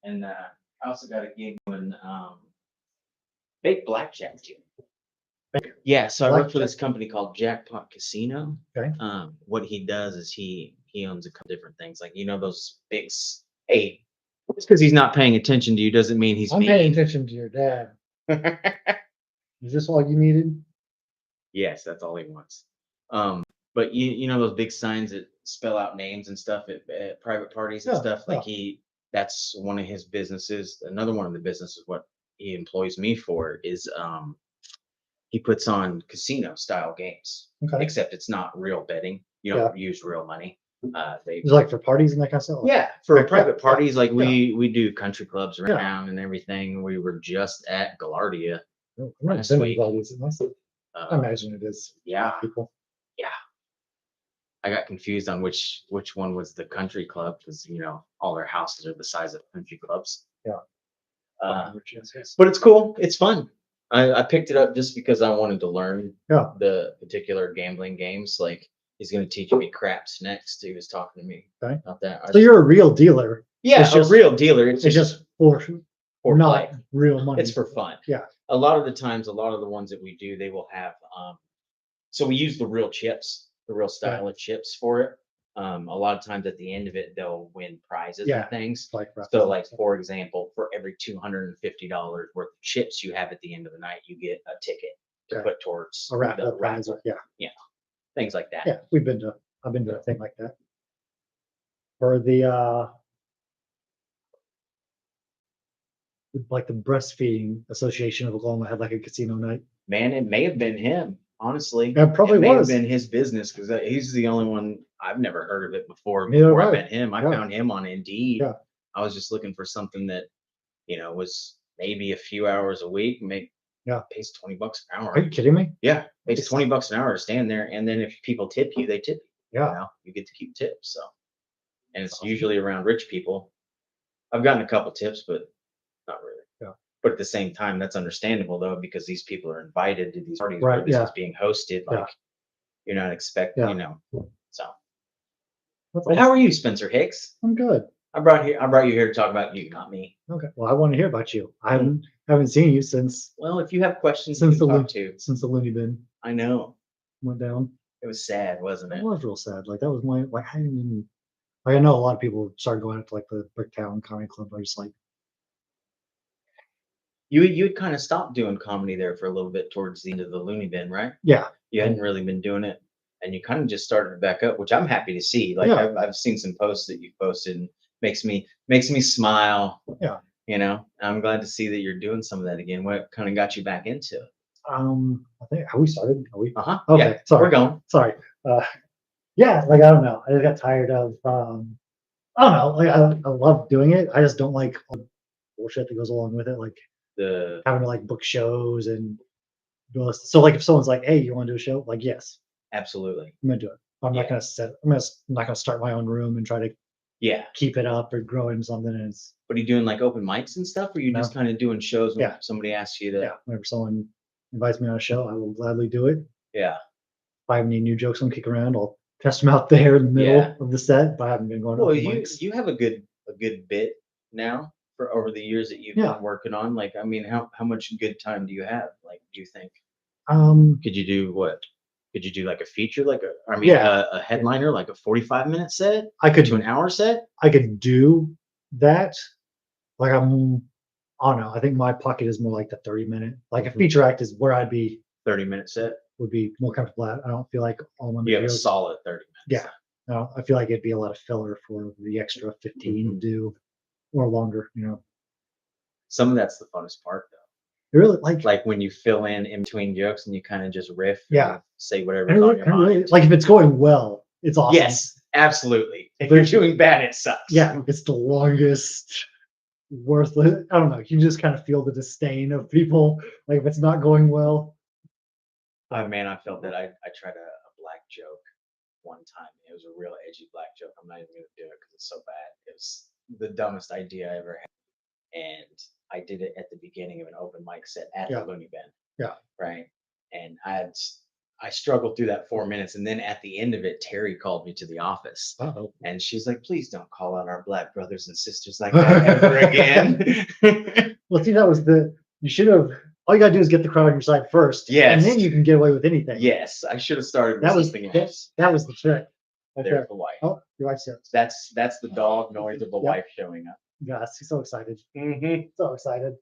and I also got a gig doing fake blackjack too. Yeah, so I work for this company called Jackpot Casino. Okay. What he does is he owns a couple different things, like those big. Hey, just because he's not paying attention to you doesn't mean he's I'm mean. paying attention to your dad. Is this all you needed? Yes, that's all he wants. But you know those big signs that spell out names and stuff at private parties and Yeah, stuff. Like yeah. that's one of his businesses. Another one of the businesses, what he employs me for is he puts on casino style games. Okay. Except it's not real betting. You Yeah. don't use real money. They It's like for parties and that kind of stuff. yeah, for Okay, private yeah, parties, like yeah. we do country clubs Yeah. around and everything. We were just at Galardia. I've never Last been to week. parties. It must- I imagine it is. Yeah. People. Yeah. I got confused on which one was the country club because all their houses are the size of country clubs. Yeah. But it's cool. It's fun. I picked it up just because I wanted to learn Yeah. the particular gambling games. Like he's going to teach me craps next. He was talking to me Okay. about that. So you're a real dealer. Yeah, it's just, a real dealer. It's just for not play. real money. It's for fun. Yeah. A lot of the times, a lot of the ones that we do, they will have. So we use the real chips, the real style of chips for it. A lot of times at the end of it, they'll win prizes and things. Like so, like for example, for every $250 worth of chips you have at the end of the night, you get a ticket to put towards a raffle the prize. raffle. Yeah. Things like that. Yeah, I've been to a thing like that. For the like the breastfeeding association of Oklahoma had like a casino night. Man, it may have been him. Honestly, It probably may was. have been his business because he's the only one I've never heard of it before. Neither Before I have I. met him, I Yeah. found him on Indeed. Yeah. I was just looking for something that was maybe a few hours a week, pays $20 an hour. Are you kidding me? Yeah, pays $20 an hour to stand there, and then if people tip you, they tip you. Yeah. You get to keep tips. So, and it's usually around rich people. I've gotten a couple tips, but not really. Yeah. But at the same time, that's understandable though, because these people are invited to these parties Right, where this yeah. is being hosted. Like you're not expecting, So, That's but how are you, Spencer Hicks? I'm good. I brought you here to talk about you, not me. Okay. Well, I want to hear about you. I haven't seen you since Well, if you have questions, since you the can talk to. since the loony bin I know. went down. It was sad, wasn't It it? was real sad. Like that was my like I didn't even like I know a lot of people started going up to like the Bricktown Comedy Club. I just like You'd kind of stopped doing comedy there for a little bit towards the end of the Looney Bin, right? yeah. You hadn't really been doing it, and you kind of just started it back up, which I'm happy to see. Like I've seen some posts that you posted, and makes me smile. Yeah. I'm glad to see that you're doing some of that again. What kind of got you back into it? I think have we started? Are we? Okay. Yeah, sorry. We're going. Sorry. Yeah, like I don't know. I just got tired of I don't know. Like I love doing it. I just don't like all the bullshit that goes along with it, like having to like book shows and do all this. So like if someone's like, "Hey, you want to do a show?" Like, yes, absolutely, I'm gonna do it. I'm not gonna I'm not gonna start my own room and try to keep it up or grow into something. And it's. What are you doing, like open mics and stuff? Or are you just kind of doing shows when somebody asks you to? Yeah, whenever someone invites me on a show, I will gladly do it. Yeah. If I have any new jokes I'm kicking around, I'll test them out there in the middle of the set. But I haven't been going. Well, you have a good bit now for over the years that you've been working on. Like, I mean, how much good time do you have? Like, do you think? Could you do what? Could you do like a feature, like a headliner, like a 45-minute set? I could do an hour set. I could do that. Like I don't know. I think my pocket is more like the 30-minute. Like a feature act is where I'd be. 30-minute set would be more comfortable at. I don't feel like all my you have a solid 30 minutes. Yeah. No, I feel like it'd be a lot of filler for the extra 15 to do or longer, Some of that's the funnest part though. It really like when you fill in between jokes and you kind of just riff and say whatever's on your mind. Really, like if it's going well, it's awesome. Yes, absolutely. If you're doing bad, it sucks. Yeah, it's the longest, worthless. I don't know. You just kind of feel the disdain of people. Like if it's not going well. Oh man, I felt that I tried a black joke one time. It was a real edgy black joke. I'm not even gonna do it because it's so bad. It was the dumbest idea I ever had, and I did it at the beginning of an open mic set at the Looney Bin. Yeah. Right. And I had I struggled through that 4 minutes, and then at the end of it, Terry called me to the office, and she's like, "Please don't call out our Black brothers and sisters like that ever again." Well, see, you should have. All you gotta do is get the crowd on your side first, and then you can get away with anything. Yes, I should have started with something else. That was the trick. There's the wife. Oh, your wife's here. That's the dog noise of the wife showing up. Yes, he's so excited. Mm-hmm. So excited.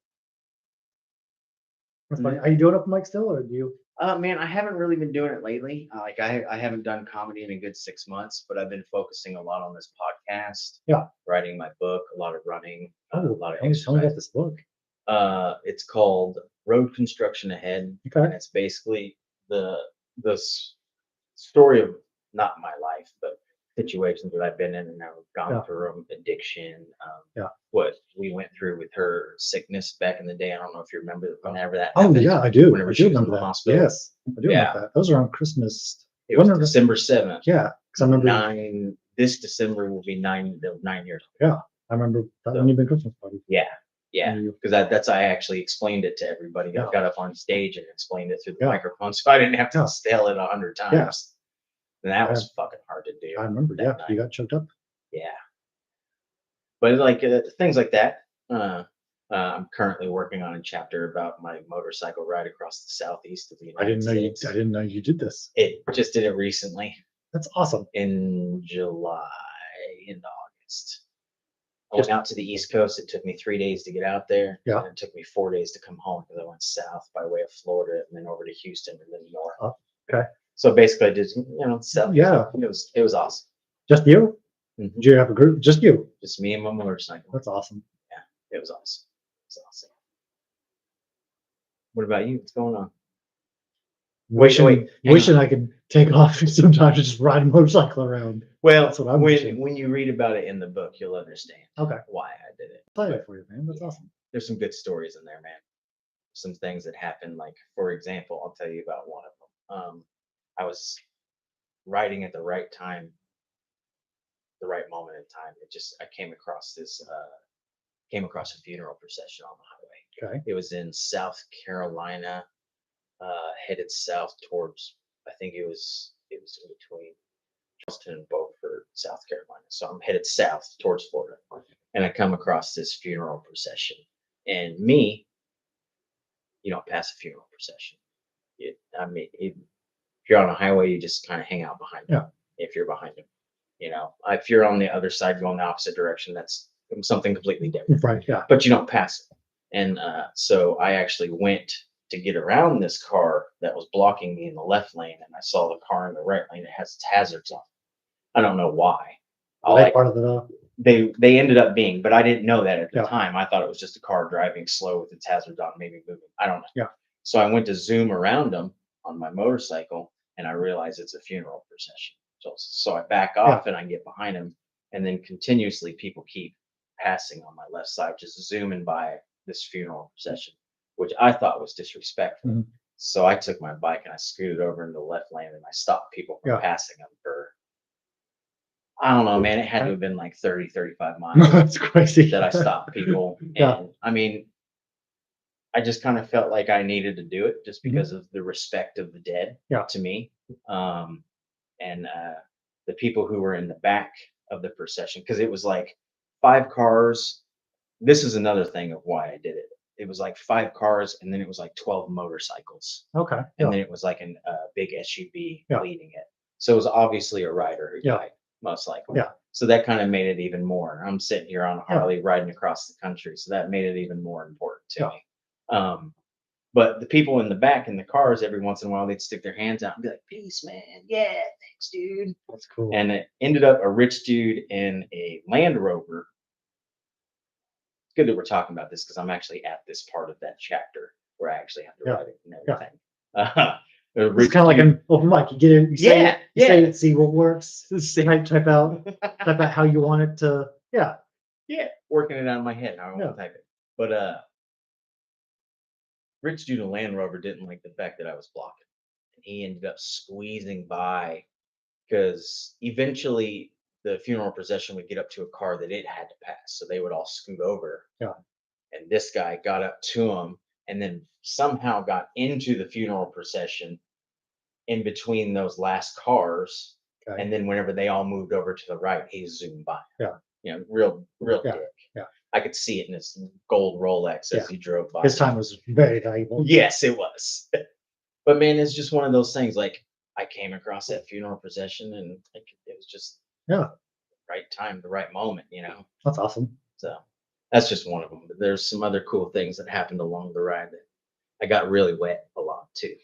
That's funny. Are you doing open mic still, or do you? Man, I haven't really been doing it lately. Like I haven't done comedy in a good 6 months, but I've been focusing a lot on this podcast. Yeah. Writing my book, a lot of running, a lot of tell me about this book. It's called Road Construction Ahead. Okay. And it's basically the story of not my life, but situations that I've been in and I've gone through addiction. What we went through with her sickness back in the day. I don't know if you remember whenever that happened. Oh yeah, I do. Whenever I she do was in remember the that. hospital. Yes, I do remember that. Those were on Christmas. It was December 7th. Yeah, because I remember this December will be 9 years. Yeah, I remember that when you've been Christmas party. Yeah, because that's I actually explained it to everybody. I got up on stage and explained it through the microphone, so I didn't have to tell it 100 times. Yeah. And that was fucking hard to do. I remember. Yeah, you got choked up. Yeah, but like things like that. I'm currently working on a chapter about my motorcycle ride across the southeast of the United States. I didn't know you did this. It just did it recently. That's awesome. In July, in August. I went out to the East Coast. It took me 3 days to get out there. Yeah. And it took me 4 days to come home because I went south by way of Florida and then over to Houston and then north. Oh, okay. So basically, I did stuff. Yeah. It was awesome. Just you? Mm-hmm. Did you have a group? Just you? Just me and my motorcycle. That's awesome. Yeah, it was awesome. It's awesome. What about you? What's going on? Wishing I could take off sometimes and just ride a motorcycle around. Well, that's what I'm when you read about it in the book, you'll understand why I did it. Play it for you, man. That's awesome. There's some good stories in there, man. Some things that happened, like for example, I'll tell you about one of them. I was riding at the right time, the right moment in time. I came across a funeral procession on the highway. Okay. It was in South Carolina, headed south towards, I think it was in between Charleston and Beaufort, South Carolina. So I'm headed south towards Florida, and I come across this funeral procession. And you don't pass a funeral procession. If you're on a highway, you just kind of hang out behind them. If you're behind them, if you're on the other side going the opposite direction, that's something completely different. Right. Yeah. But you don't pass it. And so I actually went to get around this car that was blocking me in the left lane, and I saw the car in the right lane that has its hazards on. I don't know why. Part of the they ended up being, but I didn't know that at the time. I thought it was just a car driving slow with its hazards on, maybe moving. I don't know. Yeah. So I went to zoom around them on my motorcycle, and I realized it's a funeral procession. So I back off and I get behind them, and then continuously people keep passing on my left side, just zooming by this funeral procession, which I thought was disrespectful. Mm-hmm. So I took my bike and I scooted over into the left lane and I stopped people from passing them for, I don't know, man, it had to have been like 30, 35 miles. That's crazy. That I stopped people. And I mean, I just kind of felt like I needed to do it just because of the respect of the dead to me. And the people who were in the back of the procession, because it was like 5 cars. This is another thing of why I did it. It was like 5 cars, and then it was like 12 motorcycles. Okay. And then it was like a big SUV leading it. So it was obviously a rider who died, most likely. Yeah. So that kind of made it even more. I'm sitting here on a Harley riding across the country, so that made it even more important to me. But the people in the back in the cars, every once in a while, they'd stick their hands out and be like, "Peace, man. Yeah, thanks, dude." That's cool. And it ended up a rich dude in a Land Rover. It's good that we're talking about this because I'm actually at this part of that chapter where I actually have to write it and everything. It's kind of like an open mic. You get in, you say it, see what works. Type out how you want it to. Yeah. Working it out in my head. I don't want to type it. But rich dude in Land Rover didn't like the fact that I was blocking. And he ended up squeezing by because eventually the funeral procession would get up to a car that it had to pass. So they would all scoot over. Yeah. And this guy got up to him and then somehow got into the funeral procession in between those last cars. Okay. And then whenever they all moved over to the right, he zoomed by. Yeah. Real Yeah. dick. Yeah. I could see it in his gold Rolex as he drove by. His time was very valuable. Yes, it was. But man, it's just one of those things. Like I came across that funeral procession, and like it was just the right time, the right moment. That's awesome. So that's just one of them. But there's some other cool things that happened along the ride that I got really wet a lot too.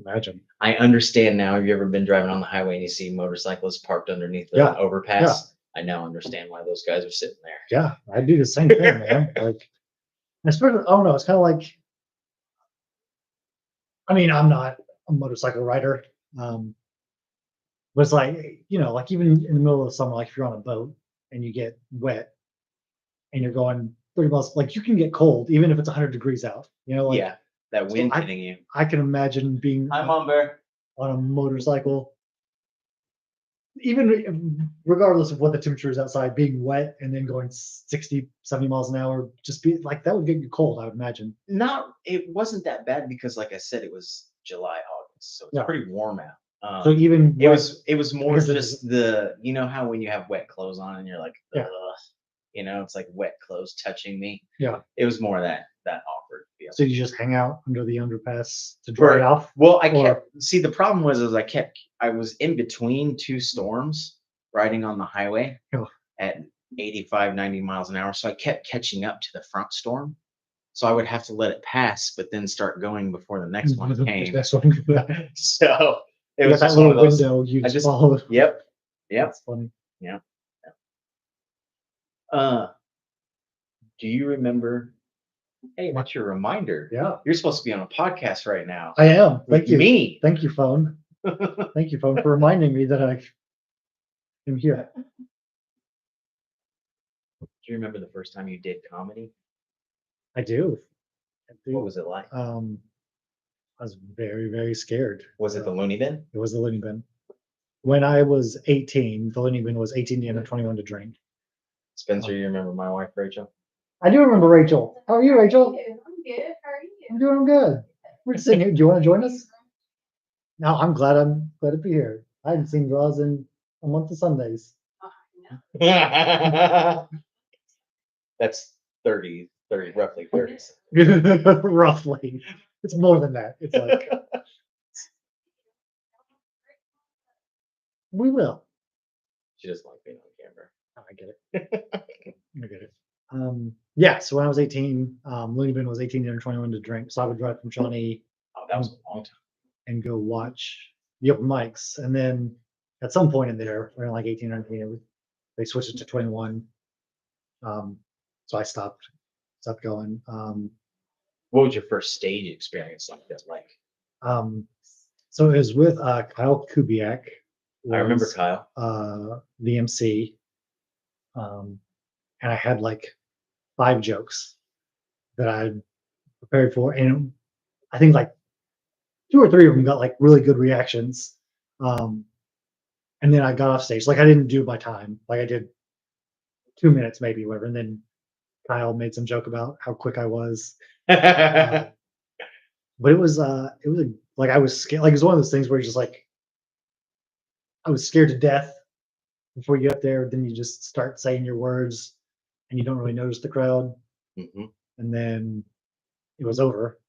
Imagine. I understand now. Have you ever been driving on the highway and you see motorcyclists parked underneath the overpass? I now understand why those guys are sitting there. Yeah, I do the same thing, man. Like, especially, I don't know. It's kind of like, I mean, I'm not a motorcycle rider, but it's like, like even in the middle of the summer, like if you're on a boat and you get wet and you're going 30 miles, like you can get cold even if it's 100 degrees out. Like, yeah, that wind hitting you. I can imagine being on a motorcycle, even regardless of what the temperature is outside, being wet and then going 60, 70 miles an hour, just be like that would get you cold, I would imagine. It wasn't that bad because, like I said, it was July, August, so it's pretty warm out. So even it was more just how when you have wet clothes on and you're like, ugh, it's like wet clothes touching me. Yeah, it was more that awkward feel. So you just hang out under the underpass to dry off? Well, the problem was I was in between two storms riding on the highway at 85, 90 miles an hour. So I kept catching up to the front storm. So I would have to let it pass, but then start going before the next one came. So it was that little window you just followed. Yep. That's funny. Yeah. Do you remember? Hey, that's your reminder. Yeah. You're supposed to be on a podcast right now. I am. Thank you. Me. Thank you, phone. Thank you, phone, for reminding me that I am here. Do you remember the first time you did comedy? I do. What was it like? I was very, very scared. Was it the loony bin? It was the loony bin. When I was 18, the loony bin was 18 to 21 to drink. Spencer, you remember my wife, Rachel? I do remember Rachel. How are you, Rachel? I'm good. How are you? I'm doing good. We're sitting here. Do you want to join us? No, I'm glad to be here. I haven't seen Roz in a month of Sundays. Oh, no. That's 30, roughly 30. Roughly. It's more than that. It's like we will. She doesn't like being on camera. Oh, I get it. I get it. Yeah, so when I was 18, Looney Bin was 18 to 21 to drink. So I would drive from Shawnee. Oh, that was a long time. And go watch the open mics. And then at some point in there, around like 18 or 19, they switched it to 21. So I stopped going. What was your first stage experience like that? So it was with Kyle Kubiak. I remember Kyle. The MC. And I had like 5 jokes that I prepared for, and I think like 2 or 3 of them got like really good reactions. And then I got off stage. Like I didn't do my time. Like I did 2 minutes maybe, whatever. And then Kyle made some joke about how quick I was. But it was like I was scared. Like it was one of those things where you're just like, I was scared to death before you get up there. Then you just start saying your words and you don't really notice the crowd. Mm-hmm. And then it was over.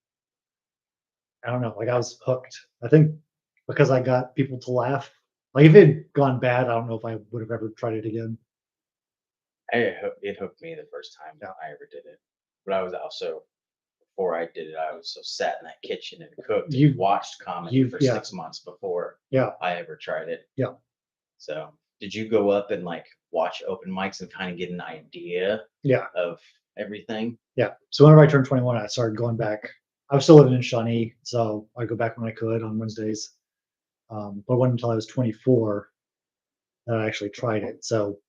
I don't know. Like I was hooked. I think because I got people to laugh. Like if it had gone bad, I don't know if I would have ever tried it again. It hooked me the first time I ever did it. But I was also, before I did it, I was so sat in that kitchen and cooked. You watched comedy for 6 months before I ever tried it. Yeah. So did you go up and like watch open mics and kind of get an idea of everything? Yeah. So whenever I turned 21, I started going back. I was still living in Shawnee, so I go back when I could on Wednesdays. But it wasn't until I was 24 that I actually tried it. So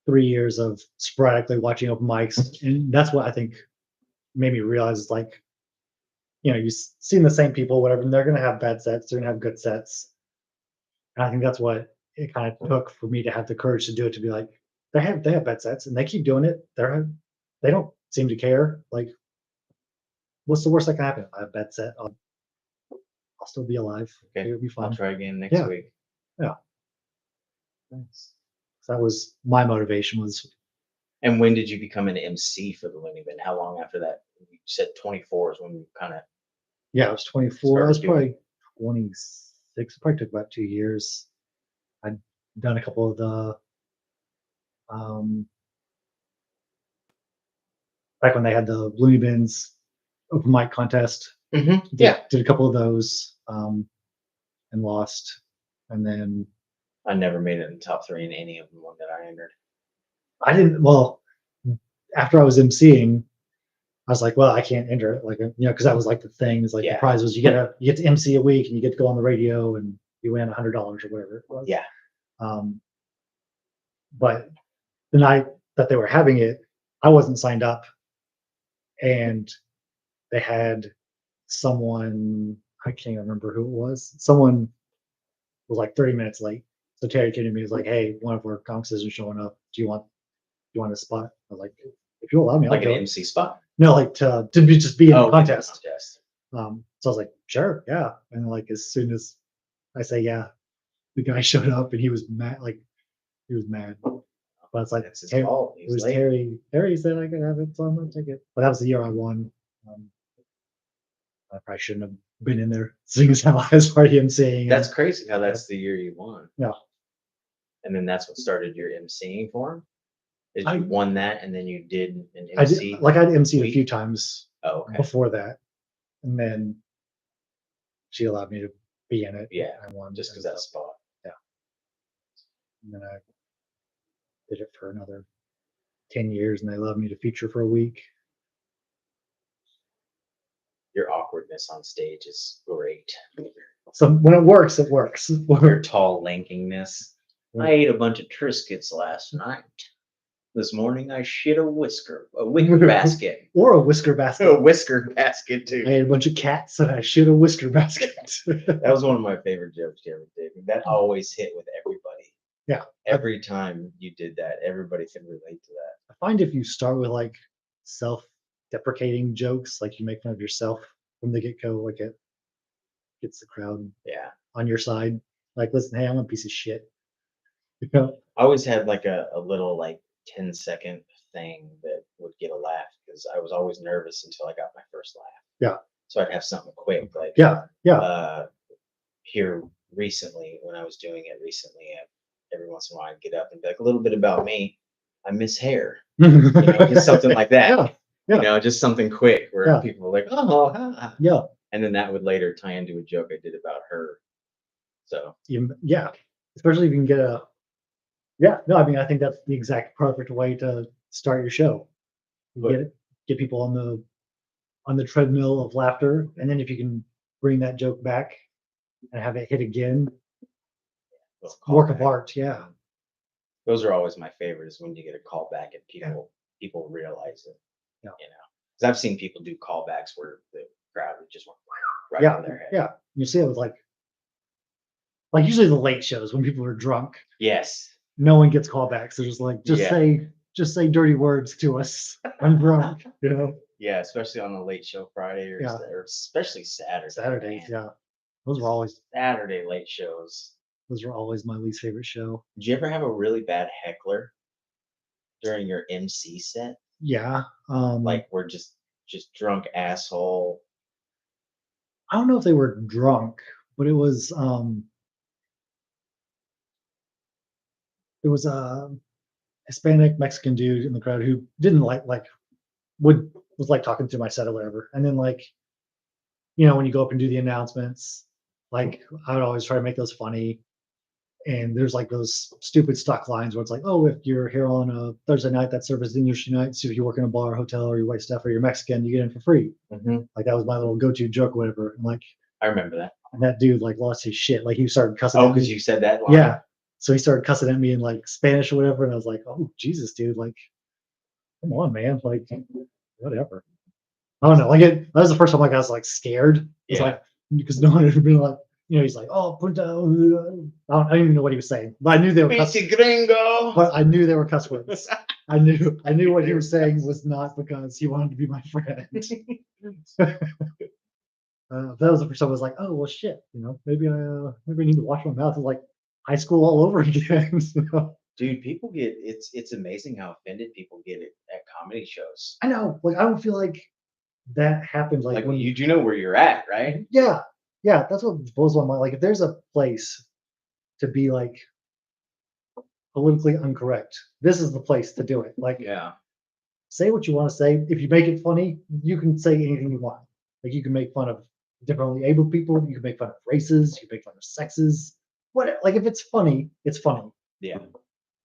3 years of sporadically watching open mics, and that's what I think made me realize is like, you've seen the same people, whatever, and they're gonna have bad sets, they're gonna have good sets. And I think that's what it kind of took for me to have the courage to do it, to be like, they have bad sets and they keep doing it. They don't seem to care. Like, what's the worst that can happen if I have a bad set? I'll still be alive. Okay, It'll be I'll fun. try again next Yeah. week. Yeah. Nice. So that was my motivation was And when did you become an MC for the Looney Bin? How long after that? You said 24 is when you kind of I was 24. I was started doing probably 26. It probably took about 2 years. I'd done a couple of the back when they had the Looney Bins open mic contest. Yeah. Did a couple of those and lost. And then I never made it in the top 3 in any of the one that I entered. I didn't. Well, after I was emceeing, I was like, well, I can't enter it, like because that was like the thing. Is like the prize was you get to MC a week and you get to go on the radio and you win $100 or whatever it was. Yeah. But the night that they were having it, I wasn't signed up, and they had someone, I can't remember who it was. Someone was like 30 minutes late. So Terry came to me and was like, hey, one of our comics isn't showing up. Do you want a spot? I was like, if you allow me, I'll Like an go. MC spot? No, like to just be in the contest. So I was like, sure, yeah. And like as soon as I say yeah, the guy showed up and he was mad. Like he was mad. But it's like That's his Terry, fault. it was Terry. Terry said I could have it, so I'm gonna take it. But that was the year I won. I probably shouldn't have been in there, seeing as how I was already emceeing. That's crazy how that's the year you won. Yeah. And then that's what started your emceeing for him? Is I you won that and then you did an I MC? did, like I'd emceed a few times okay. before that, and then she allowed me to be in it. Yeah, I won just because that spot. Yeah. And then I did it for another 10 years, and they allowed me to feature for a week. Your awkwardness on stage is great. So when it works, it works. Your tall lankingness. I ate a bunch of Triscuits last night. This morning I shit a whisker basket. Or a whisker basket. A whisker basket too. I ate a bunch of cats and I shit a whisker basket. That was one of my favorite jokes you ever did. That always hit with everybody. Yeah. Every time you did that, everybody could relate to that. I find if you start with like self-deprecating jokes, like you make fun of yourself from the get-go, like it gets the crowd on your side. Like, listen, hey, I'm a piece of shit. You know? I always had like a little like 10-second thing that would get a laugh because I was always nervous until I got my first laugh. Yeah. So I'd have something quick like here recently when I was doing it recently, every once in a while I'd get up and be like, a little bit about me. I miss hair. Just something like that. Yeah. Just something quick where people were like, oh, yeah. And then that would later tie into a joke I did about her. So especially if you can get I mean, I think that's the exact perfect way to start your show. Get people on the treadmill of laughter, and then if you can bring that joke back and have it hit again, work of art. Yeah, those are always my favorites when you get a call back and people realize it. Yeah, because I've seen people do callbacks where the crowd would just went right on their head. Yeah, you see it with like usually the late shows when people are drunk. Yes. No one gets callbacks. So just like just say dirty words to us. I'm drunk, Yeah, especially on the late show Friday or especially Saturday. Saturdays, those were always Saturday late shows. Those were always my least favorite show. Did you ever have a really bad heckler during your MC set? Yeah. Like we're just drunk asshole. I don't know if they were drunk, but it was there was a Hispanic Mexican dude in the crowd who didn't was like talking through my set or whatever. And then when you go up and do the announcements, like I would always try to make those funny. And there's like those stupid stock lines where it's like, oh, if you're here on a Thursday night, that service English night. So if you work in a bar, or hotel, or you're white staff, or you're Mexican, you get in for free. Mm-hmm. Like that was my little go-to joke, or whatever. And I remember that. And that dude lost his shit. Like he started cussing. Oh, because you said that line. Yeah. So he started cussing at me in Spanish or whatever, and I was like, "Oh Jesus, dude! Come on, man! Whatever." I don't know. That was the first time I was scared. It's because no one had been he's like, "Oh, punta." I don't even know what he was saying, but I knew they were cuss. Gringo. But I knew they were cuss words. I knew what he was saying was not because he wanted to be my friend. that was the first time I was like, oh well, shit. Maybe I need to wash my mouth. It's like high school all over again. Dude, people get it's amazing how offended people get at comedy shows. I know. Like I don't feel like that happened. Like when you do know where you're at, right? Yeah, that's what blows my mind. Like if there's a place to be like politically incorrect, this is the place to do it. Like Yeah. say what you want to say. If you make it funny, you can say anything you want. Like you can make fun of differently abled people. You can make fun of races. You can make fun of sexes. What? Like if it's funny, it's funny. Yeah.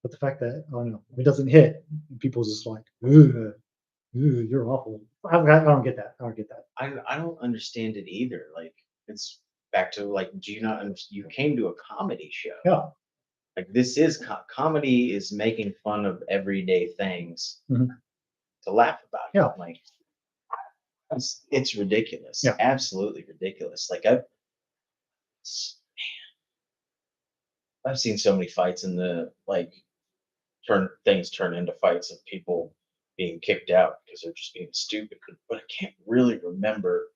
But the fact that I don't know, if it doesn't hit, people's just like, ugh, you're awful. I don't get that. I don't get that. I don't understand it either. Like it's back to like, do you not understand? You came to a comedy show. Yeah. Like this is comedy is making fun of everyday things to laugh about. Yeah. Like it's ridiculous. Yeah. Absolutely ridiculous. Like I've seen so many fights in the like turn into fights of people being kicked out because they're just being stupid. But I can't really remember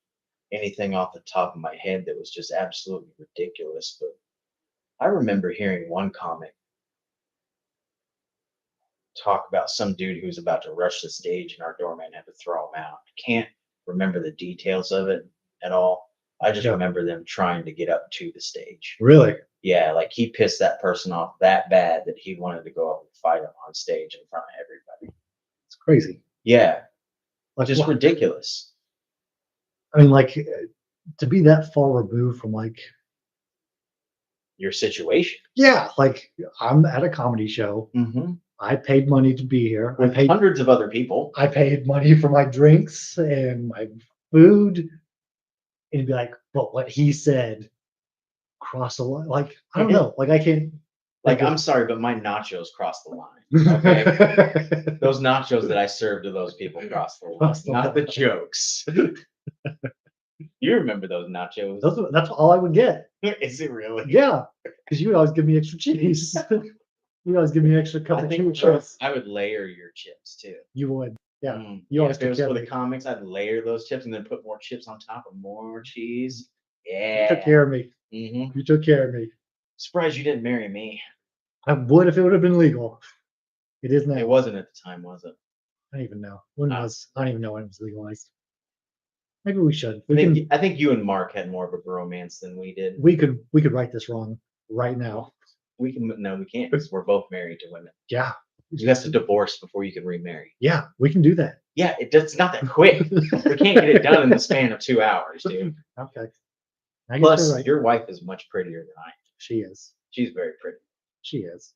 anything off the top of my head that was just absolutely ridiculous. But I remember hearing one comic talk about some dude who was about to rush the stage and our doorman had to throw him out. I can't remember the details of it at all. I just remember them trying to get up to the stage. Really? Yeah, like he pissed that person off that bad that he wanted to go up and fight him on stage in front of everybody. It's crazy. Yeah, Like just ridiculous. I mean, like to be that far removed from like your situation. Yeah, like I'm at a comedy show. I paid money to be here. With I paid hundreds of other people. I paid money for my drinks and my food. And be like, but what he said crossed the line. Like, I don't know. Like I can't like I'm sorry, but my nachos crossed the line. Okay. Those nachos that I served to those people crossed the line. Not the jokes. You remember those nachos? That's all I would get. Is it really? Yeah. Because you would always give me extra cheese. You always give me an extra couple chips. I would layer your chips too. You would. Yeah. You always if it was for the comics, I'd layer those chips and then put more chips on top of more cheese. Yeah. You took care of me. You took care of me. Surprised you didn't marry me. I would if it would have been legal. It is now. It wasn't at the time, was it? I don't even know. When was I don't even know when it was legalized. Maybe we should. I think you and Mark had more of a bromance than we did. We could right this wrong right now. We can't because we're both married to women. Yeah. You have to divorce before you can remarry. Yeah, we can do that. Yeah, it's not that quick. We can't get it done in the span of 2 hours, dude. Okay. Plus, your wife is much prettier than I am. She is. She's very pretty. She is.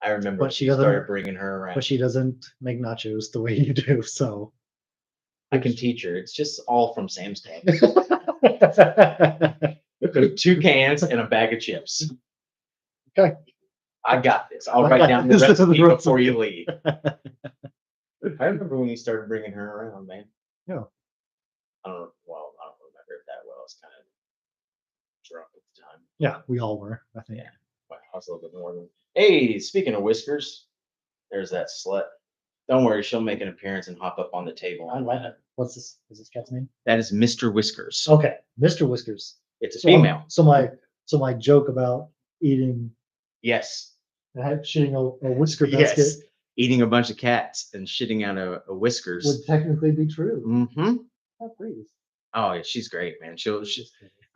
I remember she started bringing her around. But she doesn't make nachos the way you do, so. I can teach her. It's just all from Sam's Club. 2 cans and a bag of chips. Okay. I got this. I'll write down the recipe before you leave. I remember when you started bringing her around, man. Yeah. I don't remember it that well. I was kind of drunk at the time. Yeah, we all were, I think. Yeah. Well, I was a little bit more than. Hey, speaking of whiskers, there's that slut. Don't worry, she'll make an appearance and hop up on the table. I like it. What's this? Is this cat's name? That is Mr. Whiskers. Okay, Mr. Whiskers. It's a female. So my joke about eating. Yes. Shitting a whisker basket. Yes. Eating a bunch of cats and shitting out a whiskers would technically be true. Mm-hmm. Oh, please. Oh, yeah, she's great, man.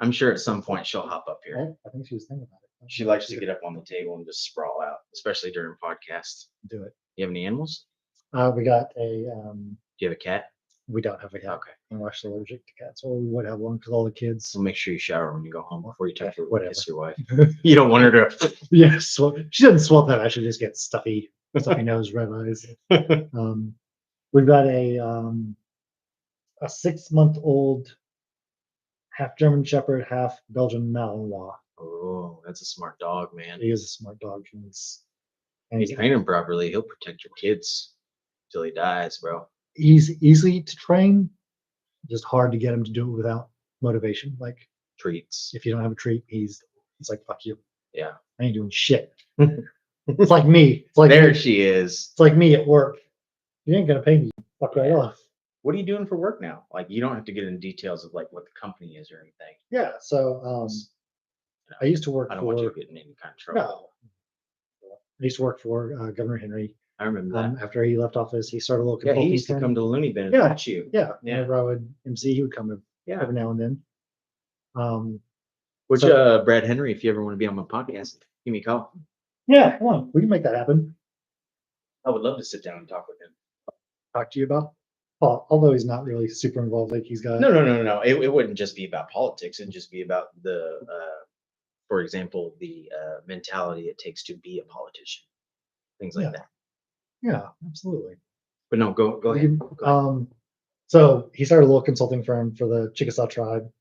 I'm sure at some point she'll hop up here. I think she was thinking about it. She likes to get up on the table and just sprawl out, especially during podcasts. Do it. You have any animals? We got a. Do you have a cat? We don't have a cat. Okay. I'm actually allergic to cats, or we would have one because all the kids. So make sure you shower when you go home before you touch your kiss your wife. You You don't want her to. Yeah, she doesn't swell that. She just gets stuffy nose, red eyes. We've got a 6-month-old, half German Shepherd, half Belgian Malinois. Oh, that's a smart dog, man. He is a smart dog. And you train him properly, he'll protect your kids till he dies, bro. He's easy to train, just hard to get him to do it without motivation. Like treats. If you don't have a treat, he's like, fuck you. Yeah. I ain't doing shit. It's like me. It's like there me. She is. It's like me at work. You ain't gonna pay me. Fuck right off. What are you doing for work now? Like, you don't have to get into details of like what the company is or anything. Yeah. So You I know, used to work I don't want you for getting in any kind of trouble. no. I used to work for Governor Henry. I remember that. After he left office, he started a little Yeah, he consulting used to firm. come to Looney Bin and Yeah, watch you. Yeah. Yeah. Whenever I would MC, he would come Yeah. every now and then. Which so- Brad Henry, if you ever want to be on my podcast, give me a call. Yeah, come on, we can make that happen. I would love to sit down and talk with him. Talk to you about Paul, although he's not really super involved. Like he's got No. It wouldn't just be about politics. It'd just be about the, for example, the mentality it takes to be a politician, things like that. Yeah, absolutely. But no, go We ahead. can- Go ahead. So he started a little consulting firm for the Chickasaw tribe,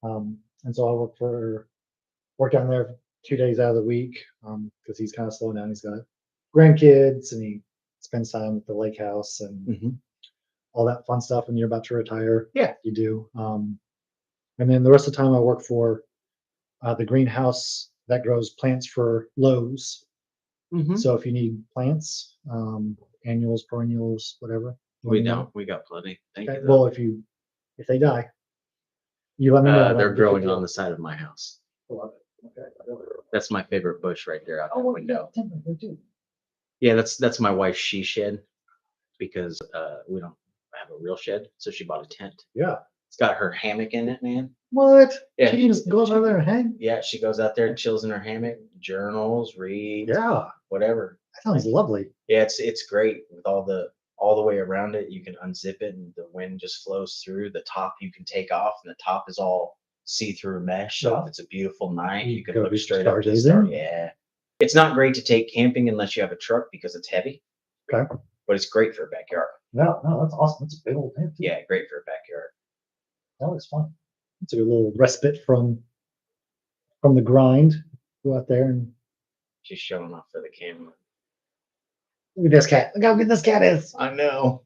and so I work down there 2 days out of the week because he's kind of slowing down. He's got grandkids, and he spends time at the lake house and Mhm. all that fun stuff. When you're about to retire, Yeah. you do. And then the rest of the time, I work for the greenhouse that grows plants for Lowe's. Mhm. So if you need plants, annuals, perennials, whatever. let We me know. don't. We got plenty. Thank Okay. you. though. Well, if they die, you let me know. and They're I'll get you growing a deal. on the side of my house. Love it. Okay. That's my favorite bush right there out that Oh, window. yeah, timber, too. Yeah, that's my wife's she shed because we don't have a real shed, so she bought a tent. Yeah. It's got her hammock in it, man. What? Yeah. She just goes out there and hang. Yeah, she goes out there, chills in her hammock, journals, reads, Yeah, whatever. that sounds lovely. Yeah, it's great with all the way around it. You can unzip it and the wind just flows through. The top you can take off, and the top is all see-through mesh. So Yeah. if it's a beautiful night, You you can go look do straight up to the star. stargazing? Yeah. It's not great to take camping unless you have a truck because it's heavy, Okay. but it's great for a backyard. No, that's awesome. That's a big old tent. Too. Yeah, great for a backyard. That was fun. It's a good little respite from the grind. Go out there and She's showing off for the camera. look at this cat. Look how good this cat is. I know.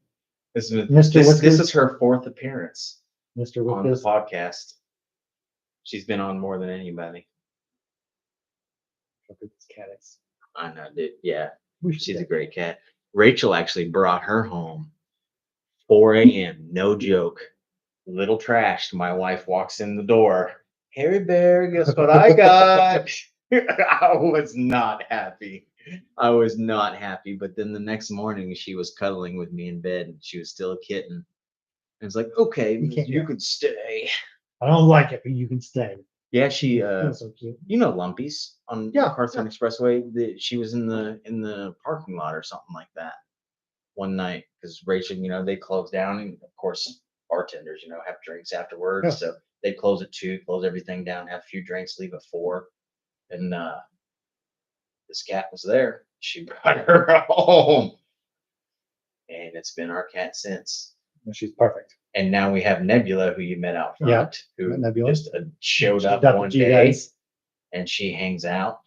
This is Mr. this Whiskers. is her 4th appearance Mr. on the Whiskers. podcast. She's been on more than anybody. How good this cat is. I know, dude. Yeah, We should she's a get- great cat. Rachel actually brought her home 4 a.m. No joke. Little trashed. My wife walks in the door. Harry Bear, guess what I got? I was not happy. But then the next morning, she was cuddling with me in bed, and she was still a kitten. And it's like, okay, You can't- you could stay. I don't like it, but you can stay. Yeah, she. That's so cute. You know Lumpies on Yeah, Carthon Expressway. She was in the parking lot or something like that one night because Rachel, they closed down, and of course bartenders, have drinks afterwards. Yeah. So they close at 2, close everything down, have a few drinks, leave at 4, and this cat was there. She brought her home, and it's been our cat since. And she's perfect. And now we have Nebula, who you met out front, Yeah, who met Nebula. just showed She up adopted one you day, guys. and she hangs out.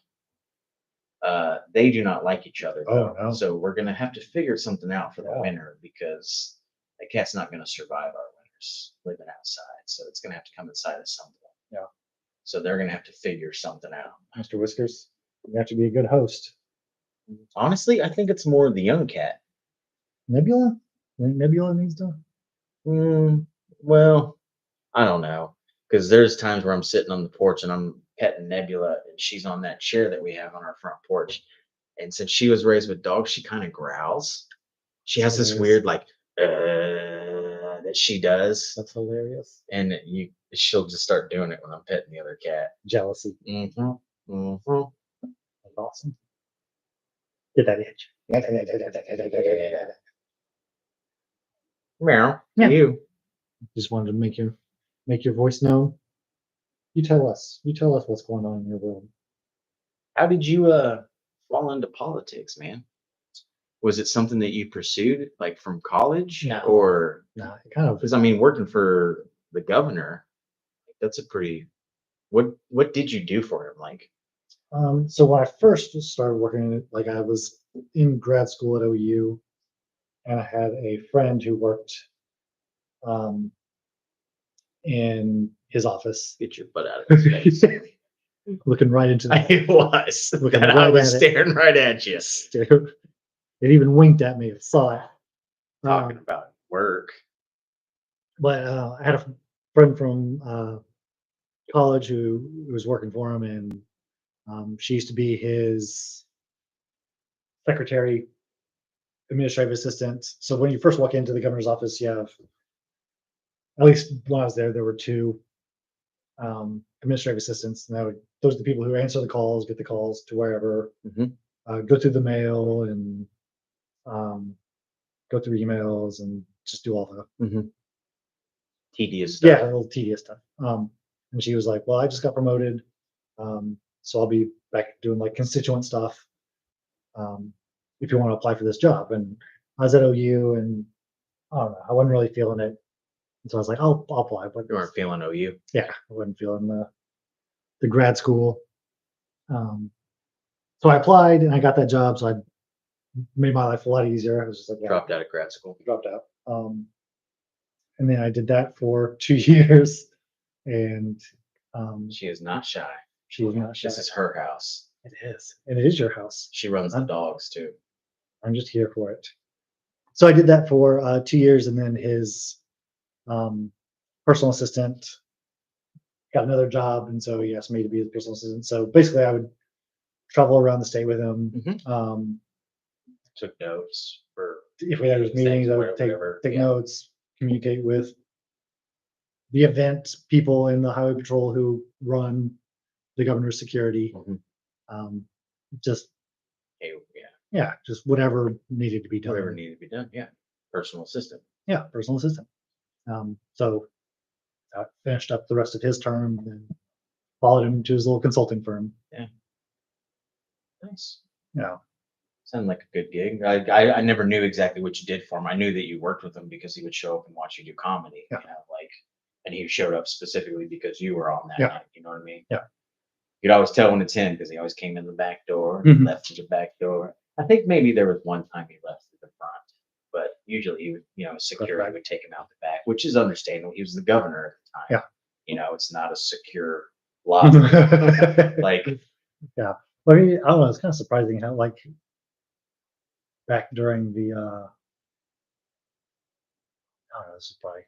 They do not like each other, Oh, though. no. So we're gonna have to figure something out for the Yeah. winter because the cat's not gonna survive our winters living outside. So it's gonna have to come inside at some point. Yeah. So they're gonna have to figure something out. Mr. Whiskers, you have to be a good host. Honestly, I think it's more the young cat. Nebula? You think Nebula needs to? Well, I don't know. Because there's times where I'm sitting on the porch and I'm petting Nebula, and she's on that chair that we have on our front porch. And since she was raised with dogs, she kind of growls. She has this Hilarious. weird that she does, That's hilarious. and she'll just start doing it when I'm petting the other cat. Jealousy. Mm-hmm. Mm-hmm. That's awesome. Get that itch. Meow. Yeah. You. Just wanted to make your voice known. You tell us. You tell us what's going on in your world. How did you fall into politics, man? Was it something that you pursued, like from college, No. or Nah, it kind of. because working for the governor, that's a pretty. What did you do for him? Like, So when I first started working, like I was in grad school at OU, and I had a friend who worked in his office, get your butt out of his face. looking right into the I was. Looking And I right was at it. staring right at you. It even winked at me. I saw it. Talking about work. But I had a friend from college who was working for him, and she used to be his secretary, administrative assistant. So when you first walk into the governor's office, you have, at least when I was there, there were two administrative assistants. And those are the people who answer the calls, get the calls to wherever, go through the mail, and go through emails, and just do all the tedious stuff. yeah, a little tedious stuff. And she was like, "Well, I just got promoted, so I'll be back doing like constituent stuff. If you want to apply for this job." And I was at OU, and I don't know, I wasn't really feeling it. And so I was like, I'll apply. But You weren't feeling OU. yeah, I wasn't feeling the grad school. So I applied, and I got that job. So I made my life a lot easier. I was just like, Dropped out of grad school. Dropped out. And then I did that for 2 years, and she is not shy. She is not shy. This is her house. It is, and it is your house. She runs the dogs too. I'm just here for it. So I did that for 2 years, and then his personal assistant got another job, and so he asked me to be his personal assistant. So basically, I would travel around the state with him. Took notes for if we had meetings. I would take notes, communicate with the event people in the highway patrol who run the governor's security. Just just whatever needed to be done. Whatever needed to be done. Yeah, personal assistant. Yeah, personal assistant. So I finished up the rest of his term, and followed him to his little consulting firm. Yeah. Nice. Yeah. Sounded like a good gig. I never knew exactly what you did for him. I knew that you worked with him because he would show up and watch you do comedy. Yeah. And he showed up specifically because you were on that night. You know what I mean? Yeah. You'd always tell when it's him because he always came in the back door, left through the back door. I think maybe there was one time he left through the front, but usually he would, security would take him out the back, which is understandable. He was the governor at the time. Yeah. It's not a secure lot. Yeah. Well, I mean, I don't know. It's kind of surprising how, back during the, I don't know, this is probably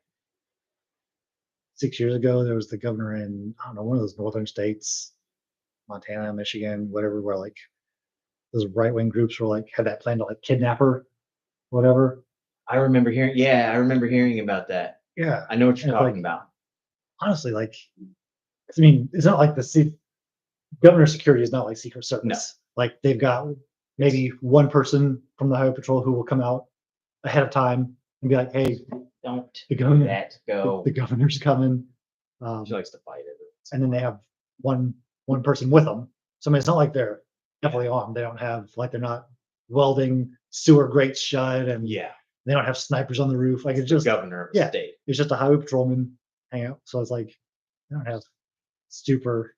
6 years ago, there was the governor in, I don't know, one of those northern states, Montana, Michigan, whatever, where those right-wing groups were had that plan to kidnap her, whatever. I remember hearing about that. Yeah. I know what you're talking about. Honestly, I mean, it's not like the governor security is not like Secret Service. No. They've got maybe one person from the highway patrol who will come out ahead of time and be like, "Hey, don't the governor go. The governor's coming." She likes to fight it. And then they have one person with them. So I mean, it's not like they're heavily armed. They don't have they're not welding sewer grates shut, and they don't have snipers on the roof. It's just governor of the state. It's just a highway patrolman hang out. So it's they don't have super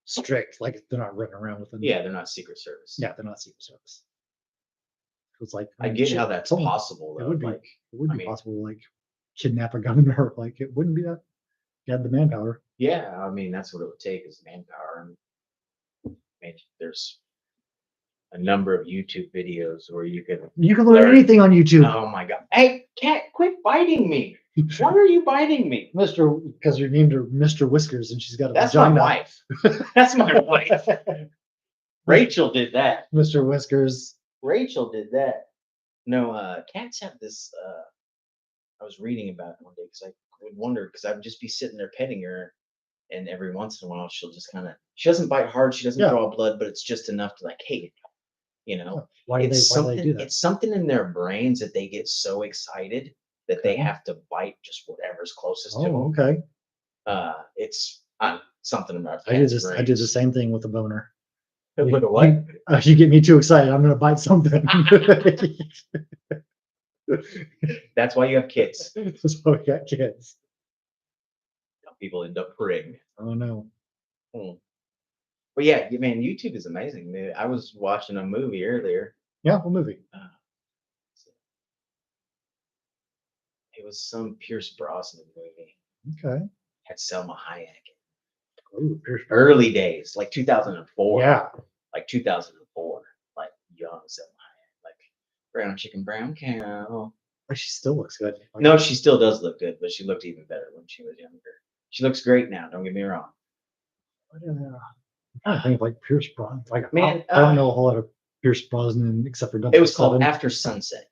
strict, they're not running around with them. Yeah, they're not Secret Service. Yeah, they're not Secret Service. It's I get how that's possible though. It would be possible to kidnap a governor. It wouldn't be that you had the manpower. Yeah, I mean that's what it would take is manpower. And there's a number of YouTube videos where you can learn anything on YouTube. Oh my god. Hey, cat, quit biting me. Why are you biting me? Because you named her Mr. Whiskers and she's got a That's vagina. my wife. That's my wife. Rachel did that. Mr. Whiskers. Rachel did that. No, cats have this. I was reading about it one day because I would wonder because I would just be sitting there petting her, and every once in a while she'll just she doesn't bite hard, she doesn't draw blood, but it's just enough to hey, Why do they do that? It's something in their brains that they get so excited that they have to bite just whatever's closest to them. Okay. It's something about I did the same thing with the boner. With a what? You get me too excited, I'm gonna bite something. That's why you have kids. That's why we got kids. People end up pregnant. Oh no. But yeah, man, YouTube is amazing. I was watching a movie earlier. Yeah, what movie? It was some Pierce Brosnan movie. Okay. Had Selma Hayek. Ooh, early days, 2004. Yeah. 2004, young Selma Hayek, brown chicken, brown cow. Like she still looks good. Like, No, she still does look good, but she looked even better when she was younger. She looks great now. Don't get me wrong. I don't know. I'm trying to think of like Pierce Brosnan. Like Man, I don't know a whole lot of Pierce Brosnan except for it was called 007. After Sunset.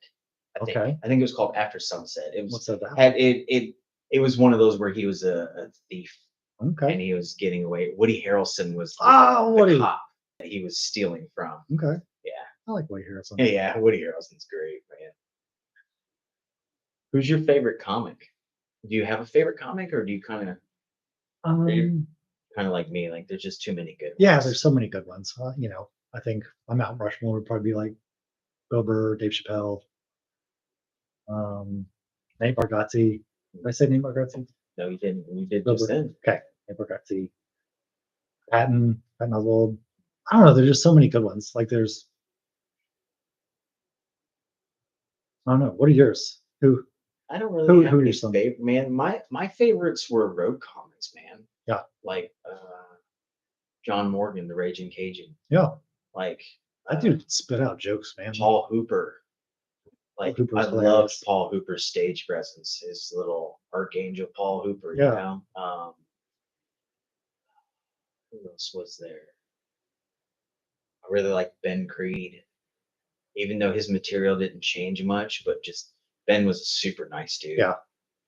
Okay. I think it was called After Sunset. It was What's that about? it was one of those where he was a thief Okay. and he was getting away. Woody Harrelson was Woody. the cop that he was stealing from. Okay. Yeah. I like Woody Harrelson. Yeah, Woody Harrelson's great, man. Who's your favorite comic? Do you have a favorite comic, or do you kind of like me? Like, there's just too many good ones. Yeah, there's so many good ones. I think my Mount Rushmore would probably be like Bill Burr, Dave Chappelle, Nate Bargatze. Did I say Nate Bargatze? No, you didn't. You did Bill just Burr. then. Okay, Nate Bargatze, Patton Oswalt. I don't know. There's just so many good ones. Like there's, I don't know. What are yours? Who? I don't really have who any are some? favorite, man. My favorites were road comics, man. Yeah. Like John Morgan, the Raging Cajun. Yeah. Like That dude spit out jokes, man. Paul Hooper. Like Hooper's I loved hilarious. Paul Hooper's stage presence, his little Archangel Paul Hooper, Yeah. you know. Who else was there? I really liked Ben Creed, even though his material didn't change much, but just Ben was a super nice dude. Yeah.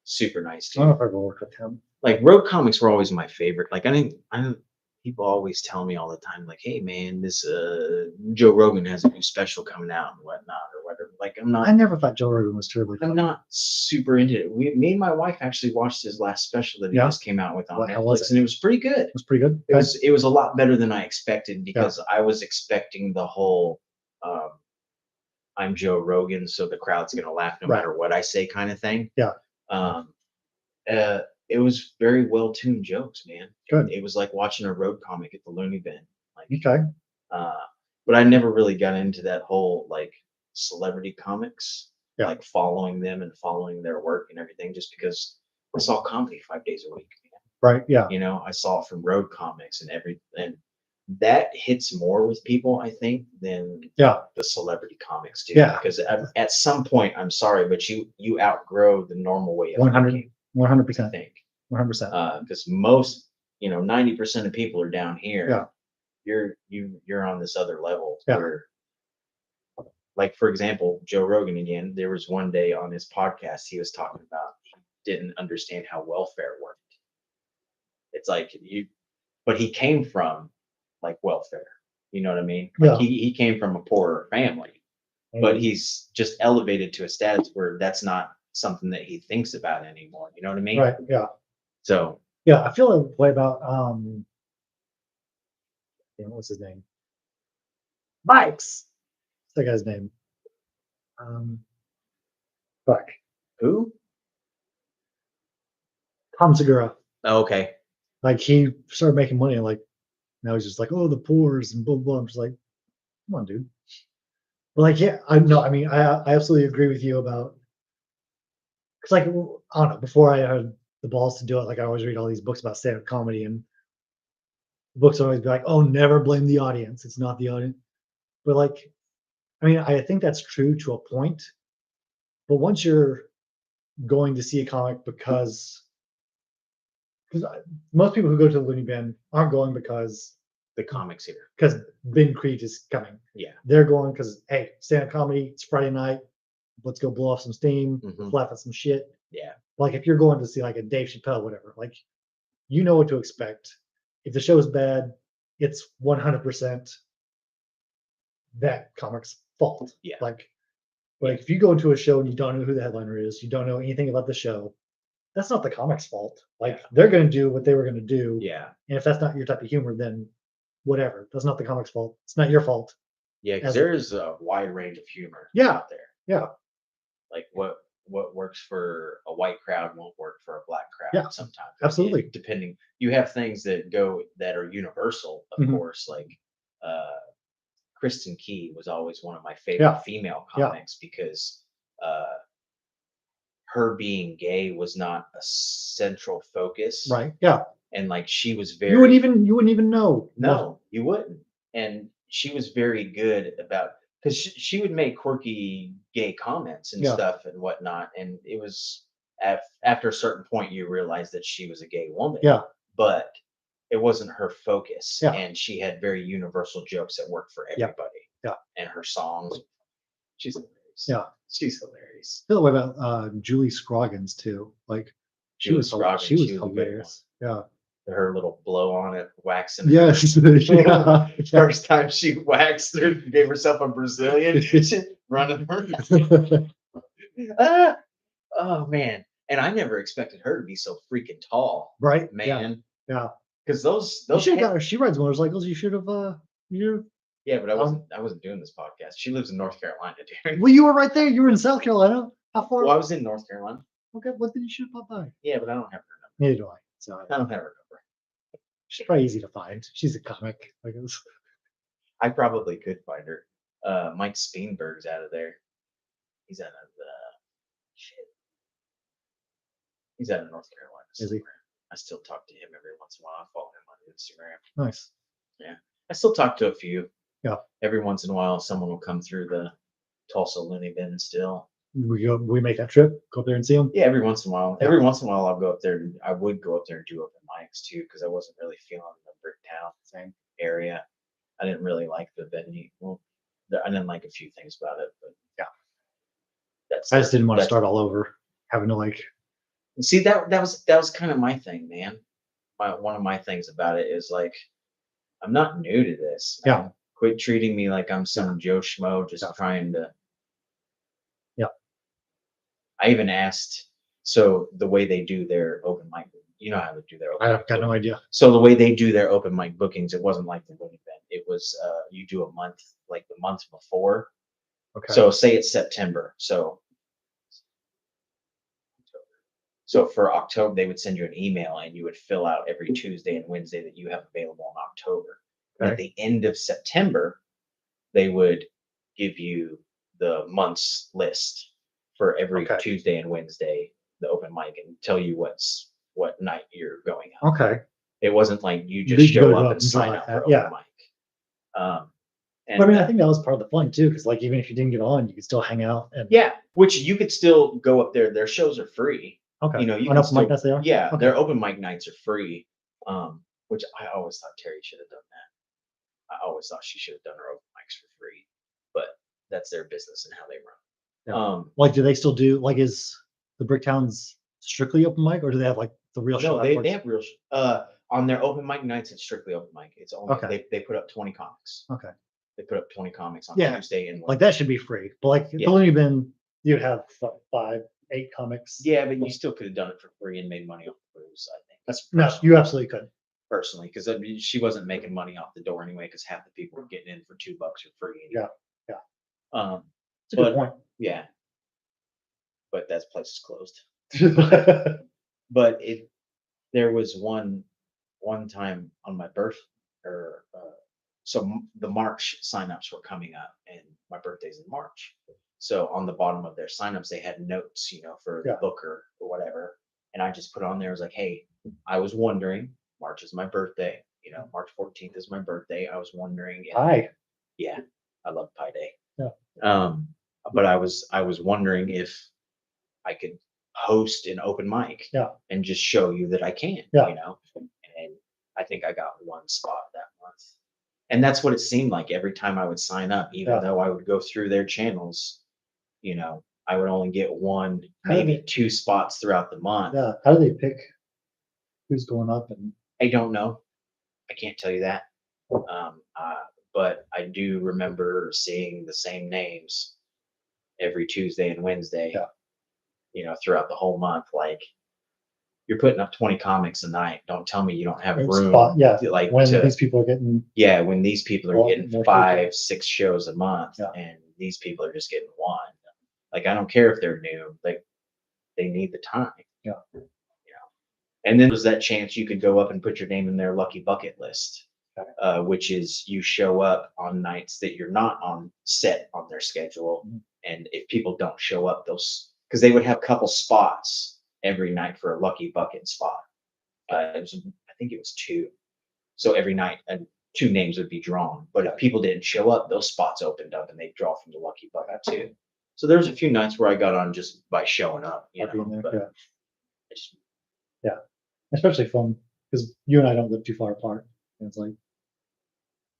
Super nice I don't know dude. if I ever worked with him. Like road comics were always my favorite. Like people always tell me all the time, like, hey man, this Joe Rogan has a new special coming out and whatnot or whatever. Like I never thought Joe Rogan was terribly funny. I'm not super into it. Me and my wife actually watched his last special that he just came out with on Netflix, and it was pretty good. It was pretty good. It was a lot better than I expected because I was expecting the whole I'm Joe Rogan, so the crowd's gonna laugh no matter what I say kind of thing. Yeah. It was very well tuned jokes, man. Good. It was like watching a road comic at the Looney Bin. Like, okay. But I never really got into that whole like celebrity comics, like following them and following their work and everything, just because I saw comedy 5 days a week. Man. Right. Yeah. You know, I saw it from road comics and that hits more with people, I think, than the celebrity comics do. Yeah. Because at some point, I'm sorry, but you outgrow the normal way of 100%. I think 100%. because most 90% of people are down here. Yeah. You're on this other level Yeah. where, like for example, Joe Rogan again. There was one day on his podcast he was talking about he didn't understand how welfare worked. It's like but he came from like welfare. You know what I mean? Like he came from a poorer family, but he's just elevated to a status where that's not something that he thinks about anymore. You know what I mean? Right. Yeah. So yeah, I feel a way about what's his name? Bikes. What's that guy's name? Fuck. Who? Tom Segura. Oh, okay. Like he started making money, and like now he's just like, oh, the poors and blah blah. I'm just like, come on, dude. But like, yeah, I absolutely agree with you about because like I don't know. Before I had the balls to do it, like I always read all these books about stand-up comedy, and books always be like, oh, never blame the audience. It's not the audience. But like, I mean, I think that's true to a point. But once you're going to see a comic because most people who go to the Looney Bin aren't going because the comic's here. Because Ben Creed is coming. Yeah. They're going because, hey, stand-up comedy, it's Friday night. Let's go blow off some steam, laugh at some shit. Yeah. Like if you're going to see like a Dave Chappelle, whatever, like you know what to expect. If the show is bad, it's 100% that comic's fault. Yeah. Like if you go into a show and you don't know who the headliner is, you don't know anything about the show, that's not the comic's fault. Like they're going to do what they were going to do. Yeah. And if that's not your type of humor, then whatever. That's not the comic's fault. It's not your fault. Yeah, because there is a wide range of humor out there. Yeah. Like what works for a white crowd won't work for a black crowd sometimes. Absolutely. Depending, you have things that are universal, of course, like Kristen Key was always one of my favorite female comics because her being gay was not a central focus. Right. Yeah. And like she was very you wouldn't even know. No, you wouldn't. And she was very good about because she would make quirky gay comments and stuff and whatnot, and it was after a certain point you realized that she was a gay woman. Yeah. But it wasn't her focus, Yeah. and she had very universal jokes that worked for everybody. Yeah. And her songs, she's hilarious. Yeah. She's hilarious. I feel the way about Julie Scroggins too. Like she was hilarious. Yeah. Her little blow on it, waxing. Yes. Yeah. First time she waxed her, gave herself a Brazilian running her. Oh man. And I never expected her to be so freaking tall. Right. Man. Yeah. Because those you should have got her. She rides motorcycles. You should have Yeah, but I wasn't doing this podcast. She lives in North Carolina, dude. Well, you were right there. You were in South Carolina. How far? Well, I was in North Carolina. Okay, what did you shoot pop by? Yeah, but I don't have her number. Neither do I. So I don't have her number. She's probably easy to find. She's a comic. I probably could find her. Mike Steenberg's out of there. He's out of shit. He's out of North Carolina. Is he? I still talk to him every once in a while. I follow him on Instagram. Nice. Yeah. I still talk to a few. Yeah. Every once in a while, someone will come through the Tulsa Looney Bin still. We make that trip, go up there and see them? Yeah, every once in a while. Yeah. Every once in a while, I'll go up there. I would go up there and do open mics too, because I wasn't really feeling the Bricktown same area. I didn't really like the venue. Well, I didn't like a few things about it, but yeah. I just didn't want to start all over, having to like. See, that was kind of my thing, man. One of my things about it is like, I'm not new to this. Yeah. Quit treating me like I'm some Joe Schmo just trying to. Yeah. I even asked, so the way they do their open mic, you know how to do their open mic. I've got no idea. So the way they do their open mic bookings, it wasn't like the Looney Bin. It was you do a month, like the month before. Okay. So say it's September. So for October, they would send you an email and you would fill out every Tuesday and Wednesday that you have available in October. Okay. At the end of September, they would give you the month's list for every Tuesday and Wednesday, the open mic, and tell you what night you're going out. Okay. It wasn't like you just show up and sign up for open mic. And I mean, I think that was part of the fun too, because like even if you didn't get on, you could still hang out. And which you could still go up there. Their shows are free. Okay. You know, you on open mic nights they are? Yeah, their open mic nights are free. Which I always thought Terry should have done that. I always thought she should have done her open mics for free, but that's their business and how they run. Yeah. Like, do they still do is the Bricktowns strictly open mic, or do they have like the real show? No, they have real. On their open mic nights, it's strictly open mic. It's only they put up 20 comics. Okay. They put up 20 comics on Tuesday and Wednesday. Like that should be free, but like it's only been you'd have 5, 8 comics. Yeah, but you still could have done it for free and made money off the booze. I think that's you absolutely could. Personally, because I mean, she wasn't making money off the door anyway, because half the people were getting in for $2 or free. Anyway. Yeah. It's a good point. Yeah. But that place is closed. But there was one time on my birth, so the March signups were coming up, and my birthday's in March. So on the bottom of their signups, they had notes, for the booker or whatever. And I just put on there, I was like, hey, I was wondering, March is my birthday. March 14th is my birthday. I was wondering. Hi. Yeah, I love Pi Day. Yeah. But I was wondering if I could host an open mic. Yeah. And just show you that I can. Yeah. And I think I got one spot that month. And that's what it seemed like every time I would sign up, even though I would go through their channels, I would only get one, maybe 2 spots throughout the month. Yeah. How do they pick who's going up? And I don't know. I can't tell you that. But I do remember seeing the same names every Tuesday and Wednesday, throughout the whole month. Like, you're putting up 20 comics a night. Don't tell me you don't have room. These people are getting. Yeah, when these people are getting 5, 6 shows a month, and these people are just getting 1. Like, I don't care if they're new. Like, they need the time. Yeah. And then there's that chance you could go up and put your name in their lucky bucket list, which is you show up on nights that you're not on set on their schedule. Mm-hmm. And if people don't show up, because they would have a couple spots every night for a lucky bucket spot. I think it was 2. So every night 2 names would be drawn. But if people didn't show up, those spots opened up and they'd draw from the lucky bucket too. So there's a few nights where I got on just by showing up, you know. But yeah, especially fun because you and I don't live too far apart. And it's like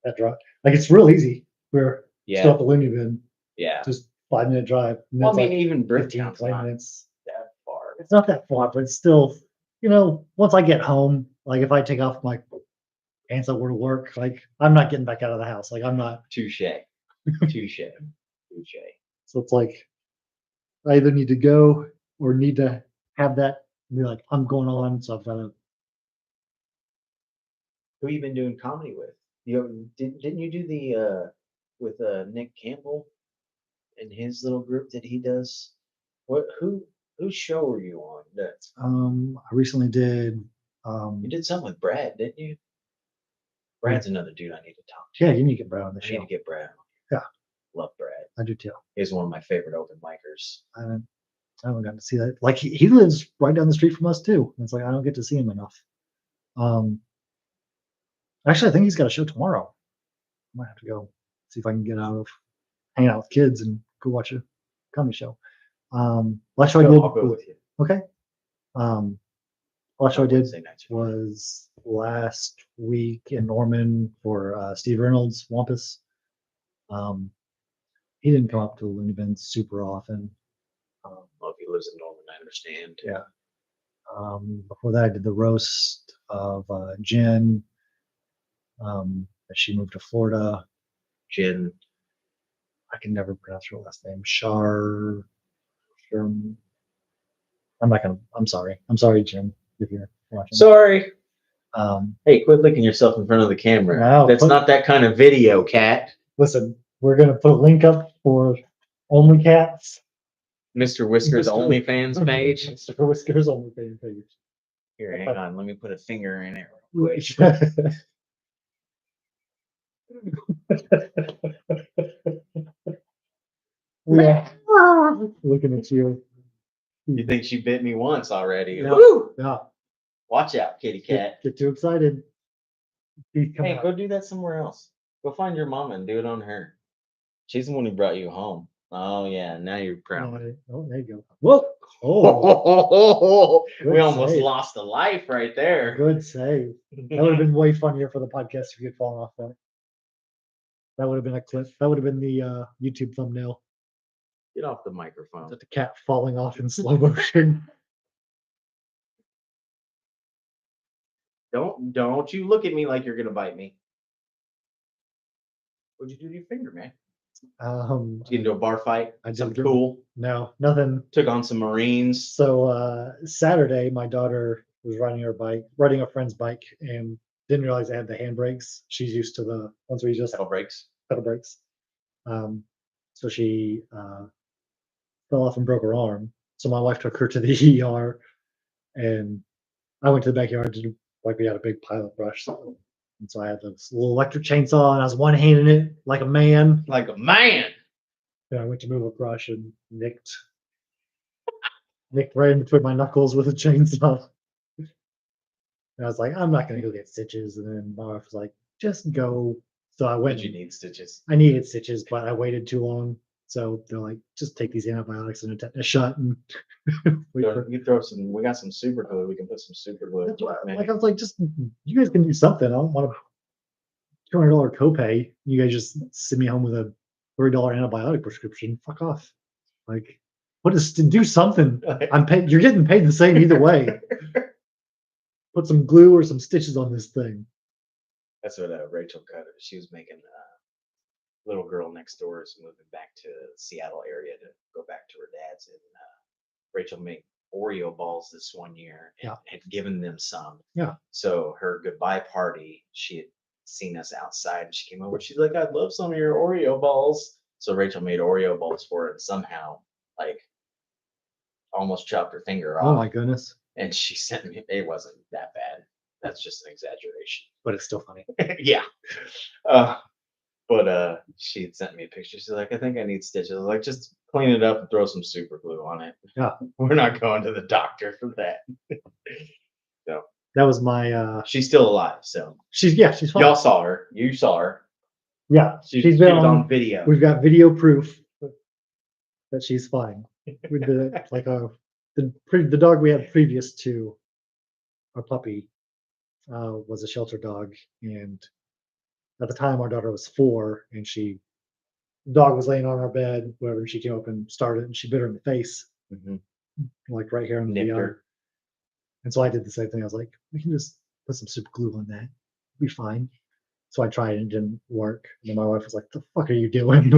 that drive, like it's real easy. We're still at the Looney Bin. Yeah, just 5-minute drive. Well, I mean, even 15, Bricktown's 20 not minutes. that far. It's not that far, but it's still, you know, once I get home, like if I take off my pants at work, like I'm not getting back out of the house. Like I'm not. Touche. Touche. Touche. So it's like I either need to go or need to have that be like, I'm going on, so I've got to. Who you been doing comedy with? Didn't you do the with Nick Campbell and his little group that he does? Whose show were you on? I recently did. You did something with Brad, didn't you? Brad's another dude I need to talk to. Yeah, you need to get Brad on the I show. need to get Brad. Yeah, love Brad. I do too. He's one of my favorite open micers. I haven't gotten to see that. Like he lives right down the street from us too. It's like I don't get to see him enough. Actually, I think he's got a show tomorrow. I might have to go see if I can get out of hanging out with kids and go watch a comedy show. Last show I did. I'll go with you. Okay. Last show I did was last week in Norman for Steve Reynolds, Wampus. He didn't come up to the Looney Bin super often. Well, if he lives in Norman, I understand. Yeah. Before that, I did the roast of Jen. As she moved to Florida. Jen. I can never pronounce her last name. I'm sorry. I'm sorry, Jim, if you're watching. Sorry. Hey, quit licking yourself in front of the camera. No, that's not that kind of video, cat. Listen, we're gonna put a link up for Only Cats. Mr. Whiskers OnlyFans page. Mr. Whiskers OnlyFans page. Here, hang on. Let me put a finger in it real quick. Yeah. Looking at you. You think she bit me once already? Yeah. Woo! Yeah. Watch out, kitty cat. Get too excited. Hey, go do that somewhere else. Go find your mama and do it on her. She's the one who brought you home. Oh yeah, now you're proud. Oh, there you go. Whoa! Oh, we almost lost a life right there. Good save. That would have been way funnier for the podcast if you had fallen off that. That would have been a clip. That would have been the YouTube thumbnail. Get off the microphone. The cat falling off in slow motion. Don't you look at me like you're gonna bite me. What'd you do to your finger, man? Did you get into a bar fight? Something cool? No, nothing. Took on some Marines. So Saturday, my daughter was riding a friend's bike, and didn't realize they had the handbrakes. She's used to the ones where you just pedal brakes. So she fell off and broke her arm. So my wife took her to the ER, and I went to the backyard to do, like we had a big pilot brush. And so I had this little electric chainsaw, and I was one-handing it like a man. Like a man. And I went to move a brush and nicked right in between my knuckles with a chainsaw. And I was like, I'm not gonna go get stitches. And then my wife was like, just go. So I went. Did you need stitches? I needed stitches, but I waited too long. So they're like, just take these antibiotics and a shot and you throw some. We got some super glue. We can put some super glue. That's what, like I was like, just you guys can do something. I don't want a $200 copay. You guys just send me home with a $30 antibiotic prescription. Fuck off. Like, what is to do something? I'm paid. You're getting paid the same either way. Put some glue or some stitches on this thing. That's what Rachel cut. She was making. Little girl next door is moving back to the Seattle area to go back to her dad's, and Rachel made Oreo balls this one year and had given them some. Yeah. So her goodbye party, she had seen us outside and she came over. She's like, I'd love some of your Oreo balls. So Rachel made Oreo balls for her and somehow like almost chopped her finger off. Oh my goodness. And she sent me, it wasn't that bad. That's just an exaggeration. But it's still funny. Yeah. But she had sent me a picture. She's like, I think I need stitches. I was like, just clean it up and throw some super glue on it. Yeah. We're not going to the doctor for that. So That was my. She's still alive, so she's fine. y'all saw her. You saw her. Yeah, She she's been was on video. We've got video proof that she's fine. We did it like the dog we had previous to our puppy was a shelter dog, and at the time our daughter was 4, and the dog was laying on our bed, whatever, and she came up and started, and she bit her in the face, like right here on the VR. And so I did the same thing. I was like, we can just put some super glue on that, it'll be fine. So I tried and it didn't work. And then my wife was like, "The fuck are you doing?"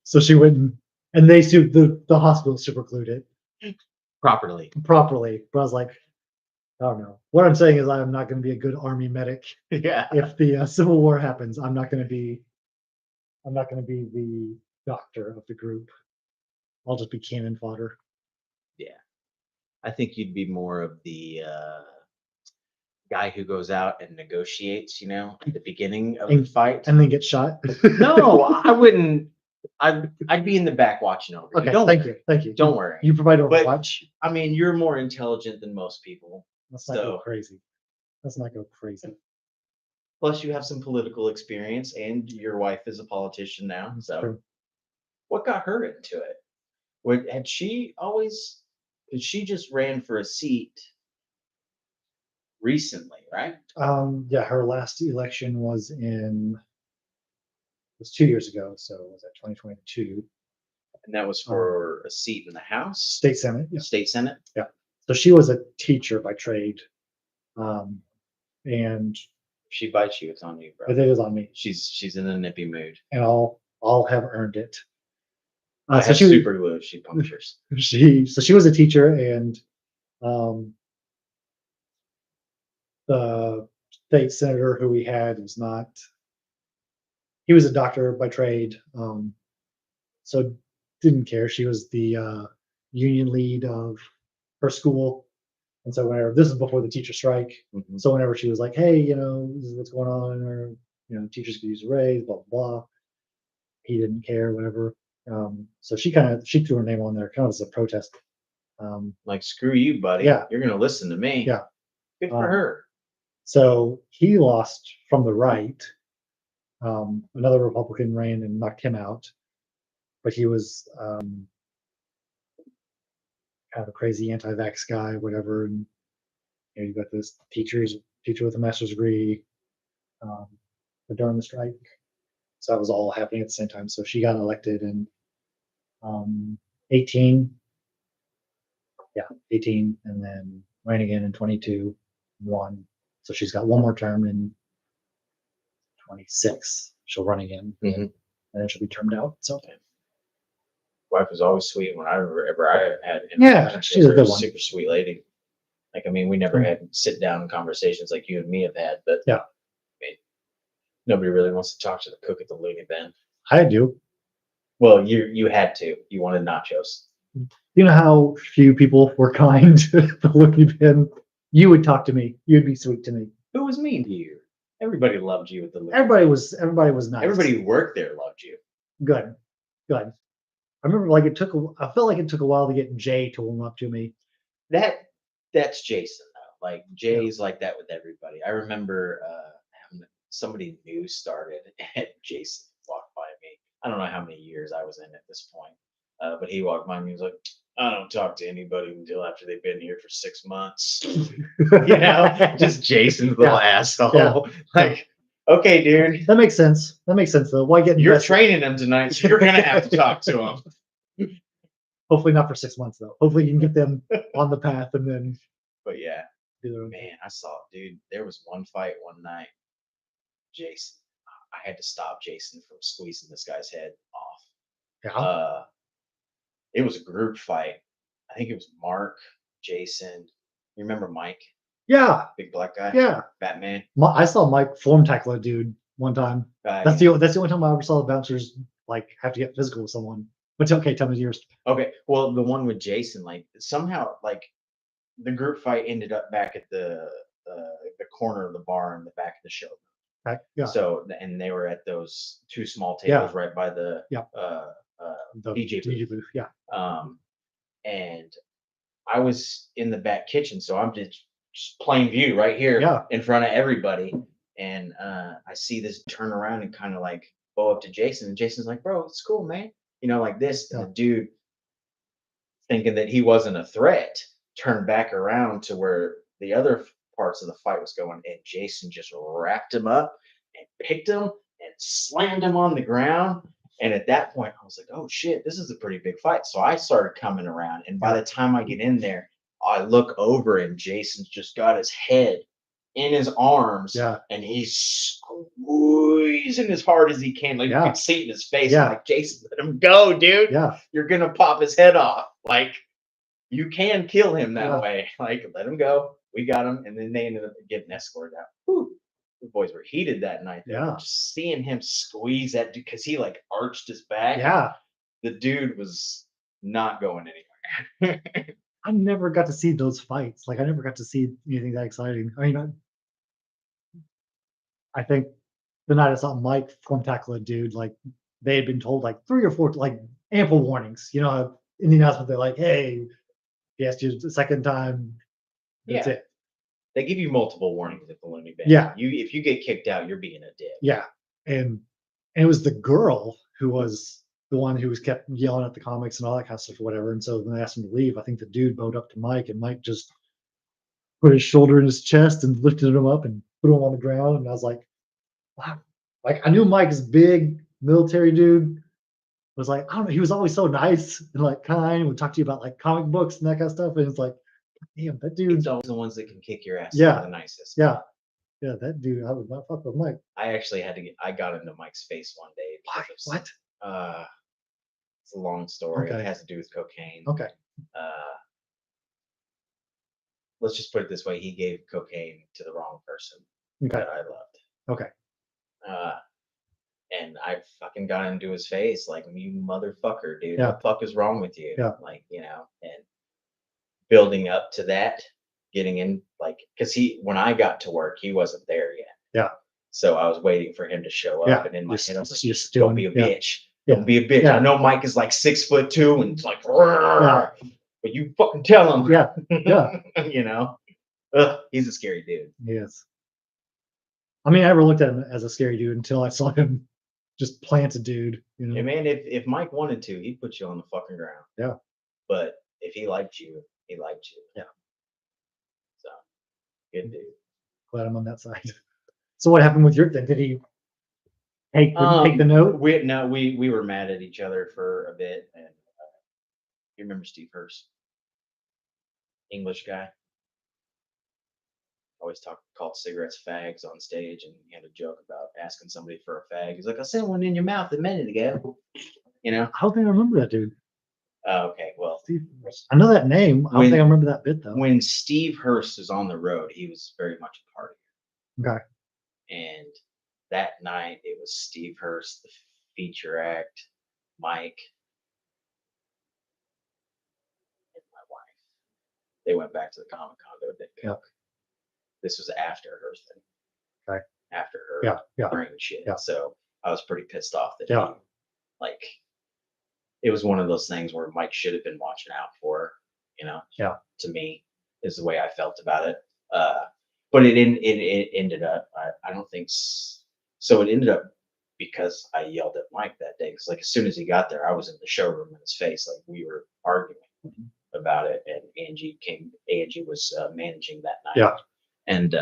So she went and they sued the hospital super glued it properly. But I was like, I don't know. What I'm saying is I'm not going to be a good army medic. Yeah. If the Civil War happens, I'm not going to be the doctor of the group. I'll just be cannon fodder. Yeah. I think you'd be more of the guy who goes out and negotiates, at the beginning of the fight. And then get shot. No, I wouldn't. I'd be in the back watching over you. Okay, thank you. Don't worry. You provide overwatch. I mean, you're more intelligent than most people. Let's not go crazy. Plus, you have some political experience, and your wife is a politician now. So, True. What got her into it? Had she always? Because she just ran for a seat recently, right? Yeah, her last election was 2 years ago, so was that 2022? And that was for a seat in the House, State Senate. Yeah. State Senate. Yeah. So she was a teacher by trade, and she bites you, it's on you, bro. It is on me. She's in a nippy mood, and I'll have earned it. I have super glue if she punctures. She was a teacher, and the state senator who we had was not. He was a doctor by trade, so didn't care. She was the union lead of her school, and so whenever this is before the teacher strike, so whenever she was like, "Hey, this is what's going on," or teachers could use a raise, blah blah blah, he didn't care, whatever. So she threw her name on there, kind of as a protest. Like, screw you, buddy. Yeah, you're gonna listen to me. Yeah, good for her. So he lost from the right. Another Republican ran and knocked him out, but he was kind of a crazy anti-vax guy, whatever. And you've got this teacher with a master's degree during the strike. So that was all happening at the same time. So she got elected in 18. Yeah, 18, and then ran again in 22, won. So she's got one more term in 26. She'll run again, and then she'll be termed out. So, wife was always sweet when I had. Yeah, she's a good one. Super sweet lady. Like, I mean, we never had sit down conversations like you and me have had, but yeah, I mean, nobody really wants to talk to the cook at the loony bin. I do. Well, you had to. You wanted nachos. You know how few people were kind to the loony bin? You would talk to me. You'd be sweet to me. Who was mean to you? Everybody loved you at the loony bin. Everybody was nice. Everybody who worked there loved you. Good. I remember, like, I felt like it took a while to get Jay to warm up to me. That's Jason, though. Like, Jay's like that with everybody. I remember somebody new started, and Jason walked by me. I don't know how many years I was in at this point, but he walked by me. He was like, "I don't talk to anybody until after they've been here for 6 months." Just Jason's little asshole. Yeah. Like, okay, dude. That makes sense. Though. Why get? You're training them tonight, so you're gonna have to talk to them. Hopefully not for 6 months, though. Hopefully you can get them on the path, and then. But yeah, man, I saw it, dude. There was one fight one night. Jason, I had to stop Jason from squeezing this guy's head off. Yeah. It was a group fight. I think it was Mark, Jason. You remember Mike? Yeah. Big black guy. Yeah. Batman. I saw Mike form tackle a dude one time. That's the only time I ever saw the bouncers like have to get physical with someone. But okay, tell me yours. Okay. Well, the one with Jason, like, somehow, like, the group fight ended up back at the corner of the bar in the back of the show. Yeah. So, and they were at those 2 small tables right by the DJ booth. Yeah. And I was in the back kitchen, so I'm just just plain view right here Yeah. in front of everybody. And I see this turn around and kind of like go up to Jason. And Jason's like, bro, it's cool, man. You know, like this. And the dude, thinking that he wasn't a threat, turned back around to where the other parts of the fight was going. And Jason just wrapped him up and picked him and slammed him on the ground. And at that point, I was like, oh shit, this is a pretty big fight. So I started coming around. And by the time I get in there, I look over and Jason's just got his head in his arms. And he's squeezing as hard as he can. Like you can see it in his face. I'm like, Jason, let him go, dude. You're going to pop his head off. Like, you can kill him that way. Like, let him go. We got him. And then they ended up getting escorted out. Whew. The boys were heated that night. Just seeing him squeeze that dude because he like arched his back. The dude was not going anywhere. I never got to see those fights. Like I never got to see anything that exciting. I mean, I think the night I saw Mike form tackle a dude, like they had been told like 3 or 4 like ample warnings. You know, in the announcement they're like, "Hey, he asked you the second time. That's it." They give you multiple warnings at the Looney Bin. If you get kicked out, you're being a dick. And it was the girl who was the one who was kept yelling at the comics and all that kind of stuff or whatever. And so when they asked him to leave, I think the dude bowed up to Mike, and Mike just put his shoulder in his chest and lifted him up and put him on the ground. And I was like, wow. Like I knew Mike's big military dude was like, I don't know, he was always so nice and like kind, would talk to you about like comic books and that kind of stuff. And it's like, damn, that dude's always the ones that can kick your ass. The nicest. Yeah, that dude, I would not fuck with Mike. I actually I got into Mike's face one day. What? It's a long story. It has to do with cocaine. Let's just put it this way: he gave cocaine to the wrong person that I loved. And I fucking got into his face like, you motherfucker, dude. What the fuck is wrong with you? Like, you know, and building up to that, getting in, like, because when I got to work, he wasn't there yet. So I was waiting for him to show up, and in my head, I was like, don't be a bitch. Don't be a bitch. I know Mike is like 6'2" and it's like, but you fucking tell him. You know, he's a scary dude. Yes. I mean, I never looked at him as a scary dude until I saw him just plant a dude. You know? Yeah, man, if Mike wanted to, he'd put you on the fucking ground. But if he liked you, he liked you. So, good dude. Glad I'm on that side. So what happened with your thing? Did he take the note? We were mad at each other for a bit. And you remember Steve Hurst? English guy. Always called cigarettes fags on stage, and he had a joke about asking somebody for a fag. He's like, I sent one in your mouth a minute ago. You know? I don't think I remember that dude. Okay, well, Steve Hurst. I know that name. I don't think I remember that bit though. When Steve Hurst is on the road, he was very much a partier. Okay. And that night it was Steve Hurst, the feature act, Mike, and my wife. They went back to the Comic Con to Big Cook. This was after her thing. Okay. After her brain shit. So I was pretty pissed off that he, like, it was one of those things where Mike should have been watching out for her, you know? To me, is the way I felt about it. But it ended up, I don't think, so it ended up because I yelled at Mike that day. Because like as soon as he got there, I was in the showroom in his face. Like we were arguing about it. And Angie was managing that night. And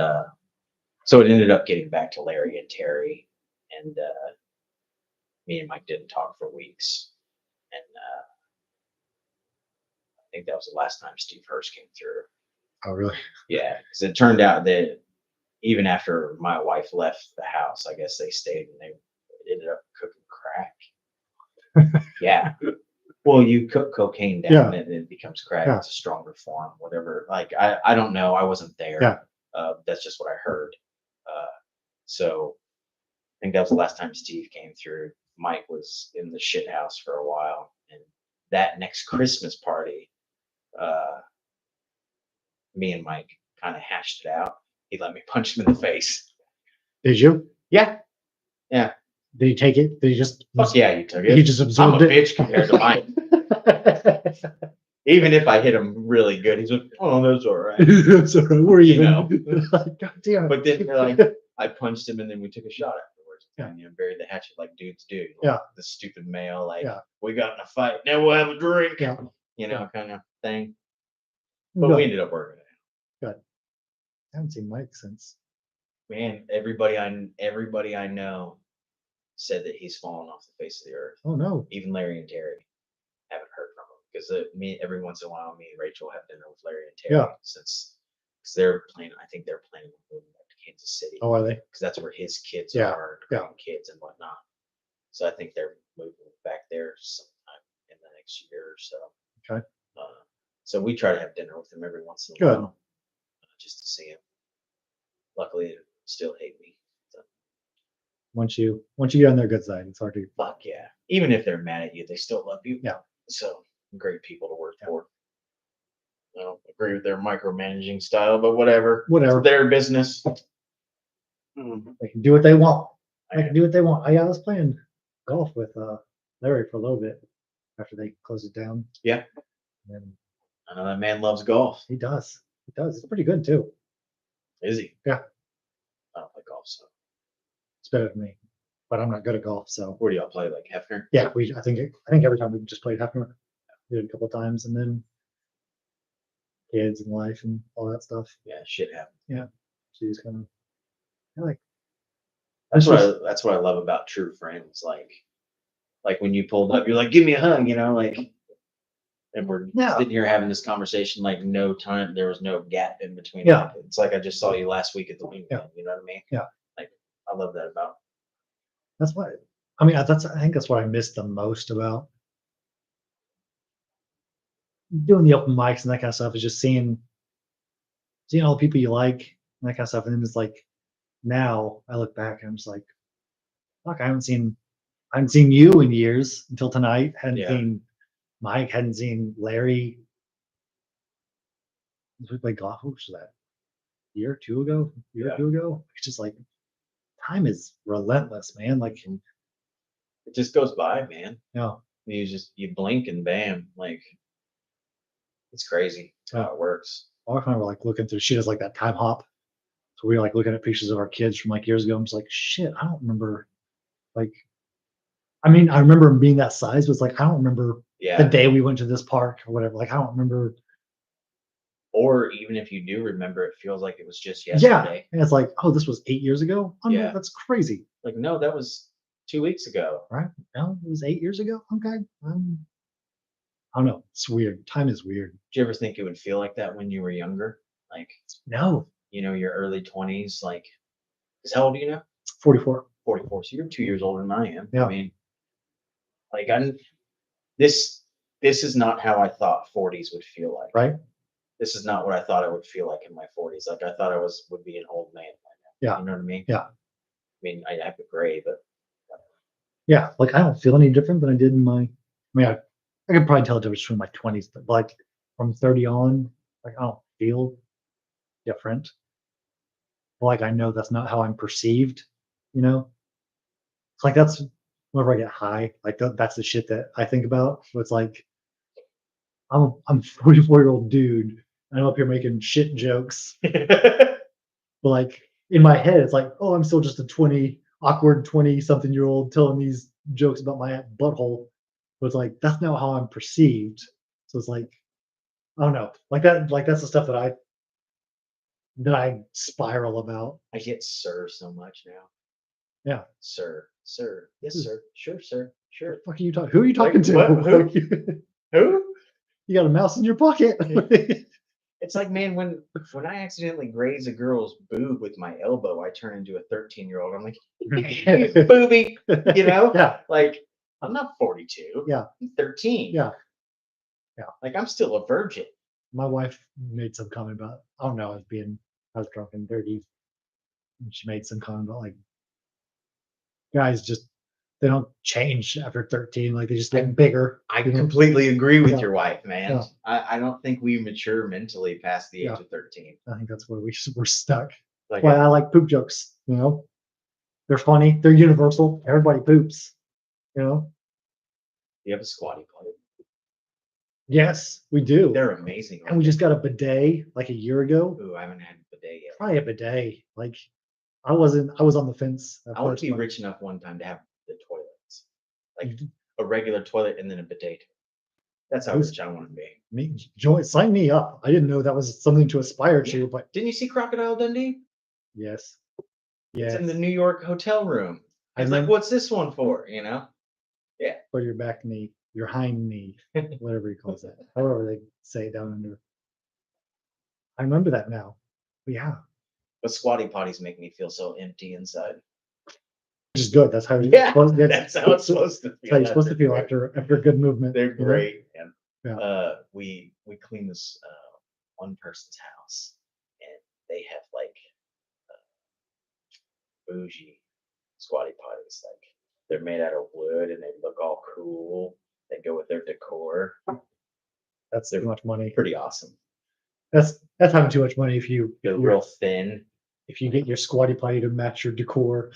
so it ended up getting back to Larry and Terry. And me and Mike didn't talk for weeks. And I think that was the last time Steve Hurst came through. Oh, really? Yeah, because it turned out that even after my wife left the house, I guess they stayed and they ended up cooking crack. Yeah. Well, you cook cocaine down and it becomes crack. It's a stronger form, whatever. Like, I don't know. I wasn't there. That's just what I heard. So I think that was the last time Steve came through. Mike was in the shit house for a while. And that next Christmas party, me and Mike kind of hashed it out. He let me punch him in the face. Did you? Yeah. Yeah. Did he take it? Did he just? Fuck yeah, you took it. He just absorbed it. I'm a bitch compared to Mike. Even if I hit him really good, he's like, "Oh, that's all right." That's all right. We're You even. know. Like, God damn it. But then like I punched him and then we took a shot afterwards. Yeah. And, buried the hatchet like dudes do. Like, Yeah. The stupid male, like Yeah. we got in a fight, now we'll have a drink. Yeah. Kind of thing. But we ended up working it out. Good. I haven't seen Mike since. Man, everybody I know said that he's fallen off the face of the earth. Oh no. Even Larry and Terry haven't heard from him because every once in a while, me and Rachel have dinner with Larry and Terry since because they're planning. I think they're planning on moving back to Kansas City. Oh, are they? Because that's where his kids Yeah. are, grandkids and whatnot. So I think they're moving back there sometime in the next year or so. Okay. So we try to have dinner with him every once in a Good. while, just to see him. Luckily, they still hate me. So. Once you get on their good side, it's hard to. Fuck yeah! Even if they're mad at you, they still love you. Yeah. So great people to work for. I don't agree with their micromanaging style, but whatever. Whatever. It's their business. They can do what they want. They can do what they want. I was playing golf with Larry for a little bit after they closed it down. Yeah. And I know that man loves golf. he does. He does. It's pretty good too. Is he? Yeah. I don't play golf, so. It's better than me, but I'm not good at golf. So Where do y'all play? Like Hefner? yeah, I think every time we just played Hefner, did it a couple of times, and then kids and life and all that stuff. Yeah, shit happens. Yeah, so you just kind of like. That's what I love about true friends. Like when you pulled up, you're like, "Give me a hug," and we're sitting here having this conversation. Like no time, there was no gap in between. Yeah, it's like I just saw you last week at the weekend. Yeah. You know what I mean? Yeah. Like I love that about. That's what I mean. I think that's what I miss the most about doing the open mics and that kind of stuff is just seeing all the people you like and that kind of stuff. And then it's like now I look back and I'm just like, fuck, I haven't seen you in years until tonight. Hadn't seen Mike, hadn't seen Larry. We played golf, which was that year or two ago. It's just like time is relentless, man. Like it just goes by, man. Yeah. You blink and bam, like it's crazy how it works. All I kind of like looking through shit is like that time hop. So we were like looking at pictures of our kids from like years ago. I'm just like, shit, I don't remember. Like, I mean, I remember them being that size, but it's like I don't remember the day we went to this park or whatever. Like, I don't remember. Or even if you do remember, it feels like it was just yesterday. Yeah, and it's like, oh, this was 8 years ago. Oh, no, that's crazy. Like, no, that was 2 weeks ago. Right? No, it was 8 years ago. Okay. I don't know. It's weird. Time is weird. Did you ever think it would feel like that when you were younger? Like, no. Your early 20s. Like, because how old are you now? 44. 44. So you're 2 years older than I am. Yeah. I mean, like, this is not how I thought 40s would feel like. Right. This is not what I thought I would feel like in my 40s. Like, I thought I would be an old man by now. Yeah. You know what I mean? Yeah. I mean, I have a gray, but. Yeah. Like, I don't feel any different than I did in my. I mean, I could probably tell the difference between my 20s, but like from 30 on, like I don't feel different. Like I know that's not how I'm perceived, It's like that's whenever I get high, like that's the shit that I think about. So it's like I'm a 44-year-old dude, and I'm up here making shit jokes. But like in my head, it's like, oh, I'm still just a awkward 20-something-year-old telling these jokes about my butthole. But it's like that's not how I'm perceived. So it's like I don't know, like that's the stuff that I spiral about. I get sir so much now. Yeah. Sir. Yes, sir. Sure, sir. Sure. What the fuck are you talking? Who are you talking to? What? Who? You got a mouse in your pocket. It's like, man, when I accidentally graze a girl's boob with my elbow, I turn into a 13-year-old. I'm like, booby, Yeah. Like, I'm not 42. Yeah. I'm 13. Yeah. Like, I'm still a virgin. My wife made some comment about, I don't know, I was drunk and dirty. And she made some comment about like, guys they don't change after 13. Like they just get bigger. I completely agree with your wife, man. Yeah. I don't think we mature mentally past the age of 13. I think that's where we're stuck. Like, why I like poop jokes, They're funny. They're universal. Everybody poops, You have a squatty potty. Yes, we do. They're amazing. And we just got a bidet like a year ago. Ooh, I haven't had a bidet yet. Try a bidet. Like I was on the fence. I want to be rich enough one time to have the toilets, like a regular toilet and then a bidet. That's how rich I want to be. Sign me up. I didn't know that was something to aspire to, but didn't you see Crocodile Dundee? yes. It's in the New York hotel room. I was like, what's this one for? You know? Yeah. For your back knee, your hind knee, whatever he calls that. However they say it down under. I remember that now. But yeah. But squatty potties make me feel so empty inside. Which is good. That's how that's how it's supposed to feel. That's how you're supposed to feel after a good movement. They're great. Yeah. We clean this one person's house, and they have like bougie squatty potties. Like they're made out of wood and they look all cool. They go with their decor. That's too much money. Pretty awesome. That's having too much money if they're real thin. If you get your squatty potty to match your decor.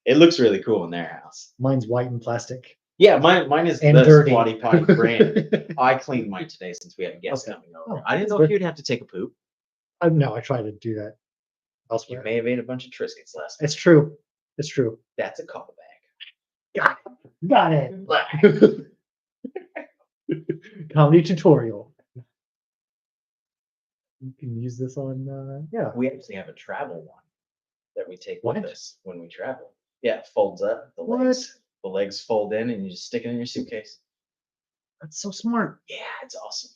It looks really cool in their house. Mine's white and plastic. Yeah, mine is and the dirty. Squatty Potty brand. I cleaned mine today since we had a guest coming over. I didn't know if you'd have to take a poop. No, I try to do that elsewhere. You may have ate a bunch of Triscuits last night. It's true. It's true. That's a callback. Got it. Comedy tutorial. You can use this on, yeah. We actually have a travel one that we take with us when we travel. Yeah, it folds up. The legs fold in and you just stick it in your suitcase. That's so smart. Yeah, it's awesome.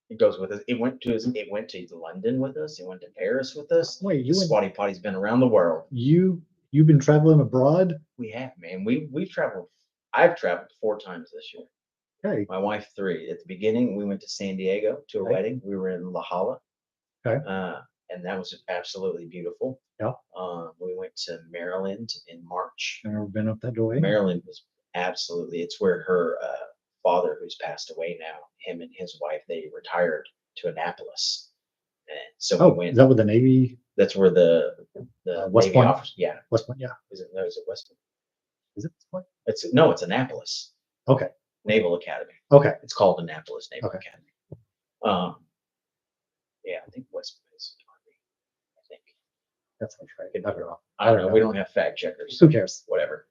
It goes with us. It went to London with us. It went to Paris with us. Wait, Squatty Potty's been around the world. You've been traveling abroad? We have, man. We've traveled. I've traveled 4 times this year. Okay. My wife 3. At the beginning, we went to San Diego to a wedding. We were in La Jolla. Okay. And that was absolutely beautiful. Yeah. We went to Maryland in March. I've never been up that way. Maryland was absolutely. It's where her father, who's passed away now, him and his wife, they retired to Annapolis. And so we went. Is that with the Navy? That's where the West Navy Point. officers. Yeah. West Point. Yeah. Is it West Point? Is it West Point? It's Annapolis. Okay. Naval Academy. Okay. It's called Annapolis Naval Academy. Yeah, I think West Point is Army. I think. That's right. I don't know. We don't have fact checkers. Who cares? Whatever.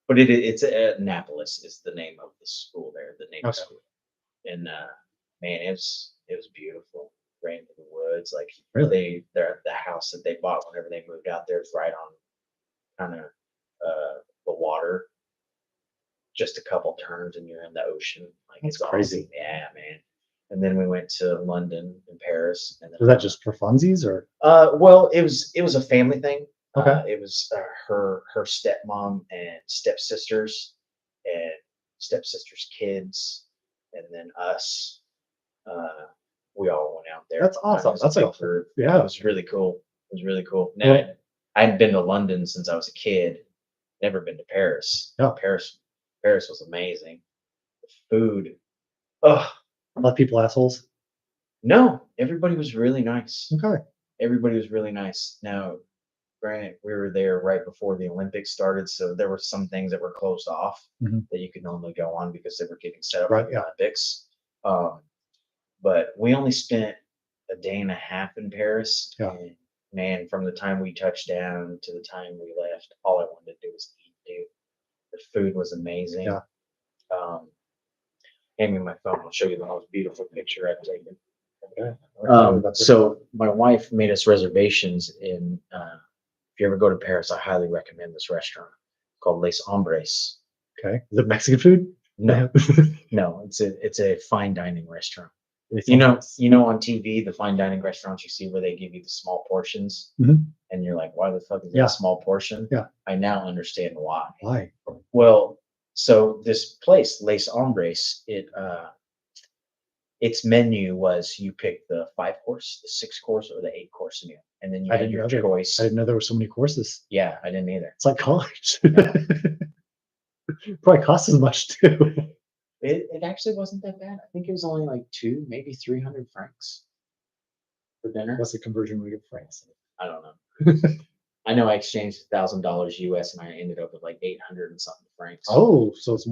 But it's Annapolis is the name of the school there, the Navy school. And man, it was beautiful. Ran into the woods. Like really? They're the house that they bought whenever they moved out there is right on kind of the water. Just a couple turns and you're in the ocean. Like That's it's crazy. Awesome. Yeah, man. And then we went to London and Paris. And then, was that just for funsies or? Well, it was a family thing. Okay. It was her stepmom and stepsisters and stepsisters' kids, and then us. We all went out there. That's awesome. That's a group. Yeah, it was really cool. It was really cool. Now I hadn't been to London since I was a kid. Never been to Paris. Yeah. Paris was amazing. The food. Ugh. A lot of people assholes. No, everybody was really nice. Okay. Everybody was really nice. Now, granted, we were there right before the Olympics started, so there were some things that were closed off that you could normally go on because they were getting set up for the Olympics. But we only spent a day and a half in Paris. Yeah. And man, from the time we touched down to the time we left, all I wanted to do was eat, dude. The food was amazing. Yeah. Hand me my phone. I'll show you the most beautiful picture I've taken. Okay. So my wife made us reservations in. If you ever go to Paris, I highly recommend this restaurant called Les Hombres. Okay. Is it Mexican food? No, no. It's a fine dining restaurant. You know on TV the fine dining restaurants you see where they give you the small portions, and you're like, why the fuck is that a small portion? Yeah. I now understand why. Why? Well, so this place, Les Hombres, its menu was you pick the 5-course, the 6-course, or the 8-course meal, and then you had your choice. I didn't know there were so many courses. Yeah, I didn't either. It's like college. Probably costs as much too. It actually wasn't that bad. I think it was only like 2, maybe 300 francs for dinner. What's the conversion rate of francs? I don't know. I know I exchanged $1,000 US and I ended up with like 800 and something francs. Oh, so it's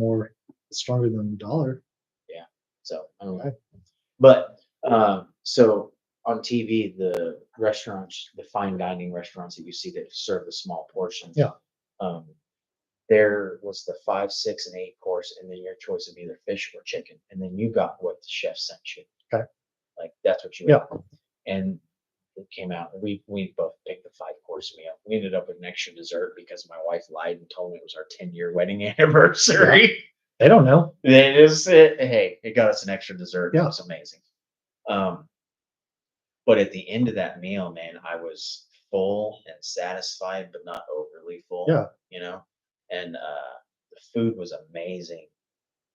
stronger than the dollar. Yeah. So I don't know. Okay. But so on TV, the restaurants, the fine dining restaurants that you see that serve the small portions. Yeah. Um, there was the 5, 6, and 8 course, and then your choice of either fish or chicken, and then you got what the chef sent you. Okay. Like that's what you Yeah. ate. And it came out. We both picked the 5-course meal. We ended up with an extra dessert because my wife lied and told me it was our 10-year wedding anniversary. They don't know. They just said, hey, it got us an extra dessert. Yeah. It was amazing. But at the end of that meal, man, I was full and satisfied, but not overly full. Yeah. You know, and the food was amazing.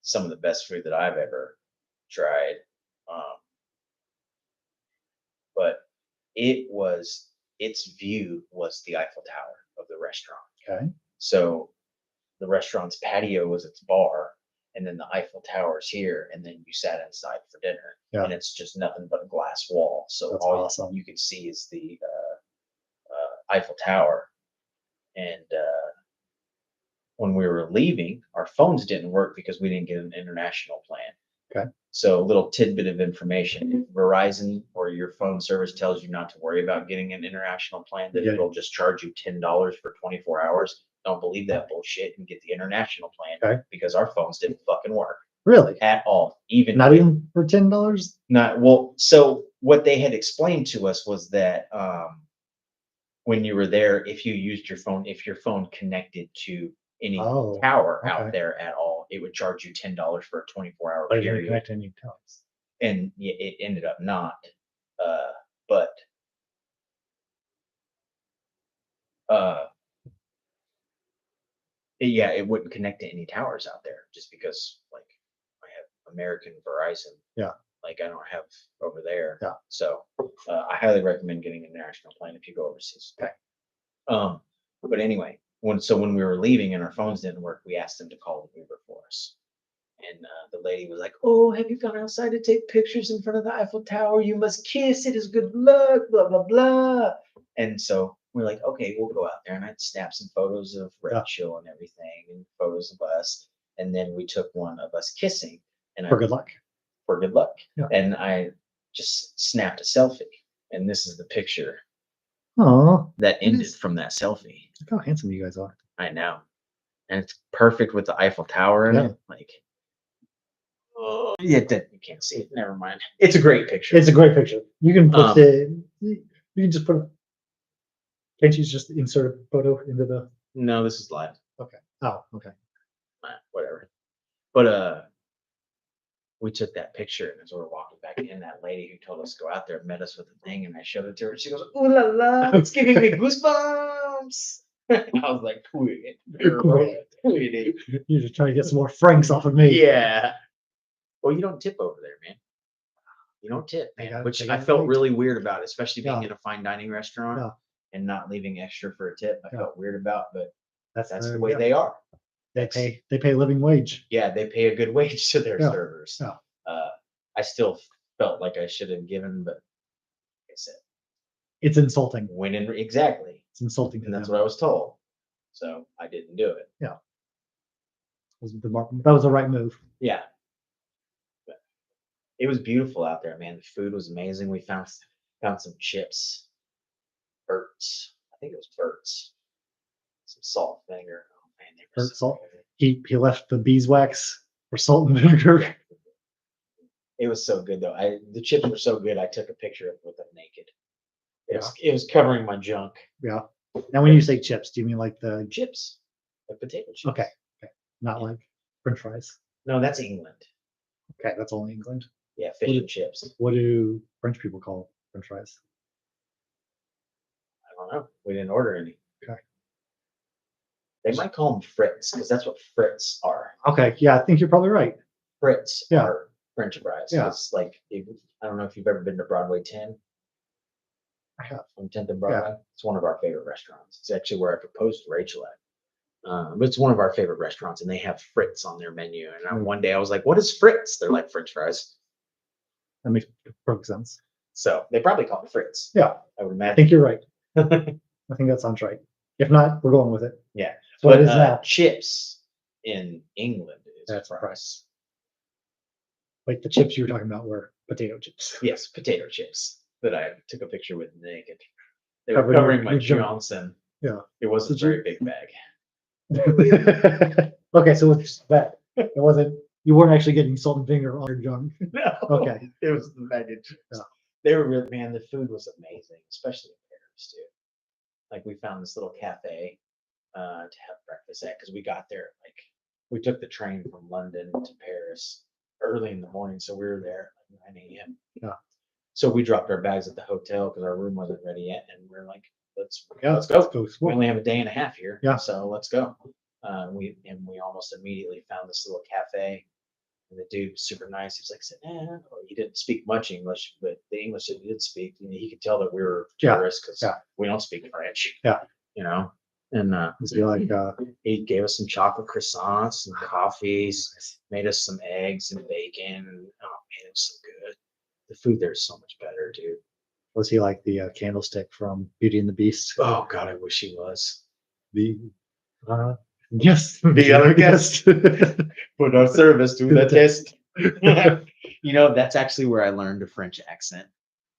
Some of the best food that I've ever tried. But its view was the Eiffel Tower of the restaurant. Okay. So the restaurant's patio was its bar, and then the Eiffel Tower's here, and then you sat inside for dinner, Yeah. and it's just nothing but a glass wall. So That's all awesome. you can see is the Eiffel Tower. And when we were leaving, our phones didn't work because we didn't get an international plan. Okay. So a little tidbit of information: if Verizon or your phone service tells you not to worry about getting an international plan, that Yeah. it'll just charge you $10 for 24 hours. Don't believe that bullshit and get the international plan, Okay. because our phones didn't fucking work Really? at all. Even Not even for $10? not well. So what they had explained to us was that when you were there, if you used your phone, if your phone connected to any Oh, tower okay. out there at all, it would charge you $10 for a 24-hour But it didn't period. connect to any towers. And it ended up not. But yeah, it wouldn't connect to any towers out there just because, like, I have American Verizon. Yeah. Like I don't have over there. Yeah. So I highly recommend getting an international plan if you go overseas. Okay. But anyway, when we were leaving and our phones didn't work, we asked them to call an Uber for us. And the lady was like, "Oh, have you gone outside to take pictures in front of the Eiffel Tower? You must kiss. It is good luck, blah, blah, blah." And so we're like, okay, we'll go out there. And I'd snap some photos of Rachel and everything, and photos of us. And then we took one of us kissing. And For good luck. For good luck. Yeah. And I just snapped a selfie. And this is the picture Oh, that ended from that selfie. look how handsome you guys are. I know. And it's perfect with the Eiffel Tower in it. Like, oh, yeah, you can't see it. Never mind. It's a great picture. It's a great picture. You can put you can just put can't you just insert a photo into the No, this is live. Okay. Oh, okay. Whatever. But we took that picture, and as we were walking back in, that lady who told us to go out there met us with the thing, and I showed it to her, and she goes, "Ooh la la, it's giving me goosebumps." I was like, "Quit it. You're just trying to get some more francs off of me. Yeah. Well, you don't tip over there, man. You don't tip, man, which I felt really weird about, especially being in a fine dining restaurant and not leaving extra for a tip. I felt weird about, but that's the way they are. They pay a living wage. Yeah, they pay a good wage to their servers. Yeah. I still felt like I should have given, but like I said, it's insulting. Exactly. It's insulting, and that's what I was told. So I didn't do it. Yeah. That was the right move. Yeah. But it was beautiful out there, man. The food was amazing. We found some chips, Burt's. I think it was Burt's. Some salt and vinegar. Oh man, they were Burt salt. He left the beeswax for salt and vinegar. It was so good though. The chips were so good. I took a picture of it with them naked. It was covering my junk. Yeah. Now, when you say chips, do you mean like the chips, like potato chips? Okay. Not like French fries. No, that's England. Okay, that's only England. Yeah, fish and chips. What do French people call French fries? I don't know. We didn't order any. Okay. They might call them Fritz because that's what Fritz are. Okay, yeah, I think you're probably right. Fritz are French fries. Yeah. It's like, I don't know if you've ever been to Broadway 10. I have. On 10th and Broadway. Yeah. It's one of our favorite restaurants. It's actually where I proposed to Rachel at. But it's one of our favorite restaurants, and they have Fritz on their menu. And one day I was like, "What is Fritz?" They're like French fries. That makes perfect sense. So they probably call it Fritz. Yeah, I would imagine. I think you're right. I think that sounds right. If not, we're going with it. Yeah, that's what it is now. Chips in England is that's fries. Wait, the chips you were talking about were potato chips. Yes, potato chips that I took a picture with naked. They were Covered covering my your junk. Johnson. Yeah. It wasn't a Did you- very big bag. Okay, so it's that. It wasn't. You weren't actually getting salt and vinegar on your junk. No. Okay. It was the bag of chips. Yeah. They were really, man, the food was amazing, especially in Paris too. Like we found this little cafe to have breakfast at because we got there like we took the train from London to Paris early in the morning, so we were there at 9 a.m. Yeah. So we dropped our bags at the hotel because our room wasn't ready yet, and we're like, let's go. Let's go. We only have a day and a half here, Yeah. so let's go. We almost immediately found this little cafe, and the dude was super nice. He was like, he didn't speak much English, but the English that he did speak, he could tell that we were tourists because we don't speak French. Yeah. You know, and he gave us some chocolate croissants and coffees, made us some eggs and bacon. And, oh man, it was so good. The food there is so much better, dude. Was he like the candlestick from Beauty and the Beast? Oh God, I wish he was. Yes, the other guest. Put our service to the test. That's actually where I learned a French accent.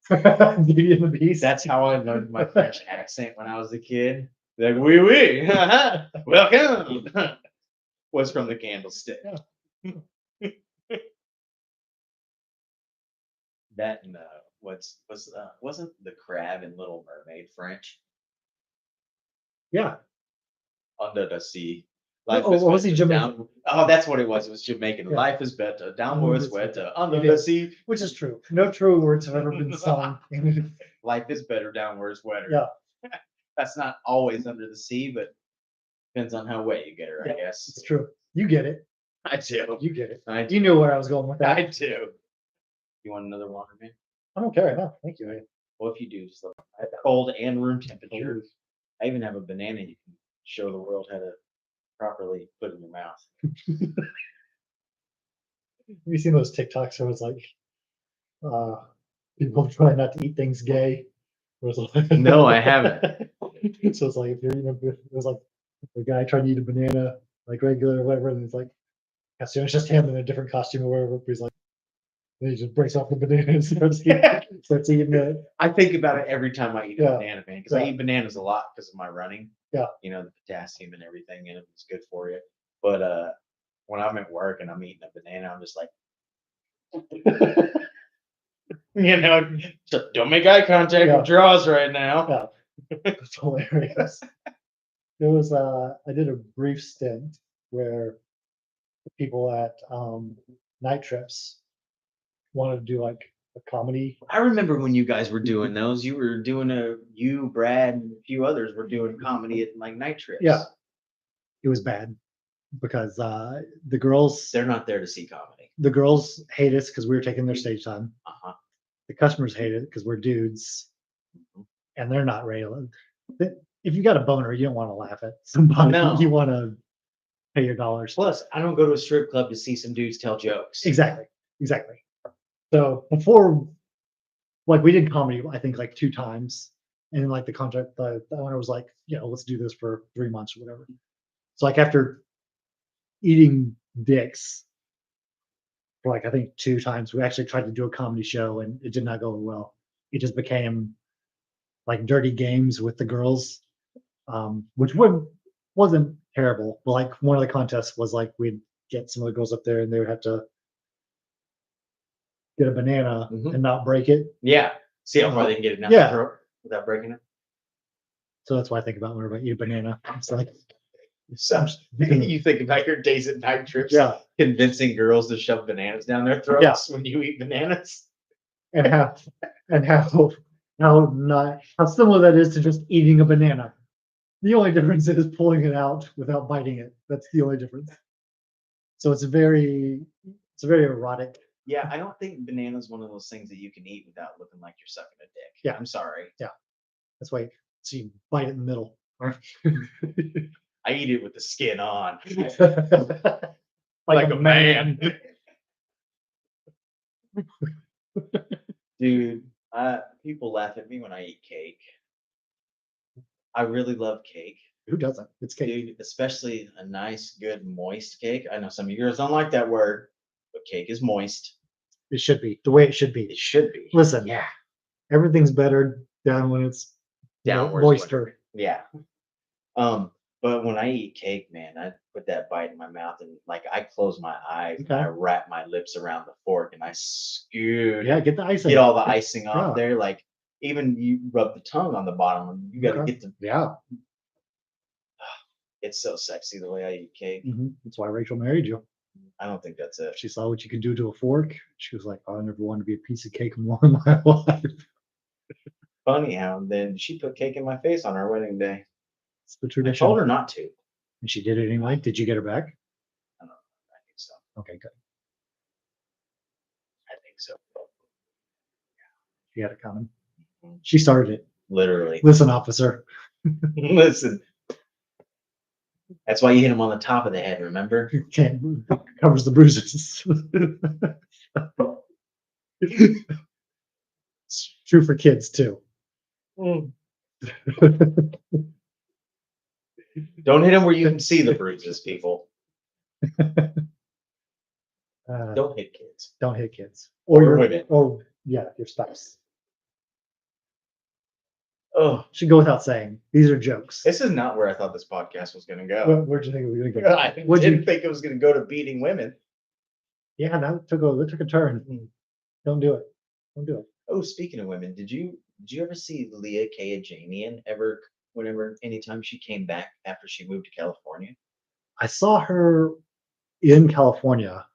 Beauty and the Beast. That's how I learned my French accent when I was a kid. Like, oui, oui, welcome. Was from the candlestick. Yeah. That and wasn't the crab in Little Mermaid French? Yeah. Under the sea. What was he Jamaican? That's what it was. It was Jamaican. Yeah. Life is better. Down where it's wetter. Under It the is. sea. Which is true. No true words have ever been sung. Life is better down where it's wetter. Yeah. That's not always under the sea, but depends on how wet you get her, I guess. It's true. You get it. I do. You get it. I do. You knew where I was going with that. I do. You want another water, man? I don't care. No, thank you. Well, if you do, just look at cold and room temperature. I even have a banana you can show the world how to properly put in your mouth. Have you seen those TikToks where it's like people trying not to eat things gay? Like, no, I haven't. So it's like if you're it was like the guy trying to eat a banana like regular or whatever, and it's like as soon as it's just him in a different costume or whatever, but he's like then he just breaks off the banana and starts eating it. I think about it every time I eat a banana, man, because I Yeah. eat bananas a lot because of my running. Yeah. The potassium and everything in it is good for you. But when I'm at work and I'm eating a banana, I'm just like, just don't make eye contact with jaws right now. Yeah. It's hilarious. There was I did a brief stint where the people at Night Trips wanted to do like a comedy. I remember when you guys were doing those. You were doing you, Brad, and a few others were doing comedy at like Night Trips. Yeah. It was bad because the girls, they're not there to see comedy. The girls hate us because we were taking their stage time. Uh-huh. The customers hate it because we're dudes, and they're not ready. If you got a boner, you don't want to laugh at somebody. No. You want to pay your dollars. Plus, I don't go to a strip club to see some dudes tell jokes. Exactly. So before, like we did comedy, I think like 2 times, and like the contract, the owner was like, let's do this for 3 months or whatever. So like after eating dicks for like I think 2 times, we actually tried to do a comedy show and it did not go well. It just became like dirty games with the girls, which wasn't terrible. But like one of the contests was like we'd get some of the girls up there and they would have to get a banana and not break it. Yeah. See how far they can get it down Yeah. the throat without breaking it. So that's what I think about whenever I eat a banana. It's like you think about your days at Night Trips, Yeah. convincing girls to shove bananas down their throats when you eat bananas. and how similar that is to just eating a banana. The only difference is pulling it out without biting it. That's the only difference. So it's very erotic. Yeah, I don't think banana is one of those things that you can eat without looking like you're sucking a dick. Yeah. I'm sorry. Yeah. That's why so you bite it in the middle. I eat it with the skin on. like a man. Dude, people laugh at me when I eat cake. I really love cake. Who doesn't? It's cake. Dude, especially a nice, good, moist cake. I know some of you girls don't like that word, but cake is moist. It should be the way it should be. It should be. Listen, Yeah. everything's better down when it's Downwards. moister. Yeah. But when I eat cake, man, I put that bite in my mouth and like I close my eyes and I wrap my lips around the fork and I scoot. Yeah, get the icing. Get all the icing off there. Like even you rub the tongue on the bottom and you got to get the. Yeah. It's so sexy the way I eat cake. That's why Rachel married you. I don't think that's it. She saw what you could do to a fork. She was like, "Oh, I never wanted to be a piece of cake more in my life." Funny how then she put cake in my face on our wedding day. It's the tradition. I told her not to. And she did it anyway. Did you get her back? I don't know. I think so. Okay, good. I think so. She had it coming. She started it. Literally. Listen, officer. Listen. That's why you hit him on the top of the head, remember? Can't covers the bruises. It's true for kids too. Don't hit him where you can see the bruises, people. Don't hit kids. Don't hit kids. Or women. Or yeah, your spouse. Oh, should go without saying. These are jokes. This is not where I thought this podcast was going to go. Where'd you think it was going to go? I didn't think it was going to go to beating women. Yeah, that took a turn. Don't do it. Don't do it. Oh, speaking of women, did you ever see Leah Kayajanian anytime she came back after she moved to California? I saw her in California.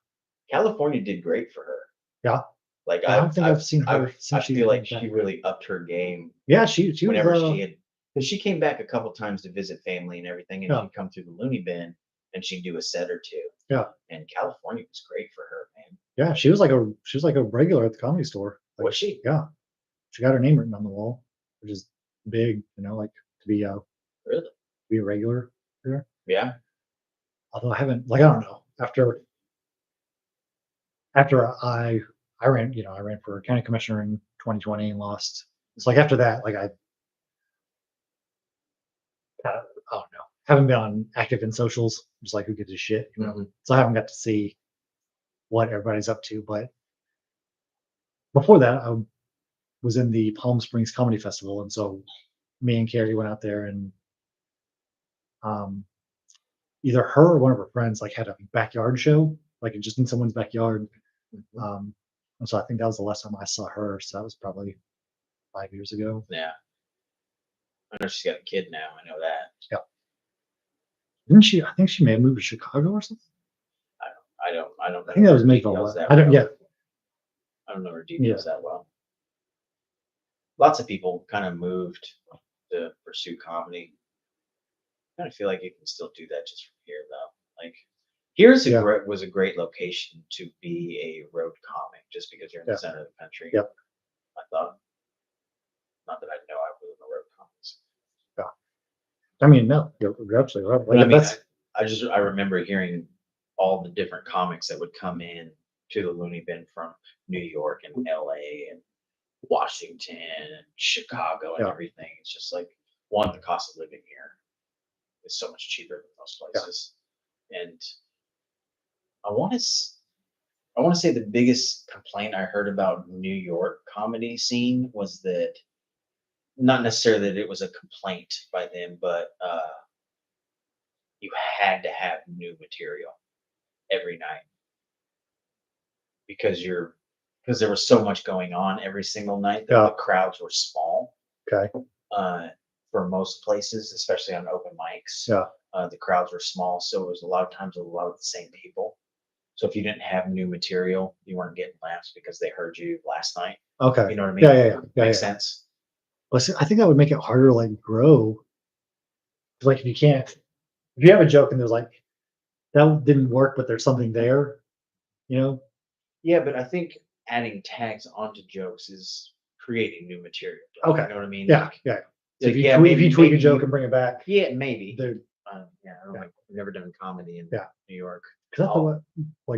California did great for her. Yeah. Like I don't think I've seen her I feel like she really upped her game. Yeah, she whenever was, she had, because she came back a couple times to visit family and everything, and she'd come through the loony bin and she'd do a set or two. Yeah. And California was great for her, man. Yeah, she was like a regular at the Comedy Store. Like, was she? Yeah. She got her name written on the wall, which is big, like to be really to be a regular there. Yeah. Although I haven't, I don't know, after I ran, I ran for county commissioner in 2020 and lost. It's like after that, I don't know, haven't been active in socials. Just like who gives a shit, So I haven't got to see what everybody's up to. But before that, I was in the Palm Springs Comedy Festival, and so me and Carrie went out there, and either her or one of her friends had a backyard show, just in someone's backyard. And so I think that was the last time I saw her. So that was probably 5 years ago. Yeah. I know she's got a kid now. I know that. Yeah. Didn't she? I think she may have moved to Chicago or something. I don't know. I think that was Mayville. I don't. Yeah. I don't know her details that well. Lots of people kind of moved to pursue comedy. I kind of feel like you can still do that just from here, though. Like, was a great location to be a road comic, just because you're in the center of the country. Yep. I thought, not that I know I was in the road comics. Yeah. I mean, no, you're absolutely right. I remember hearing all the different comics that would come in to the loony bin from New York and LA and Washington and Chicago and everything. It's just like, one, the cost of living here is so much cheaper than most places. And I want to say the biggest complaint I heard about New York comedy scene was that, not necessarily that it was a complaint by them, but you had to have new material every night because there was so much going on every single night that the crowds were small. Okay. For most places, especially on open mics, the crowds were small, so it was a lot of times a lot of the same people. So if you didn't have new material, you weren't getting laughs because they heard you last night. Okay. You know what I mean? Yeah. Makes sense. Well, see, I think that would make it harder to grow. If you have a joke and there's that didn't work, but there's something there, Yeah, but I think adding tags onto jokes is creating new material. Okay. You know what I mean? Yeah. So if you tweak a joke and bring it back. Yeah, maybe. Yeah. I've never done comedy in New York. Because I thought,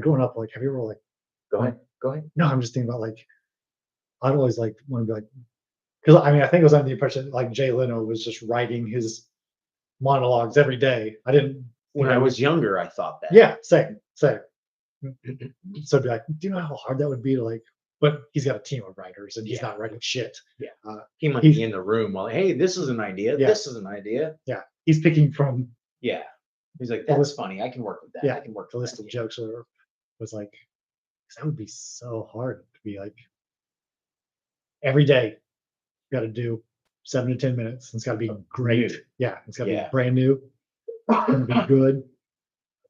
growing up, have you ever Go ahead. No, I'm just thinking about I'd always want to be because I think it was under the impression Jay Leno was just writing his monologues every day. I didn't. When I was younger, I thought that. Yeah, same. So I'd be like, do you know how hard that would be to like? But he's got a team of writers, and he's Yeah. not writing shit. Yeah. Uh, He might he's- be in the room while, hey, this is an idea. Yeah. This is an idea. Yeah, he's picking from Yeah. He's like, The that's list- funny. I can work with that. Yeah, I can work the with list that. of jokes or whatever. Was like, 'cause that would be so hard to be like every day. Got to do 7 to 10 minutes. It's got to be great. New. Yeah, it's got to Yeah. be brand new. It's gonna be good.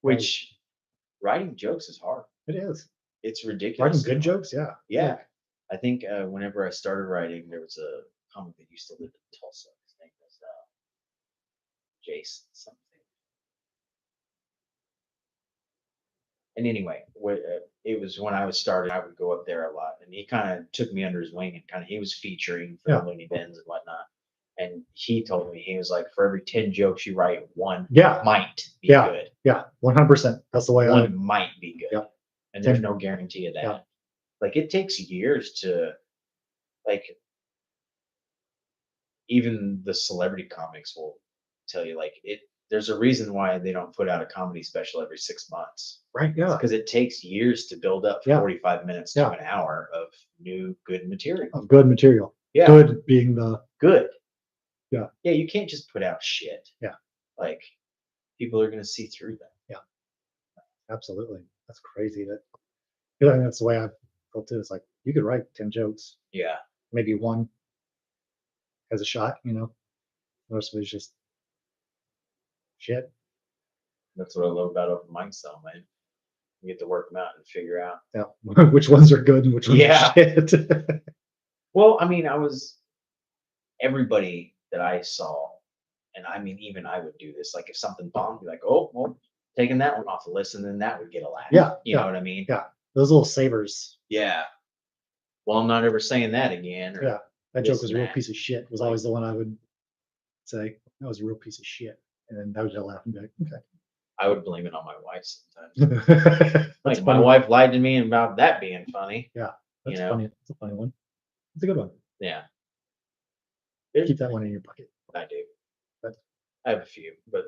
Which writing jokes is hard. It is. It's ridiculous. Writing good jokes, yeah. Yeah. I think whenever I started writing, there was a comic that used to live in Tulsa. His name was Jason something. And anyway, it was when I was starting, I would go up there a lot, and he kind of took me under his wing and he was featuring for Yeah. the Looney Bins and whatnot. And he told me, he was like, for every 10 jokes you write, one Yeah, might be Yeah. good. yeah, 100%. That's the way I. One might be good. Yeah. And there's no guarantee of that. Yeah. Like it takes years to like even the celebrity comics will tell you like there's a reason why they don't put out a comedy special every 6 months. Right, yeah. Because it takes years to build up Yeah. 45 minutes to Yeah. an hour of new good material. Of good material. Yeah. Good being the Good. Yeah. Yeah, you can't just put out shit. Yeah. Like people are gonna see through that. absolutely. That's crazy. I think that's the way I felt too. It's like you could write 10 jokes, Yeah. maybe one has a shot, The rest of it is just shit. That's what I love about open mics though, man. You get to work them out and figure out. Yeah. Which ones are good and which ones Yeah. are shit. Well, I mean, everybody that I saw, and I mean, even I would do this. Like if something bombed, be like, oh, well, taking that one off the list, and then that would get a laugh. Yeah, You know what I mean? Yeah. Those little savers. Yeah. Well, I'm not ever saying that again. Or, Yeah. That this joke was a and real that. piece of shit. Was always the one I would say, that was a real piece of shit. And then I would just laugh and be like, I would blame it on my wife sometimes. okay. Like That's my funny. wife lied to me about that being funny. That's you know? funny. That's a funny one. It's a good one. Yeah, Keep that one in your pocket. I do. But- I have a few, but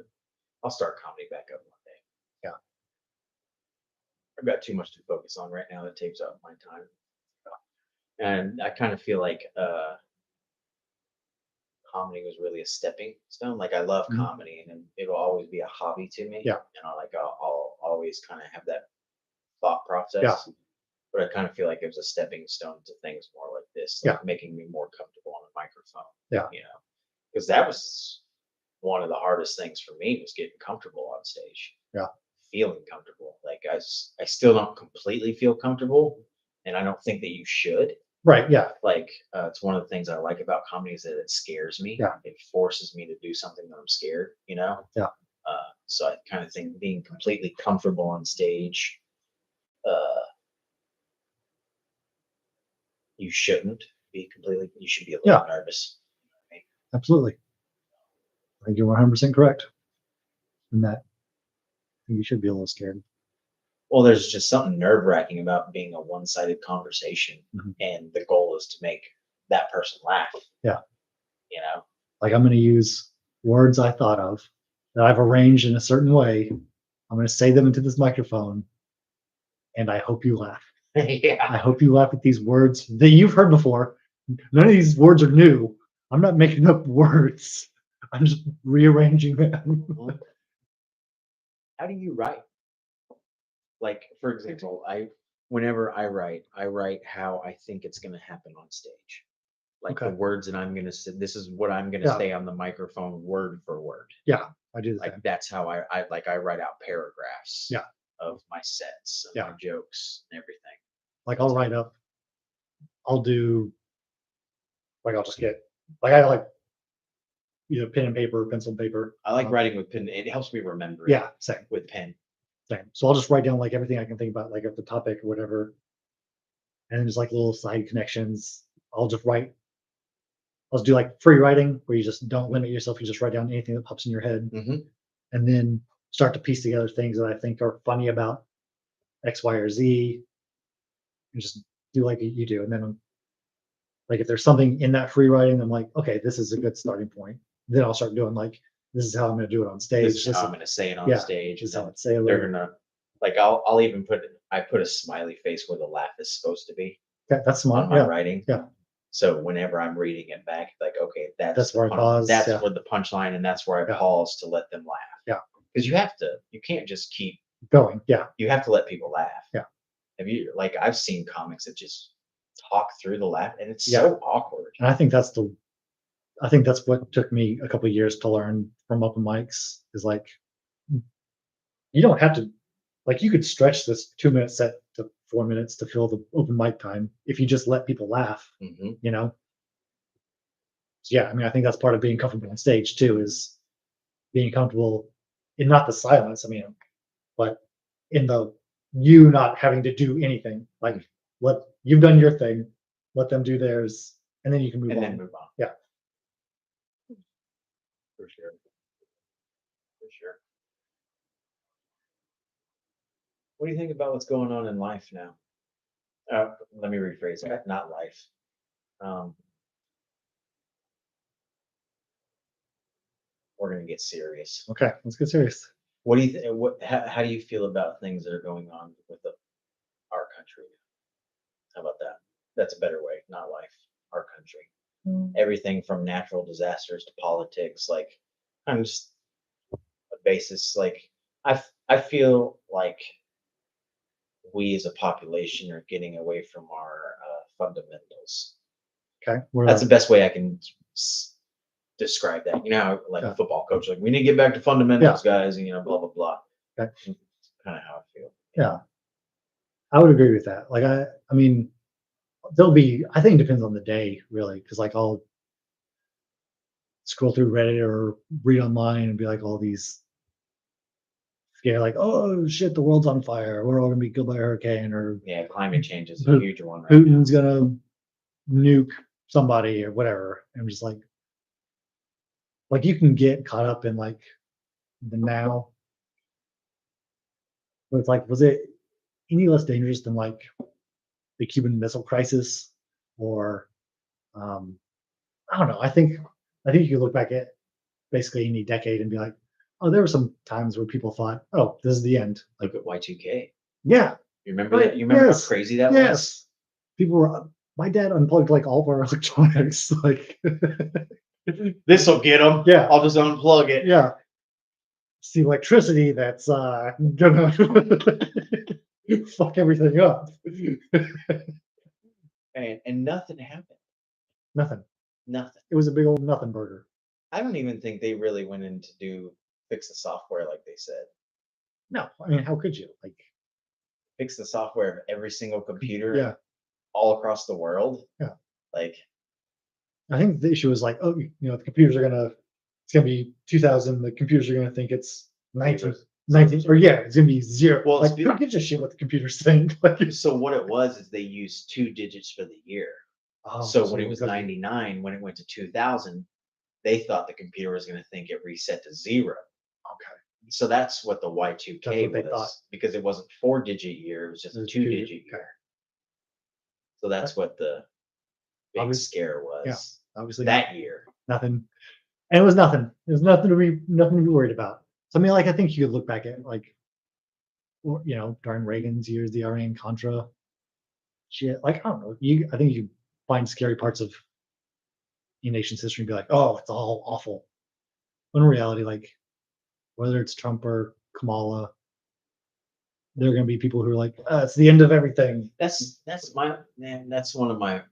I'll start comedy back up one day. Yeah. I've got too much to focus on right now that takes up my time. And I kind of feel like comedy was really a stepping stone. Like I love Mhm. comedy and it'll always be a hobby to me. Yeah. And I'll always kind of have that thought process. Yeah. But I kind of feel like it was a stepping stone to things more like this, like making me more comfortable on a microphone. Yeah. Because that was one of the hardest things for me was getting comfortable on stage. Yeah. Feeling comfortable. Like I still don't completely feel comfortable, and I don't think that you should. Right. Yeah. Like it's one of the things I like about comedy is that it scares me. Yeah. It forces me to do something that I'm scared. Yeah. So I kind of think being completely comfortable on stage, you shouldn't be completely. You should be a little nervous. Absolutely. I think you're 100% correct in that. I think you should be a little scared. Well, there's just something nerve-wracking about being a one-sided conversation, Mhm. and the goal is to make that person laugh. Yeah. Like I'm going to use words I thought of that I've arranged in a certain way. I'm going to say them into this microphone, and I hope you laugh. Yeah. I hope you laugh at these words that you've heard before. None of these words are new. I'm not making up words. I'm just rearranging them. How do you write? Like, for example, whenever I write how I think it's going to happen on stage. Like the Okay. words that I'm going to say, this is what I'm going to Yeah. say on the microphone word for word. Yeah, I do the Like same. that's how I write out paragraphs Yeah. of my sets and Yeah. my jokes and everything. Like I'll write up. I'll do. Like I'll just get. Like I like. Either pen and paper, or pencil and paper. I like writing with pen. It helps me remember it Yeah, same. with pen. Same. So I'll just write down like everything I can think about, like at the topic or whatever. And then just like little side connections. I'll just write. I'll just do like free writing where you just don't limit yourself. You just write down anything that pops in your head. Mhm. And then start to piece together things that I think are funny about X, Y, or Z. And just do like you do. And then like if there's something in that free writing, I'm like, okay, this is a good starting point. Then I'll start doing like, this is how I'm going to do it on stage. This is how I'm going to say it on yeah, stage. this is And how then I'd say it. they're going to Like I'll even I put a smiley face where the laugh is supposed to be That's smart. on my writing. Yeah. So whenever I'm reading it back, like, okay, That's where I pause. That's where the punchline, and that's where I pause to let them laugh. Yeah. Because you can't just keep going. Yeah. You have to let people laugh. Yeah. I've seen comics that just talk through the laugh, and it's so awkward. And I think that's what took me a couple of years to learn from open mics is like, you don't have to, like, you could stretch this 2-minute set to 4 minutes to fill the open mic time if you just let people laugh, you know? So, yeah, I mean, I think that's part of being comfortable on stage too, is being comfortable in not the silence, I mean, but in the you not having to do anything. Like, you've done your thing, let them do theirs, and then you can move on. And then move on. Yeah. For sure. For sure. What do you think about what's going on in life now? Let me rephrase that. Not life. We're gonna get serious. Okay, let's get serious. What do you how do you feel about things that are going on with our country? How about that? That's a better way, not life. Our country. Everything from natural disasters to politics. Like, I'm just a basis. Like, I feel like we as a population are getting away from our fundamentals. Okay, that's the best way I can describe that. You know, like a football coach, like, we need to get back to fundamentals, guys, and blah blah blah. Okay. That's kind of how I feel. Yeah, I would agree with that. Like, I mean, I think it depends on the day, really, because like I'll scroll through Reddit or read online and be like all these scare, like, oh shit, the world's on fire, we're all gonna be killed by a hurricane, or climate change is a huge one. Right now. Putin's gonna nuke somebody or whatever. I'm just like you can get caught up in like the now. But it's like, was it any less dangerous than like the Cuban Missile Crisis, or I don't know. I think you can look back at basically any decade and be like, oh, there were some times where people thought, oh, this is the end. Like at Y2K. Yeah. You remember that? You remember how crazy that was? Yes. People were. My dad unplugged like all of our electronics. Like, this will get them. Yeah. I'll just unplug it. Yeah. It's the electricity that's gonna fuck everything up. And nothing happened. Nothing. Nothing. It was a big old nothing burger. I don't even think they really went in to fix the software like they said. No, I mean, how could you? Like, fix the software of every single computer. Yeah. All across the world. Yeah. Like, I think the issue is like, oh, the computers are it's gonna be 2000. The computers are gonna think it's 19, or it's gonna be 0. Well, like, who gives a shit what the computers think? Like, so what it was is they used 2 digits for the year. So when it was 99, when it went to 2000, they thought the computer was going to think it reset to 0. Okay. So that's what the Y2K was, thought. Because it wasn't 4-digit year, it was just a 2-digit year. So that's what the big scare was. Yeah, obviously that year. Nothing. And it was nothing. It was nothing to be worried about. So I mean, like, I think you could look back at like, during Reagan's years, the Iran Contra shit. Like, I don't know. I think you find scary parts of a nation's history and be like, oh, it's all awful. When in reality, like, whether it's Trump or Kamala, there are going to be people who are like, it's the end of everything. That's one of my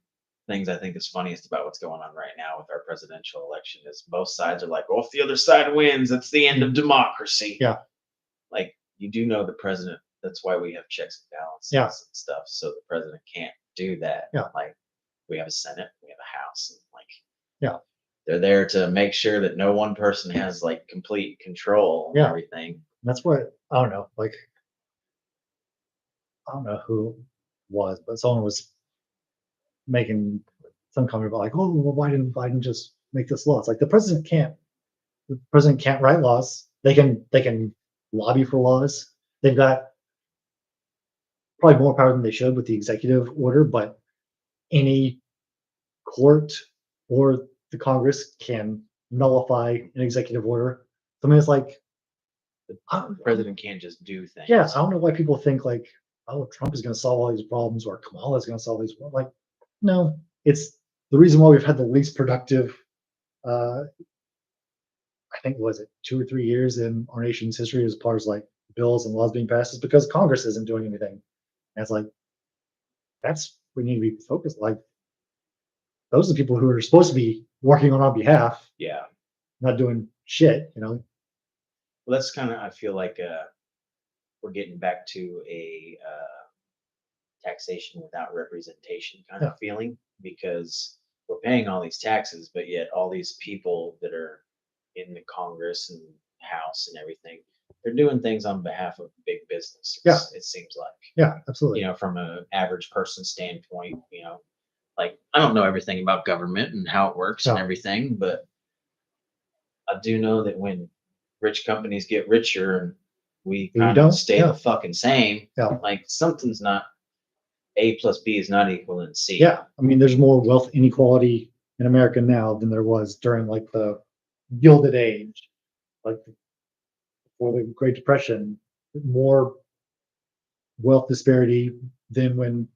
things I think is funniest about what's going on right now with our presidential election is both sides are like, well, if the other side wins, it's the end of democracy. Yeah. Like, you do know the president, that's why we have checks and balances and stuff. So the president can't do that. Yeah. Like, we have a Senate, we have a House, and like, they're there to make sure that no one person has like complete control and everything. That's what, I don't know. Like, I don't know who it was, but someone was making some comment about like, oh, well, why didn't Biden just make this law? It's like the president can't write laws. They can lobby for laws. They've got probably more power than they should with the executive order, but any court or the Congress can nullify an executive order. So I mean, it's like The president can't just do things. Yeah, I don't know why people think like, oh, Trump is going to solve all these problems or Kamala is going to solve these problems. Like, no, it's the reason why we've had the least productive, I think, was it 2 or 3 years in our nation's history as far as like bills and laws being passed is because Congress isn't doing anything. And it's like, that's we need to be focused. Like, those are the people who are supposed to be working on our behalf. Yeah. Not doing shit, Well, that's kind of, I feel like we're getting back to a taxation without representation kind of feeling, because we're paying all these taxes, but yet all these people that are in the Congress and House and everything, they're doing things on behalf of big business. It seems like. Yeah, absolutely. From an average person standpoint, like I don't know everything about government and how it works and everything, but I do know that when rich companies get richer and we kind of stay the fucking same, like something's not, A plus B is not equal to C. Yeah, I mean, there's more wealth inequality in America now than there was during like the Gilded Age, like before the Great Depression. More wealth disparity than when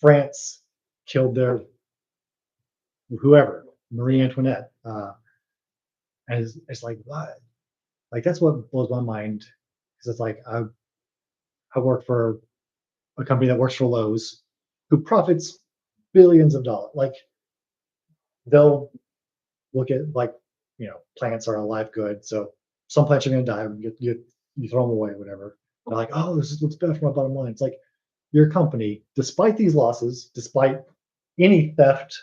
France killed their whoever, Marie Antoinette. And it's like, what? Like, that's what blows my mind. Because it's like, I work for a company that works for Lowe's who profits billions of dollars. Like, they'll look at, like, plants are a live good. So some plants are going to die. You throw them away, whatever. They're like, oh, this looks bad for my bottom line. It's like, your company, despite these losses, despite any theft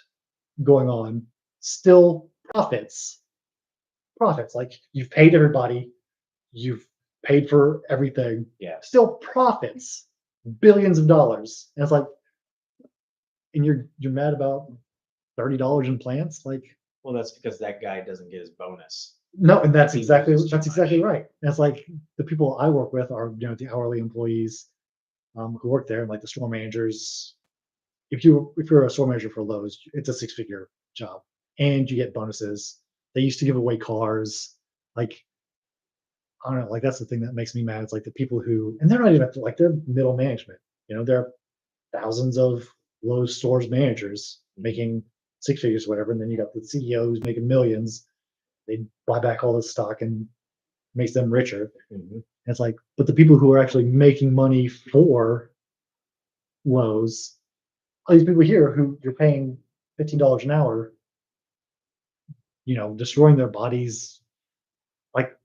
going on, still profits. Like, you've paid everybody, you've paid for everything. Yeah. Still profits billions of dollars. And it's like, and you're mad about $30 in plants? Like, well, that's because that guy doesn't get his bonus. No, and that's exactly right. And it's like the people I work with are the hourly employees who work there, and like the store managers. If you're a store manager for Lowe's, it's a 6-figure job, and you get bonuses. They used to give away cars. Like, I don't know, like that's the thing that makes me mad. It's like the people who, and they're not even like, they're middle management. There are thousands of Lowe's stores managers making 6 figures, whatever, and then you got the CEOs making millions. They buy back all this stock and makes them richer. Mm-hmm. And it's like, but the people who are actually making money for Lowe's, all these people here who you're paying $15 an hour, destroying their bodies. Like,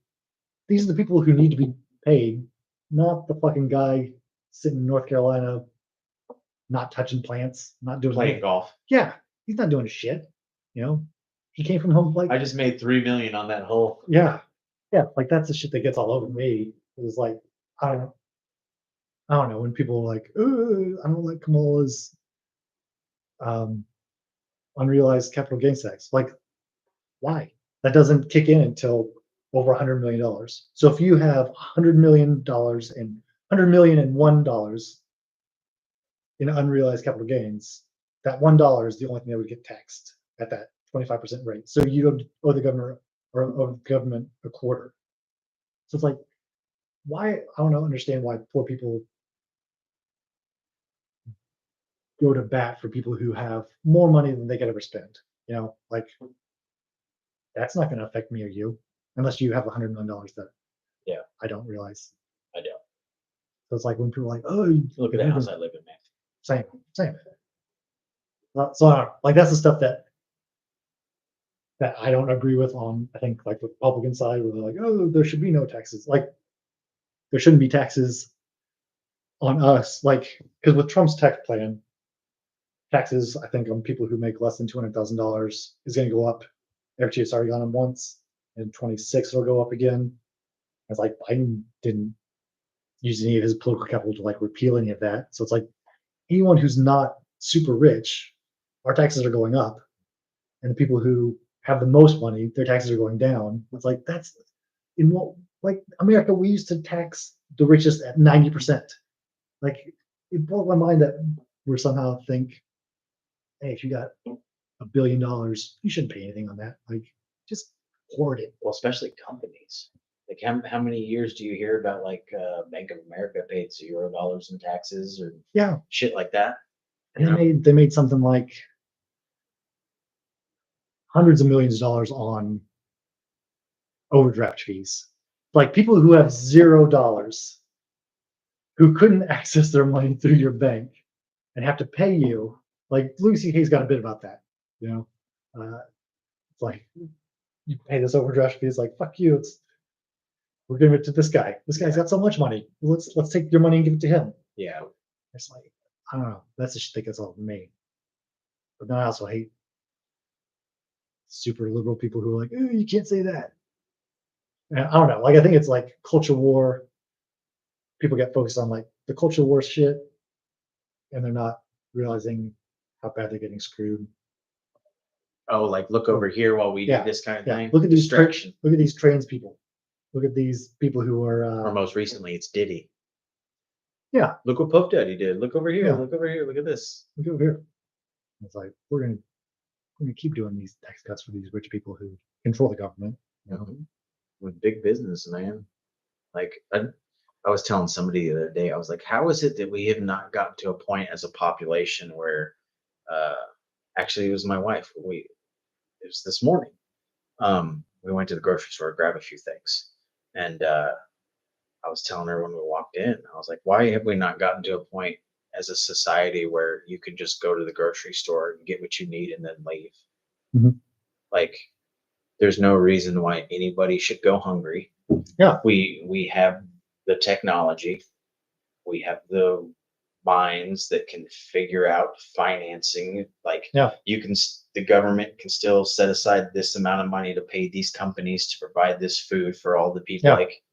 these are the people who need to be paid, not the fucking guy sitting in North Carolina, not touching plants, not doing playing golf. Yeah, he's not doing shit. He came from home like, I just made $3 million on that hole. Yeah, like that's the shit that gets all over me. It's like, I don't know when people are like, I don't like Kamala's unrealized capital gains tax. Like, why? That doesn't kick in until over $100 million. So if you have $100 million and $100,001 in unrealized capital gains, that $1 is the only thing that would get taxed at that 25% rate. So you don't owe the government a quarter. So it's like, why? I don't understand why poor people go to bat for people who have more money than they could ever spend. Like, that's not going to affect me or you unless you have $100 million that I don't realize. I don't. So it's like when people are like, oh, look at the house I live in, man. Same. So like, that's the stuff that I don't agree with on, I think, like the Republican side, where they're like, oh, there should be no taxes. Like, there shouldn't be taxes on us. Like, because with Trump's tax plan, taxes, I think, on people who make less than $200,000 is going to go up every year. It's already gone up once. In 26, it'll go up again. It's like Biden didn't use any of his political capital to like repeal any of that. So it's like anyone who's not super rich, our taxes are going up, and the people who have the most money, their taxes are going down. It's like, that's in what, like, America, we used to tax the richest at 90%. Like, it blows my mind that we're somehow think, hey, if you got $1 billion, you shouldn't pay anything on that. Like, just hoard it. Well, especially companies. Like how many years do you hear about like Bank of America paid $0 in taxes or shit like that? They made something like hundreds of millions of dollars on overdraft fees. Like people who have $0 who couldn't access their money through your bank and have to pay you. Like Louis C.K.'s got a bit about that, you know. It's like you pay this overdraft fee. It's like fuck you. We're giving it to this guy. This guy's got so much money. Let's take your money and give it to him. Yeah. It's like I don't know. That's the shit that gets all me. But then I also hate super liberal people who are like, oh, you can't say that. And I don't know. Like I think it's like culture war. People get focused on like the culture war shit, and they're not realizing how bad they're getting screwed. Oh, like look over here while we do this kind of thing. Look at these distraction. Look at these trans people. Look at these people who are. Or most recently, it's Diddy. Yeah. Look what Puff Daddy did. Look over here. Yeah. Look over here. Look at this. Look over here. It's like we're gonna keep doing these tax cuts for these rich people who control the government. You know? With big business, man. Like I was telling somebody the other day, I was like, how is it that we have not gotten to a point as a population where, actually, it was my wife. It was this morning. We went to the grocery store to grab a few things, and I was telling her when we walked in, I was like, why have we not gotten to a point as a society where you can just go to the grocery store and get what you need and then leave? Mm-hmm. Like, there's no reason why anybody should go hungry. Yeah. We have the technology. We have the minds that can figure out financing. Like, the government can still set aside this amount of money to pay these companies to provide this food for all the people. Yeah. Like,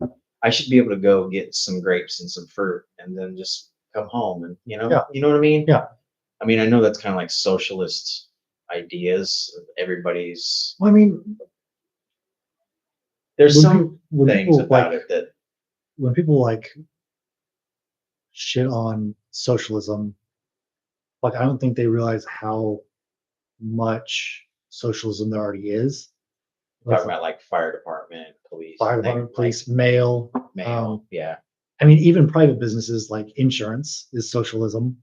I should be able to go get some grapes and some fruit and then just come home and, you know what I mean? Yeah. I mean, I know that's kind of like socialist ideas. Everybody's. Well, I mean, there's some things about it that when people like shit on socialism, like I don't think they realize how much socialism there already is. Talking about like fire department, police, mail. Yeah. I mean, even private businesses like insurance is socialism.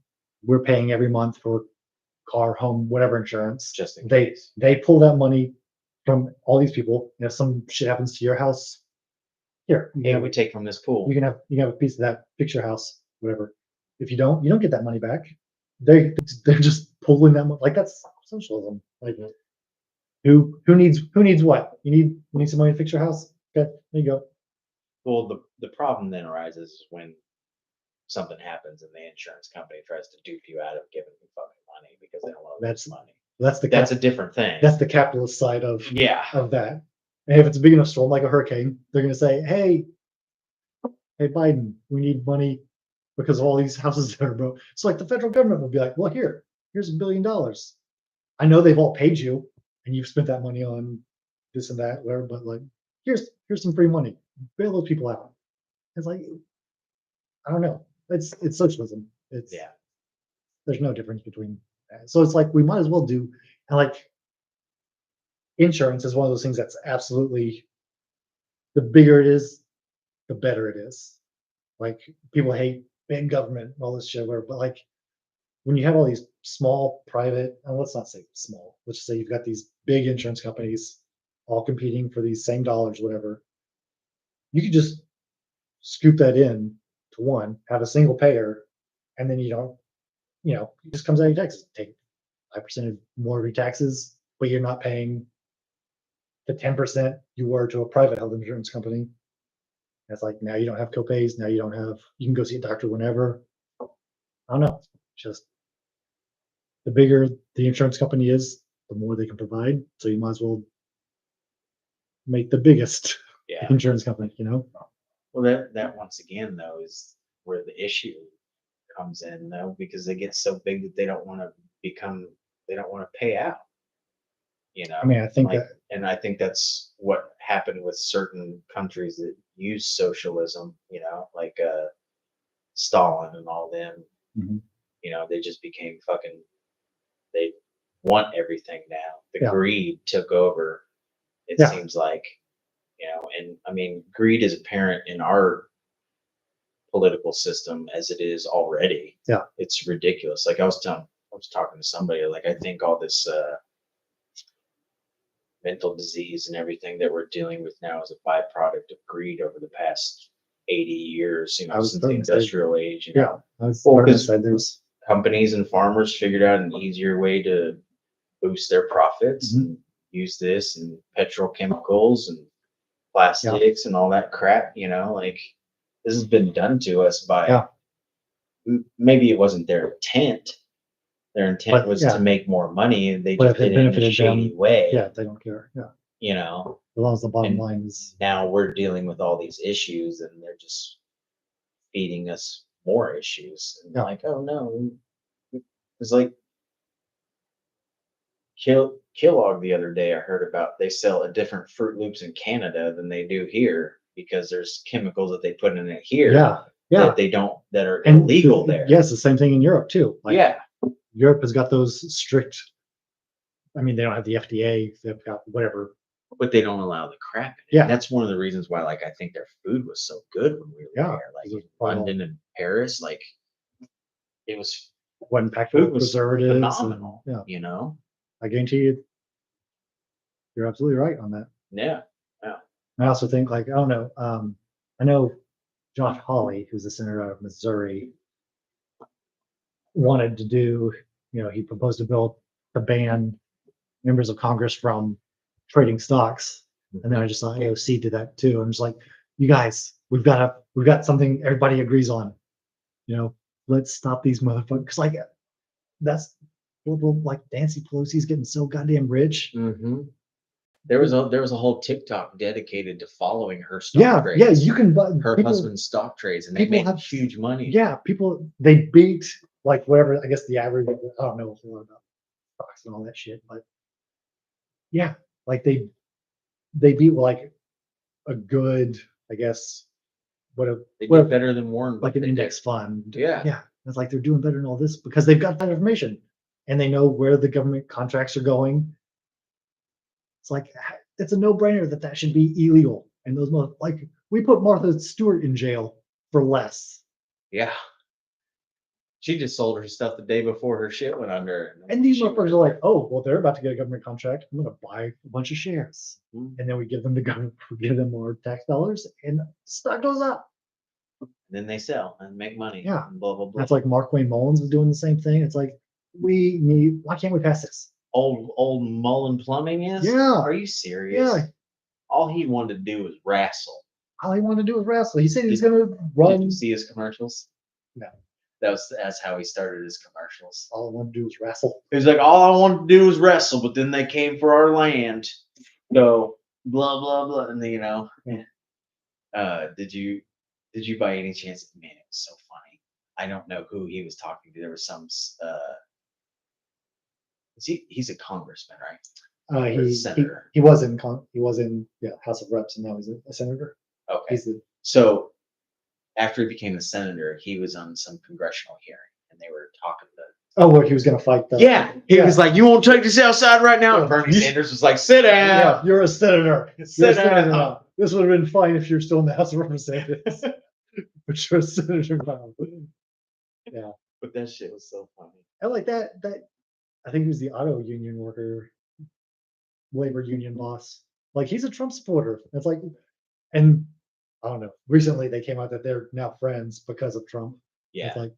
We're paying every month for car, home, whatever insurance. Just in case. They pull that money from all these people. If some shit happens to your house, here. We take from this pool. You can have a piece of that, fix your house, whatever. If you don't get that money back. They're just pulling that money. Like that's socialism. Like who needs what? You need some money to fix your house? Okay, there you go. Well, the problem then arises when something happens and the insurance company tries to dupe you out of giving you fucking money because they don't want to lose money. That's a different thing. That's the capitalist side of of that. And if it's a big enough storm like a hurricane, they're going to say, hey Biden, we need money because of all these houses that are broke. So like the federal government will be like, well, here's $1 billion. I know they've all paid you and you've spent that money on this and that, whatever, but like here's some free money. Bail those people out. It's like I don't know. It's socialism. There's no difference between that. So it's like we might as well do, and like insurance is one of those things that's absolutely, the bigger it is, the better it is. Like people hate big government and all this shit, but like when you have all these small private, and let's not say small, let's just say you've got these big insurance companies all competing for these same dollars, whatever. You could just scoop that in to one, have a single payer, and then it just comes out of your taxes. Take 5% more of your taxes, but you're not paying the 10% you were to a private health insurance company. It's like now you don't have copays. Now you can go see a doctor whenever. I don't know. Just the bigger the insurance company is, the more they can provide. So you might as well make the biggest insurance company, Well, that once again though is where the issue comes in though, because they get so big that they don't want to pay out. I mean, I think and I think that's what happened with certain countries that use socialism, like Stalin and all them. Mm-hmm. They just became they want everything now. The greed took over, it seems like, And I mean, greed is apparent in our political system as it is already. Yeah. It's ridiculous. Like I was talking to somebody, like I think all this mental disease and everything that we're dealing with now is a byproduct of greed over the past 80 years, since the industrial age. I was going to say there's companies and farmers figured out an easier way to boost their profits and use this and petrochemicals and plastics and all that crap, like this has been done to us by maybe it wasn't their intent. Their intent was to make more money. They just did it in a shady way. Yeah, they don't care. Yeah. As long as the bottom line is. Now we're dealing with all these issues and they're just feeding us more issues. And like, oh no. It's like Kellogg the other day I heard about, they sell a different Fruit Loops in Canada than they do here because there's chemicals that they put in it here that are illegal there. Yes, the same thing in Europe too. Like, Europe has got those strict. I mean, they don't have the FDA. They've got whatever, but they don't allow the crap in it. Yeah, and that's one of the reasons why, like, I think their food was so good when we were there. Like in London and Paris, like it was when packed with preservatives. Phenomenal. I guarantee you, you're absolutely right on that. Yeah. I also think, like, I don't know. I know Josh Hawley, who's the senator out of Missouri, wanted to do, he proposed a bill to ban members of Congress from trading stocks. And then I just saw AOC did that too. I'm just like, you guys, we've got something everybody agrees on. Let's stop these motherfuckers. Like that's like Nancy Pelosi's getting so goddamn rich. Mm-hmm. There was a whole TikTok dedicated to following her stock trades. Yeah, you can buy her husband's stock trades, and they make huge money. Yeah, they beat like whatever. I guess the average. I don't know a whole lot about stocks and all that shit, but yeah, like they beat like a good, I guess. They did better than Warren, like an index fund. Yeah. It's like they're doing better than all this because they've got that information and they know where the government contracts are going. It's like it's a no-brainer that should be illegal. And those like we put Martha Stewart in jail for less. Yeah. She just sold her stuff the day before her shit went under. And these motherfuckers are like, oh, well, they're about to get a government contract. I'm going to buy a bunch of shares. And then we give them the government, we give them more tax dollars, and stock goes up. And then they sell and make money. Yeah. And blah, blah, blah. That's like Mark Wayne Mullins is doing the same thing. It's like, why can't we pass this? Old Mullen Plumbing is? Yeah. Are you serious? Yeah. All he wanted to do was wrestle. All he wanted to do was wrestle. He said he was going to run. Did you see his commercials? No. That's how he started his commercials. All I want to do is wrestle. He was like, all I want to do is wrestle, but then they came for our land. So blah blah blah. And then, did you by any chance? Man, it was so funny. I don't know who he was talking to. There was some. He's a congressman, right? He's a senator. He was in House of Reps, and now he's a senator. Okay. So after he became a senator, he was on some congressional hearing, and they were talking to. Oh, where he was going to fight the. Yeah, he was like, "You won't take this outside right now." And Bernie Sanders was like, "Sit down." Yeah, you're a senator. Sit down. This would have been fine if you're still in the House of Representatives, but you're a senator now. Yeah, but that shit was so funny. I like that. I think he was the auto union worker, labor union boss. Like he's a Trump supporter. It's like, and I don't know. Recently, they came out that they're now friends because of Trump. Yeah. It's like,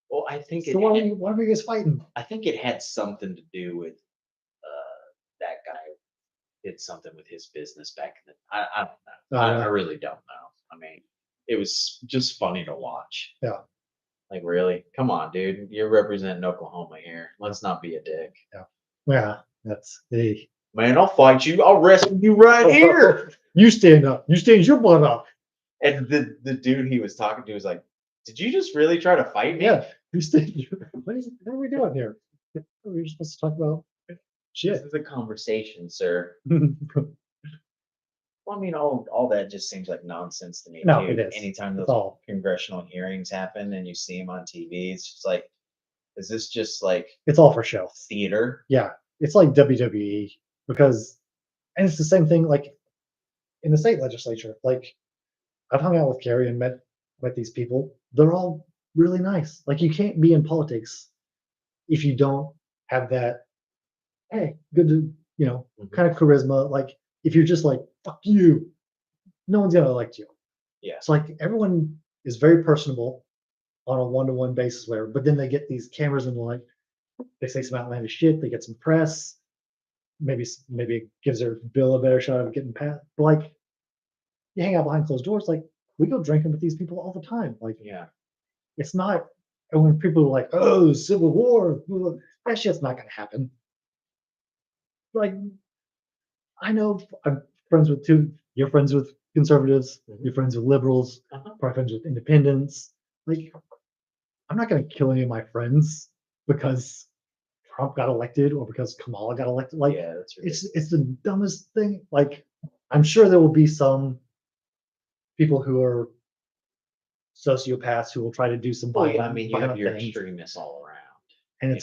well, I think. So why are you guys fighting? I think it had something to do with that guy did something with his business back in the. I don't know. I really don't know. I mean, it was just funny to watch. Yeah. Like really, come on, dude. You're representing Oklahoma here. Let's not be a dick. Yeah, that's the. Man, I'll fight you. I'll wrestle you right here. You stand up. You stand your butt up. And the dude he was talking to was like, "Did you just really try to fight me?" Yeah. You stand. What are we doing here? We're supposed to talk about shit. This is a conversation, sir. Well, I mean, all that just seems like nonsense to me. No, too. it is. Anytime those congressional hearings happen and you see them on TV, it's just like, is this just like it's all for show theater? Yeah, it's like WWE and it's the same thing. Like in the state legislature. Like I've hung out with Carrie and met these people. They're all really nice. Like you can't be in politics if you don't have that, hey, good to, kind of charisma. Like if you're just like, fuck you, no one's gonna elect you. Yeah. It's like everyone is very personable on a one-to-one basis, where, but then they get these cameras and like they say some outlandish shit, they get some press, maybe it gives their bill a better shot of getting passed. But like you hang out behind closed doors, like we go drinking with these people all the time. Like Yeah. it's not, and when people are like, oh, civil war, that shit's not gonna happen. Like I know I'm friends with you're friends with conservatives, you're friends with liberals, probably friends with independents. Like I'm not gonna kill any of my friends because Trump got elected or because Kamala got elected. Like Yeah, that's it's the dumbest thing. Like I'm sure there will be some people who are sociopaths who will try to do some violent. I mean, you have your things. extremists all around, And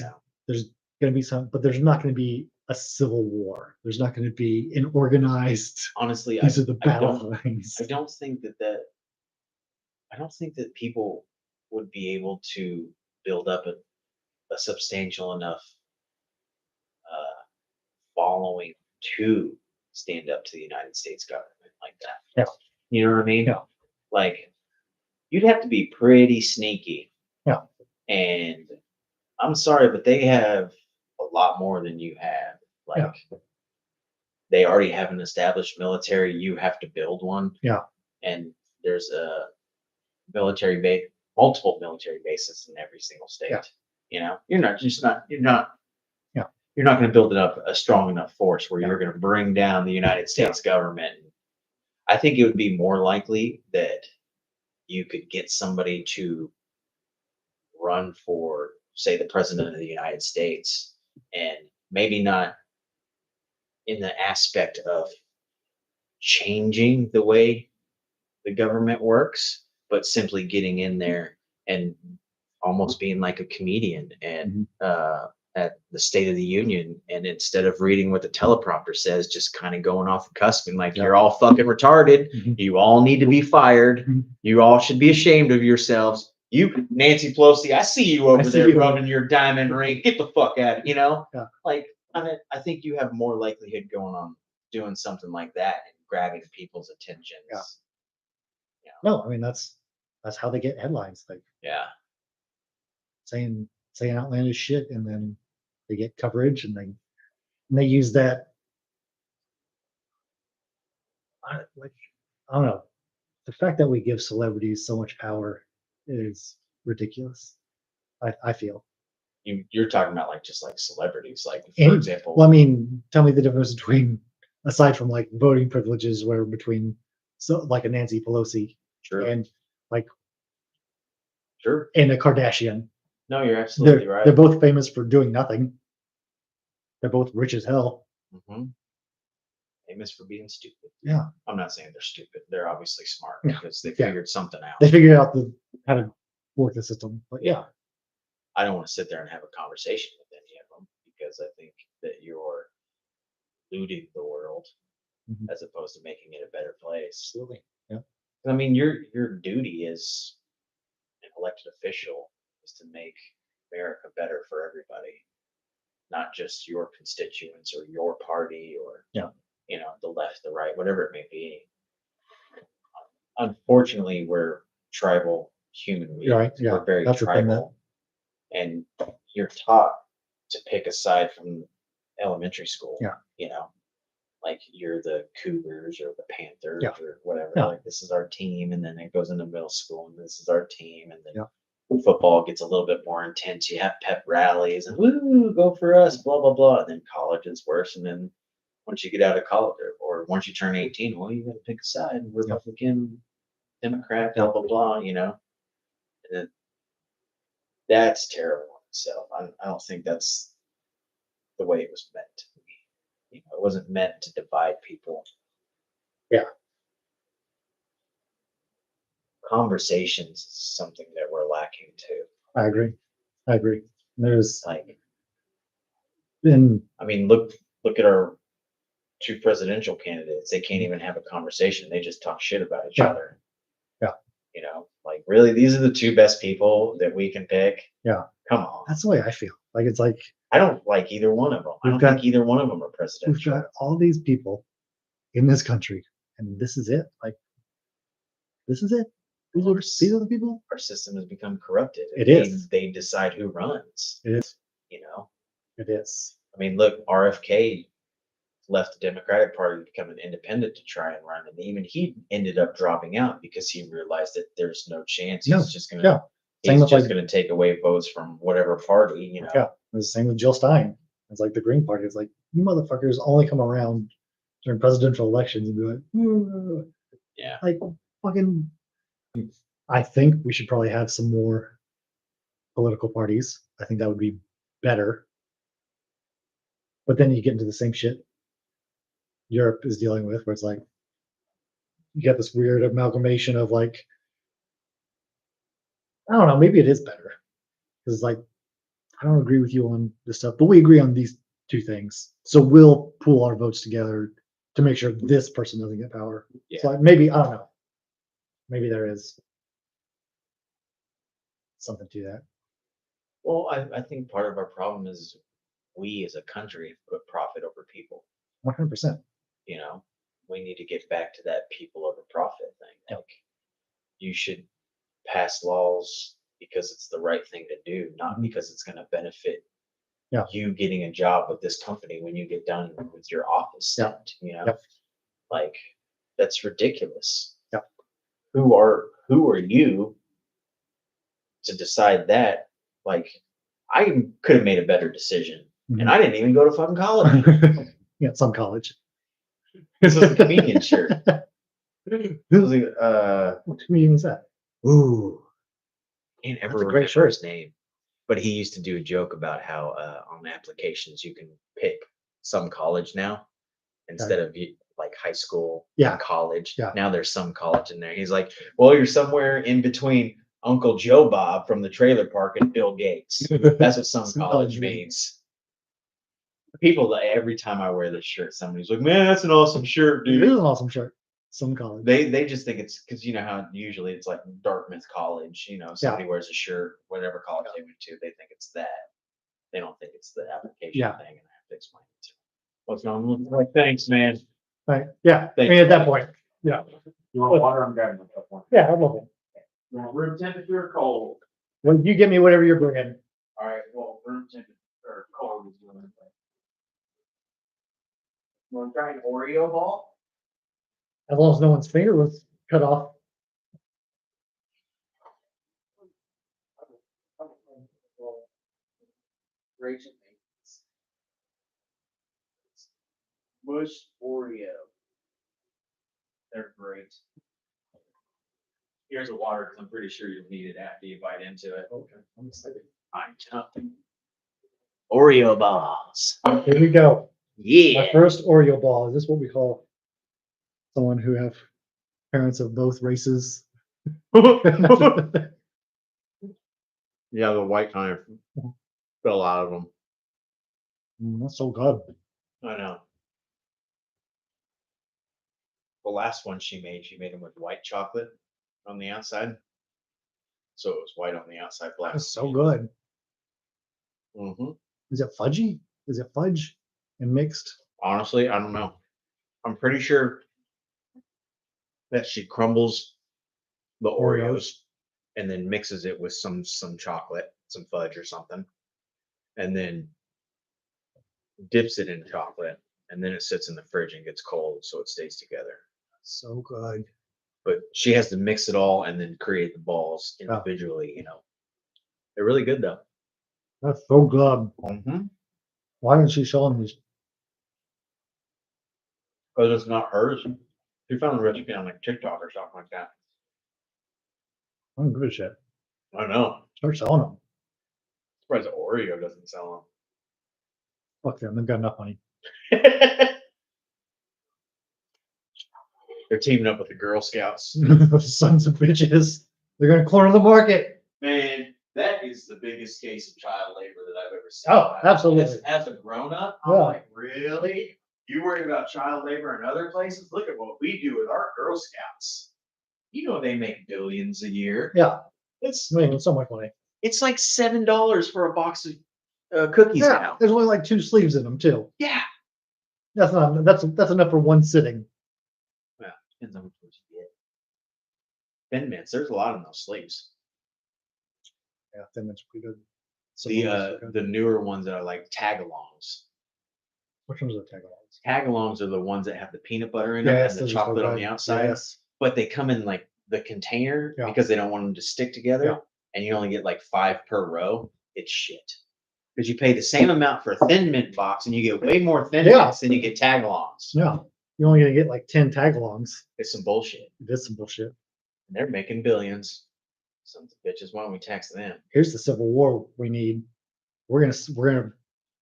there's going to be some, but there's not going to be a civil war. There's not going to be an organized. Honestly, these are the battle lines. I don't think that people would be able to build up a substantial enough following to stand up to the United States government like that. Yeah. You know what I mean? Yeah. Like you'd have to be pretty sneaky. Yeah. And I'm sorry, but they have a lot more than you have. Like they already have an established military. You have to build one. Yeah. And there's a military base, multiple military bases in every single state. Yeah. You know, you're not going to build up a strong enough force where you're going to bring down the United States government. I think it would be more likely that you could get somebody to run for, say, the president of the United States, and maybe not in the aspect of changing the way the government works, but simply getting in there and almost being like a comedian and at the State of the Union, and instead of reading what the teleprompter says, just kind of going off the cusp and like, you're all fucking retarded. You all need to be fired. You all should be ashamed of yourselves. You, Nancy Pelosi, I see you over there rubbing your diamond ring. Get the fuck out, Like, I mean, I think you have more likelihood going on doing something like that and grabbing people's attention. No, I mean that's how they get headlines. Like saying outlandish shit, and then they get coverage, and they use that. I don't know. The fact that we give celebrities so much power is ridiculous. I feel. You're talking about just like celebrities, like for example. Well, I mean, tell me the difference between, aside from like voting privileges, where between like a Nancy Pelosi and like and a Kardashian. No, you're absolutely right. They're both famous for doing nothing. They're both rich as hell. Famous for being stupid. Yeah. I'm not saying they're stupid. They're obviously smart because they figured something out. They figured out how to work the system. But I don't want to sit there and have a conversation with any of them because I think that you're looting the world as opposed to making it a better place. Absolutely. Yeah. I mean, your duty as an elected official is to make America better for everybody, not just your constituents or your party or the left, the right, whatever it may be. Unfortunately, we're tribal human beings. Right. Yeah. We're very tribal, and you're taught to pick a side from elementary school. Like you're the Cougars or the Panthers or whatever. Like this is our team, and then it goes into middle school, and this is our team, and then football gets a little bit more intense. You have pep rallies and woo, go for us, blah blah blah. And then college is worse, and then once you get out of college or once you turn 18, well, you got to pick a side: Republican, Democrat, blah blah blah. And then that's terrible in itself. I don't think that's the way it was meant to be. It wasn't meant to divide people. Yeah. Conversations is something that we're lacking too. I agree. There's like, been. I mean, look at our two presidential candidates. They can't even have a conversation. They just talk shit about each other. Yeah. You know, like really, these are the two best people that we can pick. Yeah. Come on. That's the way I feel. Like it's like I don't like either one of them. I don't think either one of them are presidential. We've got all these people in this country, and this is it. Like this is it. These are the people. Our system has become corrupted. It is. They decide who runs. It is. You know. It is. I mean, look, RFK left the Democratic Party to become an independent to try and run, and even he ended up dropping out because he realized that there's no chance. He's just gonna. He's just going to take away votes from whatever party, you know. Yeah, it was the same with Jill Stein. It's like the Green Party. It's like, you motherfuckers only come around during presidential elections and be like, yeah, like fucking. I think we should probably have some more political parties. I think that would be better. But then you get into the same shit Europe is dealing with, where it's like, you get this weird amalgamation of like, I don't know, maybe it is better. Because it's like, I don't agree with you on this stuff, but we agree on these two things. So we'll pool our votes together to make sure this person doesn't get power. Yeah. So like maybe, I don't know. Maybe there is something to that. Well, I think part of our problem is we as a country put profit over people. 100%. You know, we need to get back to that people over profit thing. Like, you should pass laws because it's the right thing to do, not because it's going to benefit you getting a job with this company when you get done with your office stint. You know, like that's ridiculous. Who are you to decide that? Like, I could have made a better decision, and I didn't even go to fucking college. Some college. This was a comedian shirt. It was like, what comedian was that? Ooh, can't ever remember his name. But he used to do a joke about how on applications you can pick some college now instead of like high school and college. Now there's some college in there. He's like, well, you're somewhere in between Uncle Joe Bob from the trailer park and Bill Gates. That's what some college means. People, every time I wear this shirt, somebody's like, man, that's an awesome shirt, dude. It is an awesome shirt. Some college. They just think it's because you know how usually it's like Dartmouth College, you know, somebody wears a shirt, whatever college they went to, they think it's that. They don't think it's the application thing, and I have to explain it to them. What's going on? Like, thanks, man. Right. Yeah. Thanks, I mean, at that point. Yeah. You want water? I'm grabbing a cup one. Yeah, I love it. You want room temperature or cold? Well, you give me whatever you're bringing. All right. Well, room temperature or cold is going to play. You want to try an Oreo ball? As long as no one's finger was cut off. Bush Oreo. They're great. Here's a water because I'm pretty sure you'll need it after you bite into it. Okay, I'm excited. I'm jumping. Oreo balls. Here we go. Yeah. My first Oreo ball. Is this what we call someone who have parents of both races? Yeah, the white kind of fell out of them. That's so good. I know. The last one she made them with white chocolate on the outside. So it was white on the outside, black. That's so good. Is it fudgy? Is it fudge and mixed? Honestly, I don't know. I'm pretty sure that she crumbles the Oreos and then mixes it with some chocolate, some fudge or something, and then dips it in chocolate, and then it sits in the fridge and gets cold so it stays together. So good. But she has to mix it all and then create the balls individually, you know. They're really good though. That's so good. Why didn't she show them these? Because it's not hers. She found the recipe on like TikTok or something like that. I don't give a shit. I know. Start selling them. I'm surprised Oreo doesn't sell Fuck them. They've got enough money. They're teaming up with the Girl Scouts. Sons of bitches. They're going to corner the market. Man, that is the biggest case of child labor that I've ever seen. Oh, absolutely. As a grown-up, I'm like, really? You worry about child labor in other places? Look at what we do with our Girl Scouts. You know they make billions a year. Yeah, it's making so much money. It's like $7 for a box of cookies now. There's only like 2 sleeves in them too. Yeah. That's enough for one sitting. Well, depends on what you get. Thin Mints, there's a lot of those sleeves. Yeah, Thin Mints pretty good. The newer ones that are like tagalongs. Which ones are tagalongs? Tagalongs are the ones that have the peanut butter in them and the chocolate on the outside. Yes. But they come in like the container because they don't want them to stick together. Yeah. And you only get like 5 per row. It's shit. Because you pay the same amount for a Thin Mint box and you get way more Thin Mints than you get tagalongs. Yeah. You're only going to get like 10 tagalongs. It's some bullshit. It is some bullshit. And they're making billions. Sons of bitches. Why don't we tax them? Here's the Civil War we need. We're gonna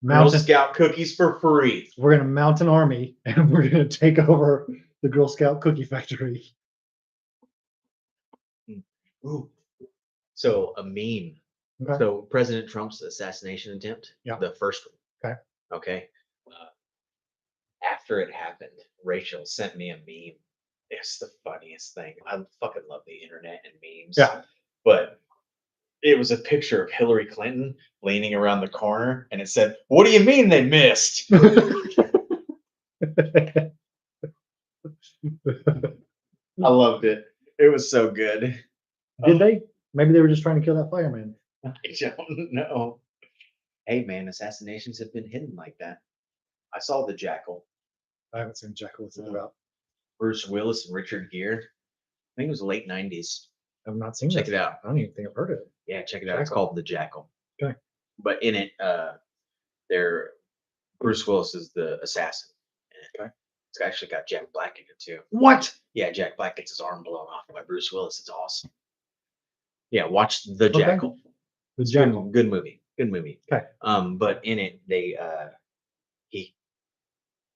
Girl Scout cookies for free. We're gonna mount an army and we're gonna take over the Girl Scout cookie factory. Ooh. So a meme. Okay. So President Trump's assassination attempt. Yeah. The first one. Okay. Okay. After it happened, Rachel sent me a meme. It's the funniest thing. I fucking love the internet and memes. Yeah. But it was a picture of Hillary Clinton leaning around the corner, and it said, "What do you mean they missed?" I loved it. It was so good. Did they? Maybe they were just trying to kill that fireman. I don't know. Hey man, assassinations have been hidden like that. I saw The Jackal. I haven't seen Jackal. What's it about? Bruce Willis and Richard Gere. I think it was the late 90s. I've not seen Check it out. I don't even think I've heard of it. Yeah, check it out. It's called The Jackal. Okay. But in it, Bruce Willis is the assassin. Okay. It's actually got Jack Black in it too. What? Yeah, Jack Black gets his arm blown off by Bruce Willis. It's awesome. Yeah, watch The Jackal. The Jackal. Good movie. Good movie. Okay. But in it, he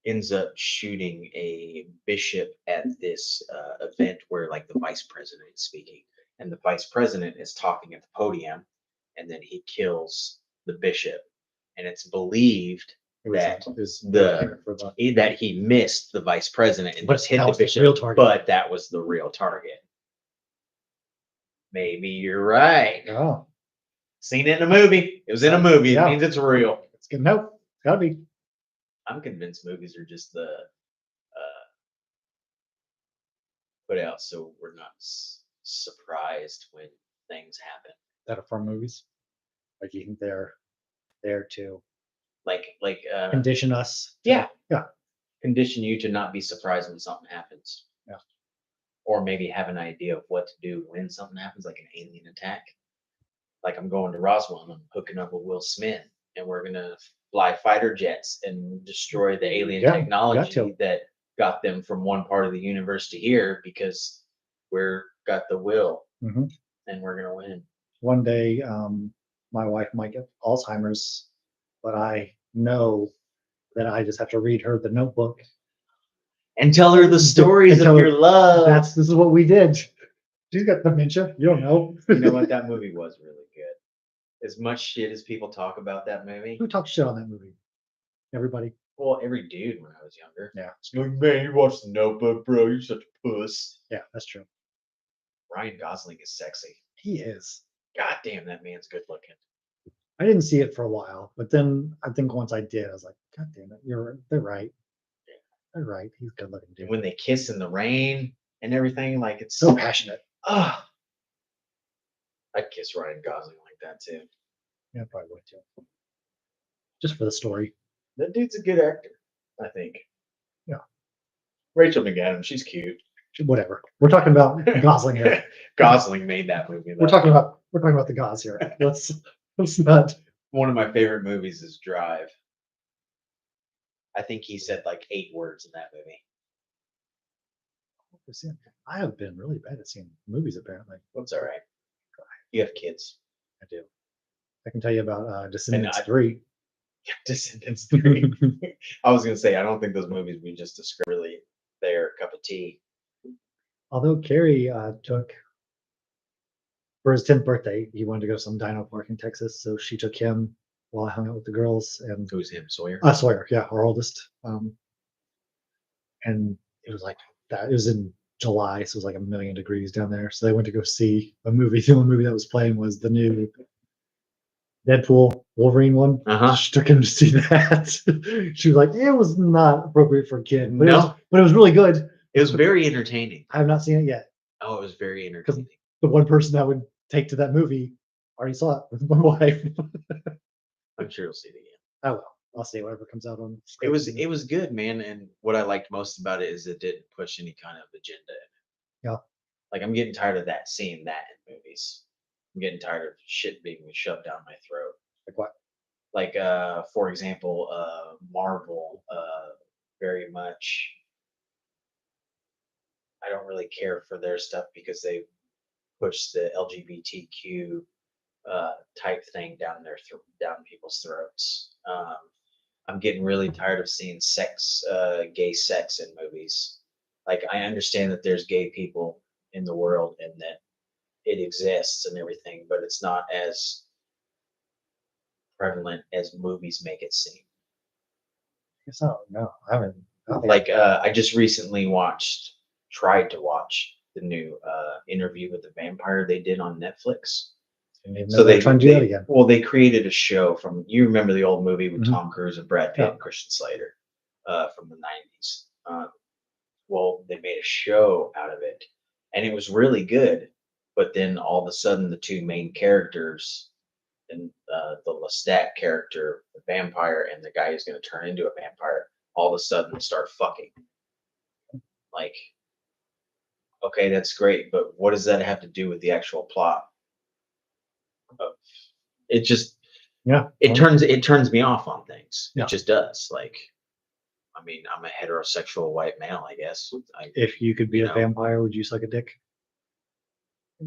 ends up shooting a bishop at this event where like the vice president is speaking, and the vice president is talking at the podium, and then he kills the bishop, and it's believed that he missed the vice president and just hit the bishop, but that was the real target. Maybe you're right. Oh. Seen it in a movie. It was in a movie. It means it's real. It's good. Nope. It's gotta be. I'm convinced movies are just the put out so we're not surprised when things happen. That are from movies. Like you think they're there to like condition us. Yeah. Yeah. Condition you to not be surprised when something happens. Yeah. Or maybe have an idea of what to do when something happens, like an alien attack. Like I'm going to Roswell and I'm hooking up with Will Smith, and we're gonna fly fighter jets and destroy the alien technology that got them from one part of the universe to here because we're got the will and we're gonna win. One day, my wife might get Alzheimer's, but I know that I just have to read her The Notebook and tell her the stories of your love. This is what we did. She's got dementia. You don't know. You know what? That movie was really good. As much shit as people talk about that movie. Who talks shit on that movie? Everybody. Well, every dude when I was younger. Yeah. It's like, man, you watched The Notebook, bro. You're such a puss. Yeah, that's true. Ryan Gosling is sexy. He is. God damn, that man's good looking. I didn't see it for a while, but then I think once I did, I was like, God damn it, they're right. Yeah. They're right. He's good looking dude. And when they kiss in the rain and everything, like it's so passionate. Ah, I'd kiss Ryan Gosling like that too. Yeah, I probably would too. Just for the story. That dude's a good actor, I think. Yeah. Rachel McAdams, she's cute. Whatever. We're talking about Gosling here. Gosling made that movie. We're talking about the Gos here. Let's not. One of my favorite movies is Drive. I think he said like 8 words in that movie. I have been really bad at seeing movies, apparently. That's all right. You have kids. I do. I can tell you about Descendants 3. Descendants 3. I was going to say, I don't think those movies we just described really their cup of tea. Although Carrie took, for his 10th birthday, he wanted to go to some dino park in Texas, so she took him while I hung out with the girls. And who's him, Sawyer? Sawyer, yeah, our oldest. and it was like that. It was in July, so it was like 1,000,000 degrees down there. So they went to go see a movie. The only movie that was playing was the new Deadpool Wolverine one. She took him to see that. She was like, it was not appropriate for a kid, but it was really good. It was very entertaining. I have not seen it yet. Oh, it was very entertaining. The one person I would take to that movie already saw it with my wife. I'm sure you'll see it again. I will. I'll see whatever comes out on. It was good, man. And what I liked most about it is it didn't push any kind of agenda in it. Yeah. Like I'm getting tired of seeing that in movies. I'm getting tired of shit being shoved down my throat. Like what? Like for example, Marvel, very much I don't really care for their stuff because they push the LGBTQ type thing down down people's throats. I'm getting really tired of seeing gay sex in movies. Like I understand that there's gay people in the world and that it exists and everything, but it's not as prevalent as movies make it seem. I guess I don't know. I haven't. I just recently tried to watch the new interview with the vampire they did on Netflix. So they're trying to do that again. Well, they created a show from. You remember the old movie with Tom Cruise and Brad Pitt and Christian Slater from the '90s. Well, they made a show out of it, and it was really good. But then all of a sudden, the two main characters, and the Lestat character, the vampire, and the guy who's going to turn into a vampire, all of a sudden start fucking. Like, okay, that's great, but what does that have to do with the actual plot? It just it turns me off on things. It just does. Like, I mean, I'm a heterosexual white male, I guess. If you could be a vampire, would you suck a dick?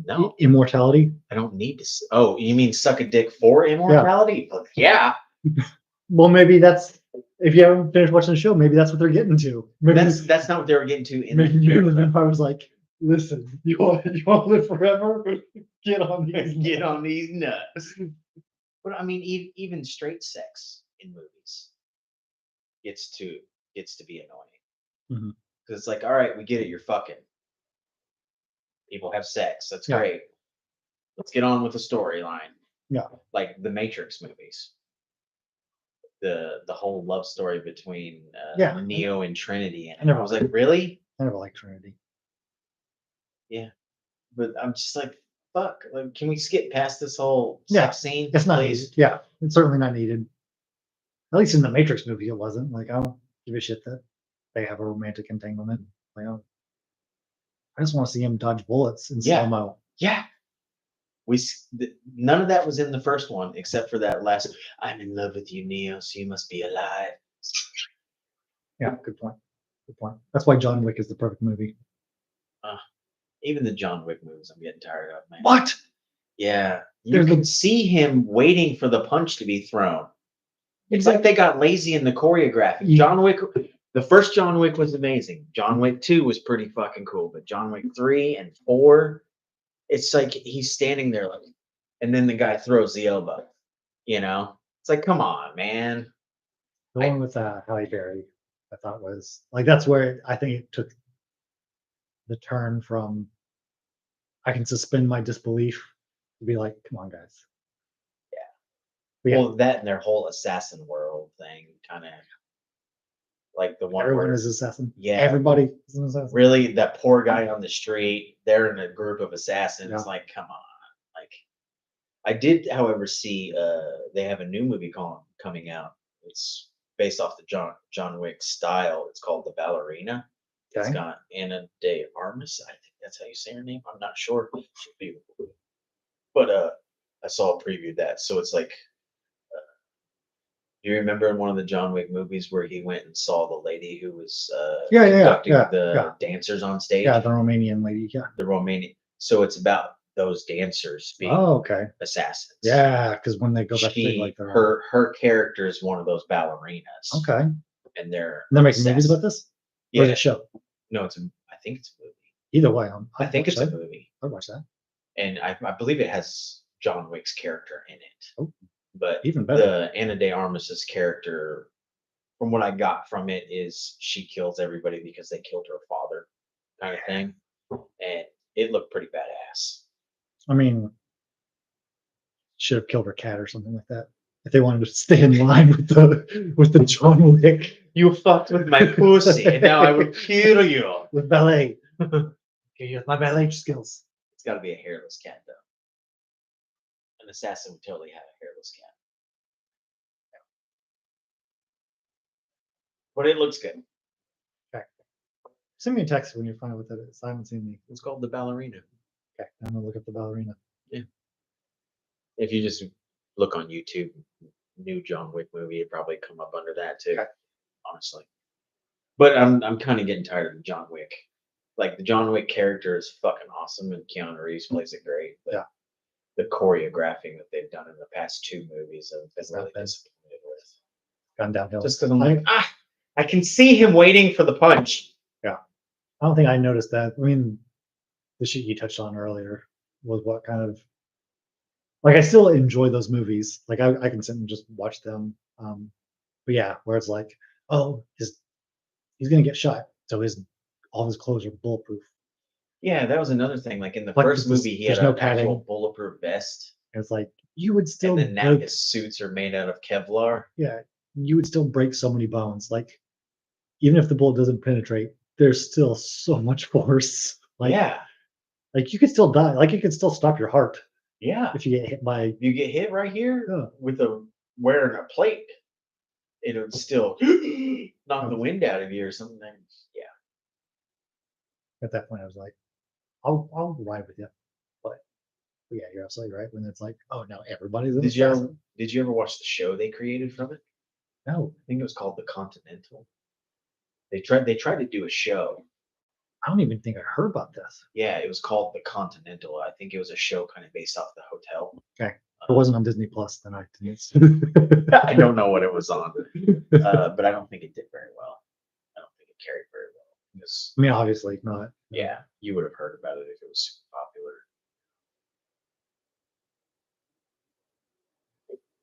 No. Immortality? I don't need to. Oh, you mean suck a dick for immortality? Yeah. Well, maybe that's if you haven't finished watching the show. Maybe that's what they're getting to. Maybe that's not what they were getting to. Maybe the vampire was like, "Listen, you want to live forever? Get on these nuts." But I mean, even straight sex in movies gets to be annoying because it's like, all right, we get it, you're fucking. People have sex. That's great. Let's get on with the storyline. Yeah, like the Matrix movies. The whole love story between Neo and Trinity, and I was like, really? I never liked Trinity. Yeah, but I'm just like, fuck. Like, can we skip past this whole sex scene? It's not needed. Yeah, it's certainly not needed. At least in the Matrix movie, it wasn't. Like, I don't give a shit that they have a romantic entanglement. Like, I just want to see him dodge bullets in slow mo. Yeah. None of that was in the first one except for that last. I'm in love with you, Neo. So you must be alive. Yeah, good point. Good point. That's why John Wick is the perfect movie. Even the John Wick movies, I'm getting tired of, man. What? Yeah, you can see him waiting for the punch to be thrown. It's like they got lazy in the choreography. John Wick, the first John Wick was amazing. John Wick 2 was pretty fucking cool, but John Wick 3 and 4, it's like he's standing there like, and then the guy throws the elbow. It's like, come on, man. The one with Halle Berry, I thought was like that's where I think it took the turn from I can suspend my disbelief to be like, come on, guys. Yeah. Well, that and their whole assassin world thing, kind of like the one. Everyone is assassin. Yeah. Everybody is an assassin. Really, that poor guy on the street, they're in a group of assassins. Yeah. Like, come on. Like, I did, however, see they have a new movie coming out. It's based off the John Wick style. It's called The Ballerina. Okay. It's got Ana de Armas. I think that's how you say her name. I'm not sure. But I saw a preview of that. So it's like, do you remember in one of the John Wick movies where he went and saw the lady who was conducting the dancers on stage? Yeah, the Romanian lady. Yeah. The Romanian. So it's about those dancers being assassins. Yeah, because when they go back to like her character is one of those ballerinas. Okay. And they're making movies about this? Yeah. Or is it a show? No, I think it's a movie. Either way, I think it's a movie. I'd watch that. And I believe it has John Wick's character in it. Oh, but even better. The Ana de Armas's character from what I got from it is she kills everybody because they killed her father, kind of thing, and it looked pretty badass. I mean, should have killed her cat or something like that if they wanted to stay in line with the John Wick. You fucked with my pussy, and now I will kill you with ballet. Okay, my ballet skills. It's got to be a hairless cat, though. An assassin would totally have a hairless cat. But it looks good. Okay. Send me a text when you find out what that is. I haven't seen the. It's called the ballerina. Okay, I'm gonna look up the ballerina. Yeah. If you just look on YouTube, new John Wick movie, it'd probably come up under that too. Okay. Honestly. But I'm kind of getting tired of John Wick. Like the John Wick character is fucking awesome, and Keanu Reeves plays it great. But the choreographing that they've done in the past 2 movies, I've been really disappointed with. Gone downhill. Just because I'm like, I can see him waiting for the punch. Yeah, I don't think I noticed that. I mean, the shit you touched on earlier was what kind of like I still enjoy those movies. Like I can sit and just watch them. But yeah, where it's like, oh, he's gonna get shot, so all his clothes are bulletproof. Yeah, that was another thing. Like in the first movie, he had an actual bulletproof vest. It's like you would still. And then now his suits are made out of Kevlar. Yeah, you would still break so many bones. Like even if the bullet doesn't penetrate, there's still so much force. Like like you could still die. Like you could still stop your heart. Yeah, if you get hit by. You get hit right here with wearing a plate, it would still knock the wind out of you or something. Yeah. At that point, I was like, I'll ride with you, but yeah, you're absolutely right. When it's like, oh, now everybody's in. Did you ever watch the show they created from it? No, I think it was called The Continental. They tried to do a show. I don't even think I heard about this. Yeah, it was called The Continental. I think it was a show kind of based off the hotel. Okay, if it wasn't on Disney Plus, then I didn't. I don't know what it was on, but I don't think it did very well. I don't think it carried very well. I mean, obviously not. Yeah, you would have heard about it if it was super popular.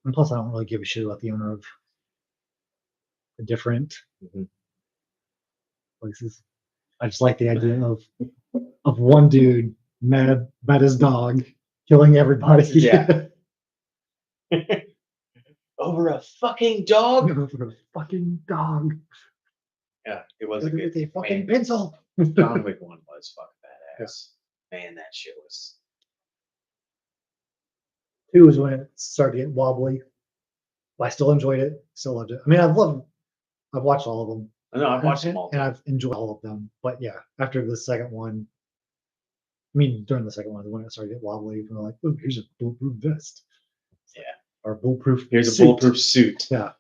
And plus, I don't really give a shit about the owner of the different places. I just like the idea of one dude mad about his dog killing everybody. Yeah. Over a fucking dog. Over a fucking dog. Yeah, it was a good with a fucking pencil. John Wick 1 was fucking badass. Yeah. Man, that shit was. 2 was when it started getting wobbly. But I still enjoyed it. Still loved it. I mean, I've watched all of them. I know, I've watched them all. And I've enjoyed all of them. But yeah, after the second one, I mean, during the second one, when it started to get wobbly, we're like, oh, here's a bulletproof vest. Yeah. Or bulletproof Here's a bulletproof suit. Yeah. I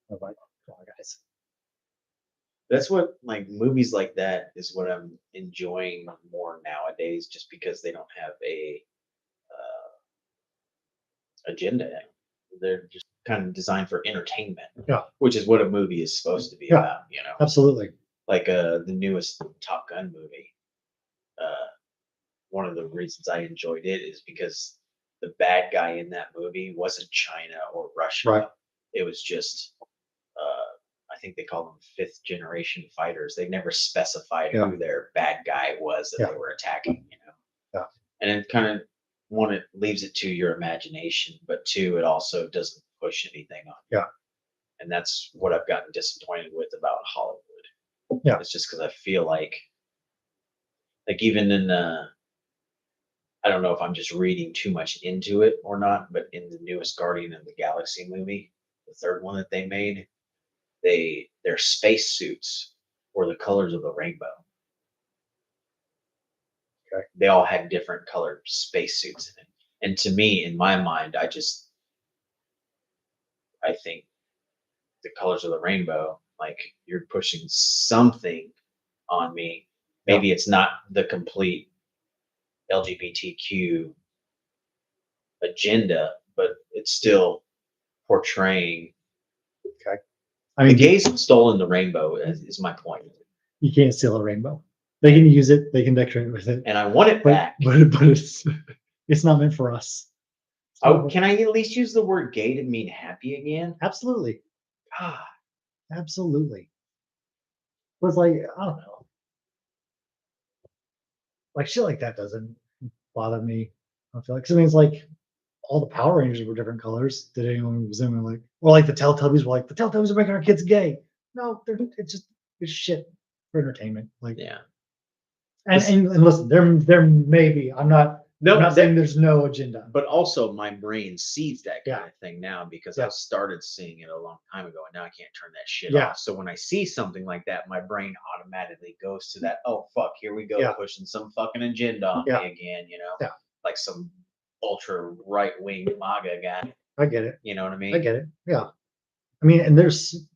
was like, come on, guys. That's what, like, movies like that is what I'm enjoying more nowadays, just because they don't have a agenda. They're just kind of designed for entertainment. Yeah. Which is what a movie is supposed to be about, you know? Absolutely. Like the newest Top Gun movie. One of the reasons I enjoyed it is because the bad guy in that movie wasn't China or Russia. Right. It was just, I think they call them 5th generation fighters. They never specified who their bad guy was that they were attacking, you know? Yeah. And it kind of, one, it leaves it to your imagination, but 2, it also doesn't push anything on you. Yeah. And that's what I've gotten disappointed with about Hollywood. Yeah. It's just because I feel like even in I don't know if I'm just reading too much into it or not, but in the newest Guardian of the Galaxy movie, the 3rd one that they made, their space suits were the colors of the rainbow. Okay. They all had different colored space suits in it. And to me, in my mind, I think the colors of the rainbow, like you're pushing something on me. Maybe it's not the complete LGBTQ agenda, but it's still portraying. Okay. I mean, the gays have stolen the rainbow, is my point. You can't steal a rainbow. They can use it. They can decorate with it. And I want it back. But it's not meant for us. Oh, can I at least use the word gay to mean happy again? Absolutely. God. Absolutely. Was like, I don't know. Like shit like that doesn't bother me. I feel like, 'cause I mean, it's like all the Power Rangers were different colors. Did anyone was anyone like, or like the Teletubbies were like, the Teletubbies are making our kids gay? No, it's shit for entertainment. Like, Yeah. and listen, there may be. I'm not saying there's no agenda. But also my brain sees that kind Yeah. of thing now because Yeah. I started seeing it a long time ago and now I can't turn that shit Yeah. off. So when I see something like that, my brain automatically goes to that, oh fuck, here we go, Yeah. pushing some fucking agenda on Yeah. me again, Yeah. like some ultra right wing MAGA guy. I get it. You know what I mean? I get it. Yeah. I mean, and listen,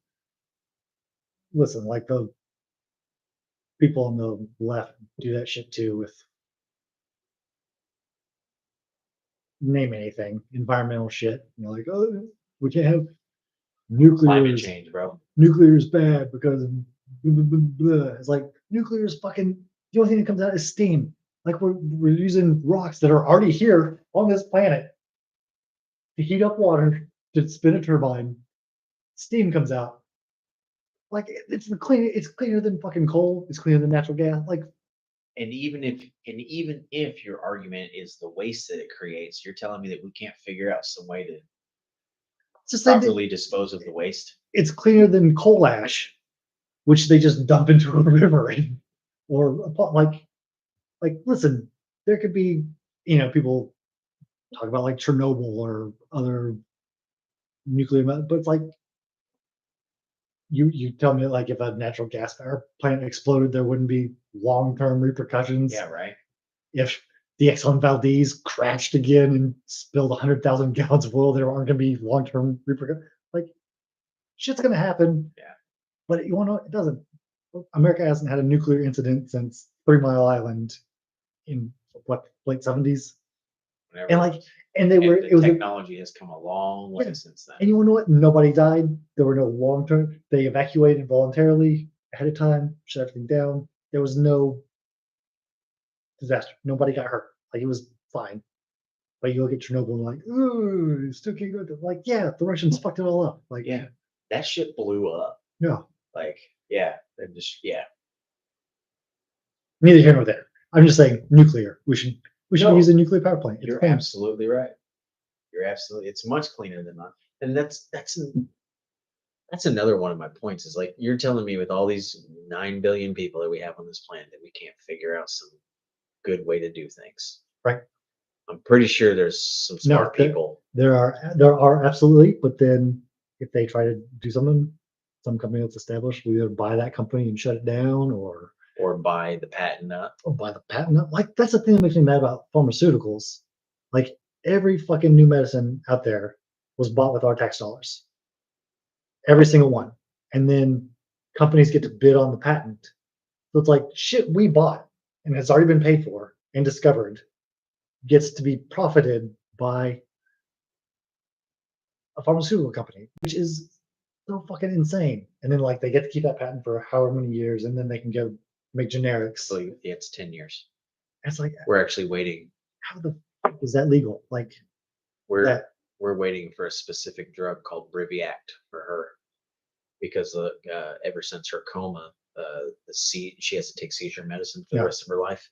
like the people on the left do that shit too with name anything, environmental shit. You know, like, oh, we can't have nuclear. Climate change, bro. Nuclear is bad because blah, blah, blah, blah. It's like nuclear is fucking the only thing that comes out is steam. Like we're using rocks that are already here on this planet to heat up water to spin a turbine. Steam comes out. Like it's clean. It's cleaner than fucking coal. It's cleaner than natural gas. Like, And even if your argument is the waste that it creates, you're telling me that we can't figure out some way to it's the same thing. properly dispose of the waste. It's cleaner than coal ash, which they just dump into a river, or like listen, there could be people talk about like Chernobyl or other nuclear, but it's like you tell me like if a natural gas power plant exploded, there wouldn't be long-term repercussions. Yeah, right. If the Exxon Valdez crashed again and spilled 100,000 gallons of oil, there aren't going to be long-term repercussions. Like shit's going to happen. Yeah. But you want to know, it doesn't. America hasn't had a nuclear incident since 3 Mile Island in what late 70s. Whenever And like, and they were, the it was technology has come a long way since then. and you want to know what? Nobody died. There were no long term. They evacuated voluntarily ahead of time, shut everything down. There was no disaster. Nobody got hurt. Like it was fine. But you look at Chernobyl and like, ooh, still can't go. Like, yeah, the Russians fucked it all up. Like, Yeah, that shit blew up. Yeah. Like, yeah, and just Neither here nor there. I'm just saying nuclear. We should use a nuclear power plant. You're absolutely right. You're absolutely. It's much cleaner than that. And that's another one of my points. Is like you're telling me with all these 9 billion people that we have on this planet that we can't figure out some good way to do things. Right. I'm pretty sure there's some smart people. There are absolutely, but then if they try to do something, some company that's established, we either buy that company and shut it down, or buy the patent up. Or buy the patent up. Like that's the thing that makes me mad about pharmaceuticals. Like every fucking new medicine out there was bought with our tax dollars. Every single one. And then companies get to bid on the patent. So it's like shit we bought and it's already been paid for and discovered gets to be profited by a pharmaceutical company, which is so fucking insane. And then like they get to keep that patent for however many years, and then they can go make generics. So it's 10 years. It's like we're actually waiting. How the fuck is that legal? Like we're waiting for a specific drug called Briviact for her because ever since her coma, she has to take seizure medicine for the rest of her life.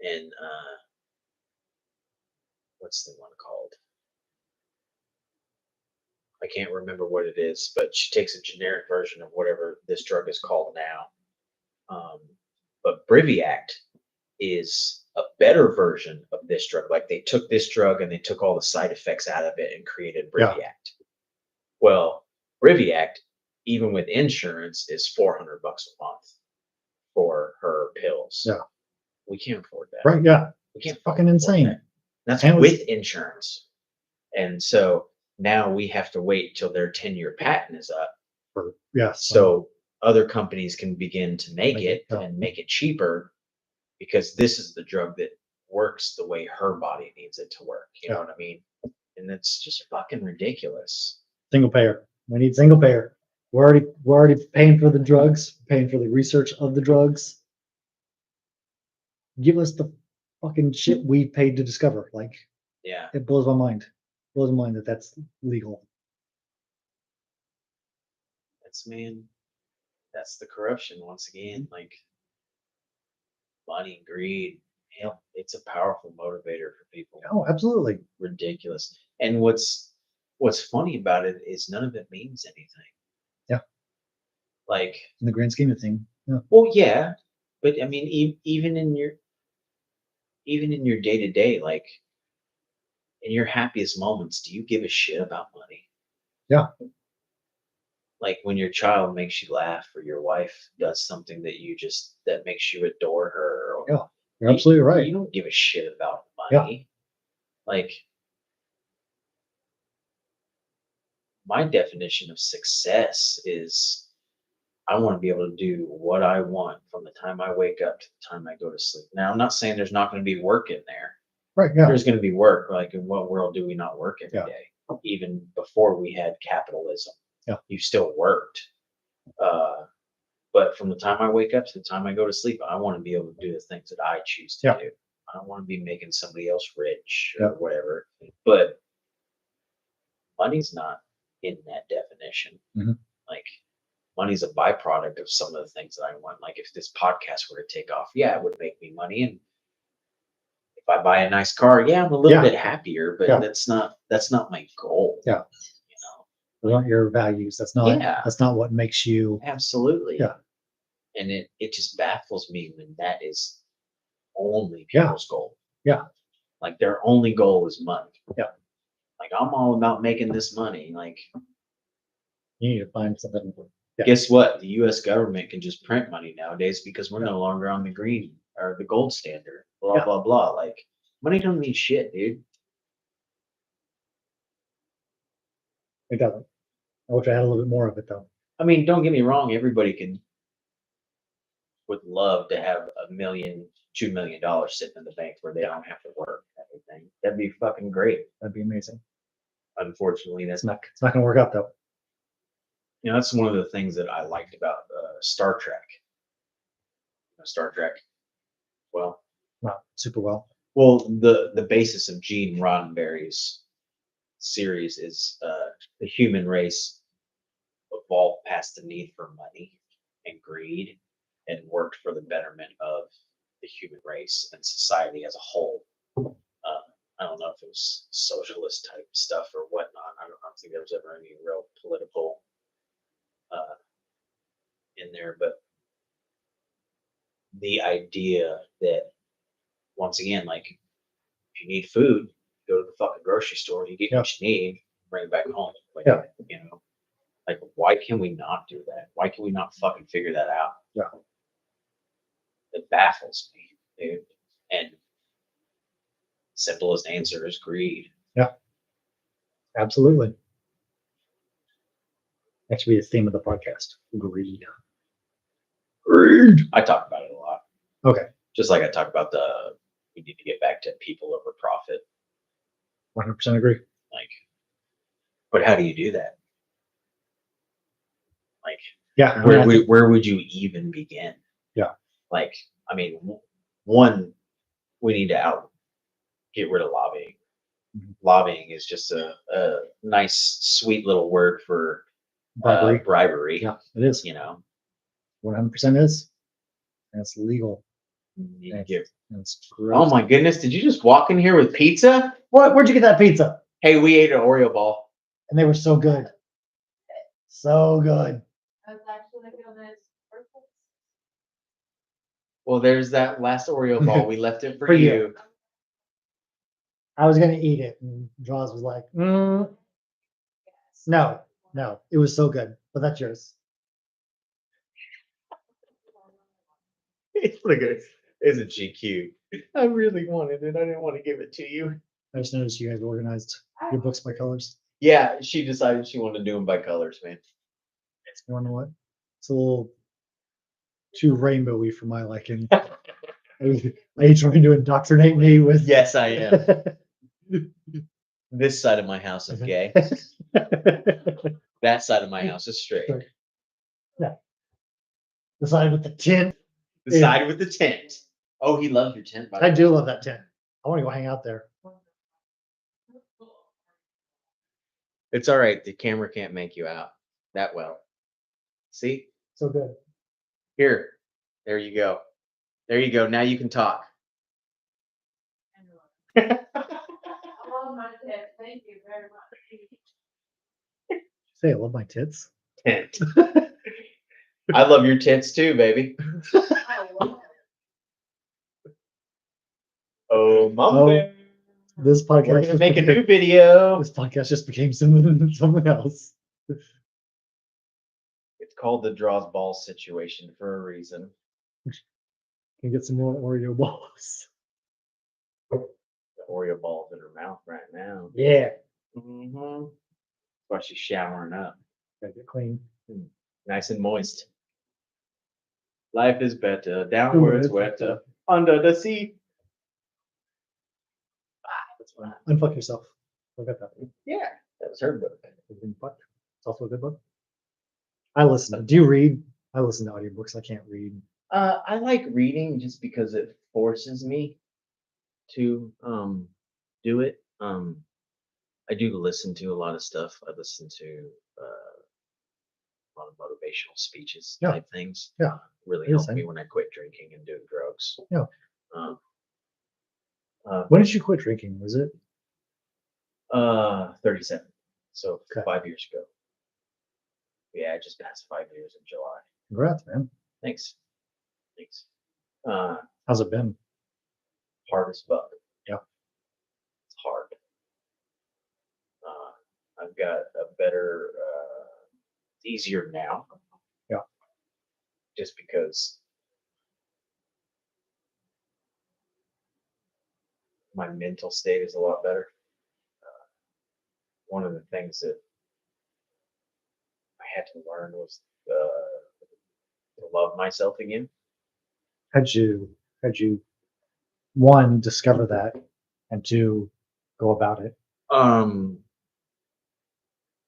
And what's the one called? I can't remember what it is, but she takes a generic version of whatever this drug is called now. But Briviact is a better version of this drug. Like they took this drug and they took all the side effects out of it and created Briviact. Yeah. Well, Briviact, even with insurance, is $400 a month for her pills. Yeah. We can't afford that. Right. Yeah. We can't. It's fucking insane. That. That's with insurance. And so now we have to wait till their 10-year patent is up. So other companies can begin to make it and make it cheaper, because this is the drug that works the way her body needs it to work. You know what I mean? And that's just fucking ridiculous. Single payer. We need single payer. We're already paying for the drugs, paying for the research of the drugs. Give us the fucking shit we paid to discover. Like, yeah, it blows my mind. Blows my mind that that's legal. That's, man, that's the corruption once again. Like money, greed. Hell, it's a powerful motivator for people. Oh, absolutely. Ridiculous. And what's funny about it is none of it means anything. Yeah. Like in the grand scheme of things. Yeah. well, yeah, but I mean, even in your day to day, like in your happiest moments, do you give a shit about money? Yeah. Like when your child makes you laugh, or your wife does something that makes you adore her. Or, Yeah. You're absolutely right. You don't give a shit about money. Yeah. Like my definition of success is I want to be able to do what I want from the time I wake up to the time I go to sleep. Now, I'm not saying there's not going to be work in there. Right. Yeah. There's going to be work. Like, in what world do we not work every Yeah. day? Even before we had capitalism, Yeah. you still worked. But from the time I wake up to the time I go to sleep, I want to be able to do the things that I choose to Yeah. do. I don't want to be making somebody else rich Yeah. or whatever. But money's not in that definition. Mhm. Like, money's a byproduct of some of the things that I want. Like if this podcast were to take off, yeah, it would make me money. And if I buy a nice car, yeah, I'm a little Yeah. bit happier, but Yeah. that's not my goal. Yeah. You know, Those aren't your values. That's not. Yeah. That's not what makes you. absolutely. Yeah. And it just baffles me when that is only Yeah. people's goal. Yeah. Like their only goal is money. Yeah. Like I'm all about making this money. Like You need to find something. Yeah. guess what? The U.S. government can just print money nowadays because we're no longer on the green or the gold standard. Blah Yeah. blah blah. Like money don't mean shit, dude. It doesn't. I wish I had a little bit more of it though. I mean, don't get me wrong. Everybody would love to have $1 million, $2 million sitting in the bank where they don't have to work. Everything that'd be fucking great. That'd be amazing. Unfortunately, that's not. It's not going to work out though. You know, that's one of the things that I liked about Star Trek. Star Trek. Well, Not super well. well, the basis of Gene Roddenberry's series is the human race evolved past the need for money and greed and worked for the betterment of the human race and society as a whole. I don't know if it was socialist type stuff or whatnot. I don't think there was ever any real political in there, but the idea that once again, like if you need food, go to the fucking grocery store, you get Yeah. what you need, bring it back home. Like, Yeah. you know, like why can we not do that? Why can we not fucking figure that out? Yeah. It baffles me, dude. And simplest answer is greed. Absolutely. That should be the theme of the podcast. Greed. Greed. I talk about it a lot. Okay. Just like I talk about we need to get back to people over profit. 100% agree. Like, but how do you do that? Like, Yeah. where would you even begin? Yeah. Like, I mean, one, we need to get rid of lobbying. Mhm. Lobbying is just a nice, sweet little word for Bribery. bribery. Yeah, it is. You know, 100% is. And it's legal. you And get- it's oh gross. my goodness! Did you just walk in here with pizza? What? Where'd you get that pizza? Hey, we ate an Oreo ball. And they were so good. So good. That's actually on this purpose. Well, there's that last Oreo ball. We left it for, For you. you. I was going to eat it. And Jaws was like, no. It was so good. But that's yours. Look at it. Isn't she cute? I really wanted it. I didn't want to give it to you. I just noticed you guys organized your books by colors. Yeah, she decided she wanted to do them by colors, man. You want to know what? It's a little too rainbowy for my liking. Are you trying to indoctrinate me with? Yes, I am. This side of my house is gay. That side of my house is straight. Straight. Yeah. The side with the tint. The side with the tent. Oh, he loved your tent, by the I way. do love that tent. I want to go hang out there. It's all right. The camera can't make you out that well. See? So good. Here. There you go. There you go. Now you can talk. I love my tits. Thank you very much. Say I love my tits. Tent. I love your tits too, baby. I love it. Oh, mama. This podcast. We're gonna make a new video. This podcast just became something else. It's called the draws balls situation for a reason. Can get some more Oreo balls. The Oreo balls in her mouth right now. Yeah. Mm-hmm. While she's showering up. Gotta get clean. Nice and moist. Life is better. Downwards wetter. Under the sea. That's fine. Unfuck yourself. Forget that. Yeah, that was her book. It's also a good book. I listen. Do you read? I listen to audiobooks. I can't read. I like reading just because it forces me to do it. I do listen to a lot of stuff. I listen to a lot of motivational speeches type things. Yeah. Really helped me when I quit drinking and doing drugs. Yeah. When When did you quit drinking? Was it? 37. So 5 years ago. Yeah, I just passed 5 years in July. Congrats, man. Thanks. How's it been? Hard as fuck. Yeah. It's hard. I've got a better, it's easier now. Yeah. Just because my mental state is a lot better. One of the things that I had to learn was to love myself again. How'd you one discover that, and two go about it?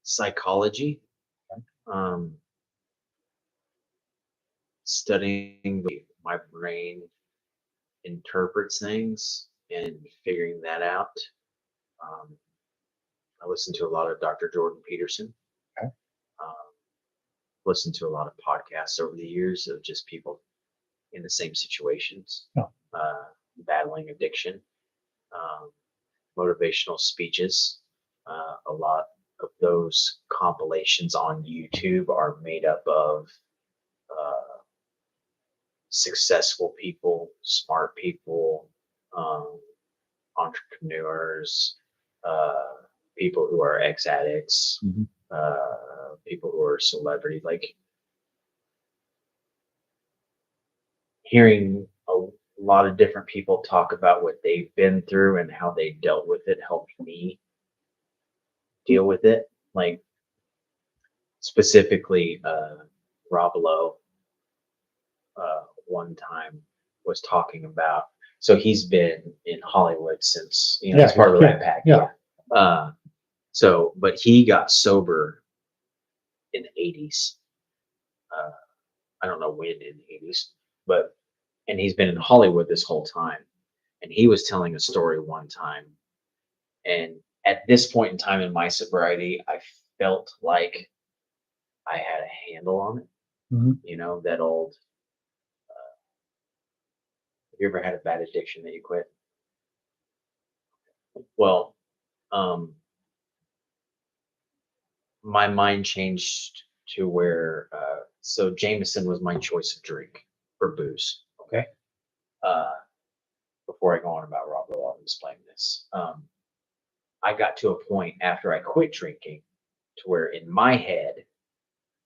Psychology. Studying the way my brain interprets things and figuring that out. I listened to a lot of Dr. Jordan Peterson. Okay. Listened to a lot of podcasts over the years of just people in the same situations, battling addiction, motivational speeches. A lot of those compilations on YouTube are made up of successful people, smart people, entrepreneurs, people who are ex-addicts, people who are celebrities. Like hearing a lot of different people talk about what they've been through and how they dealt with it helped me deal with it. Like specifically, Rob Lowe one time was talking about, so he's been in Hollywood since, he's part of the Rat Pack. Yeah. So, but he got sober in the 80s. I don't know when in the 80s, and he's been in Hollywood this whole time. And he was telling a story one time. And at this point in time in my sobriety, I felt like I had a handle on it. That old, have you ever had a bad addiction that you quit? Well, my mind changed to where, so Jameson was my choice of drink for booze. Okay. Before I go on about Rob Lowe, I'll explain this. I got to a point after I quit drinking to where in my head,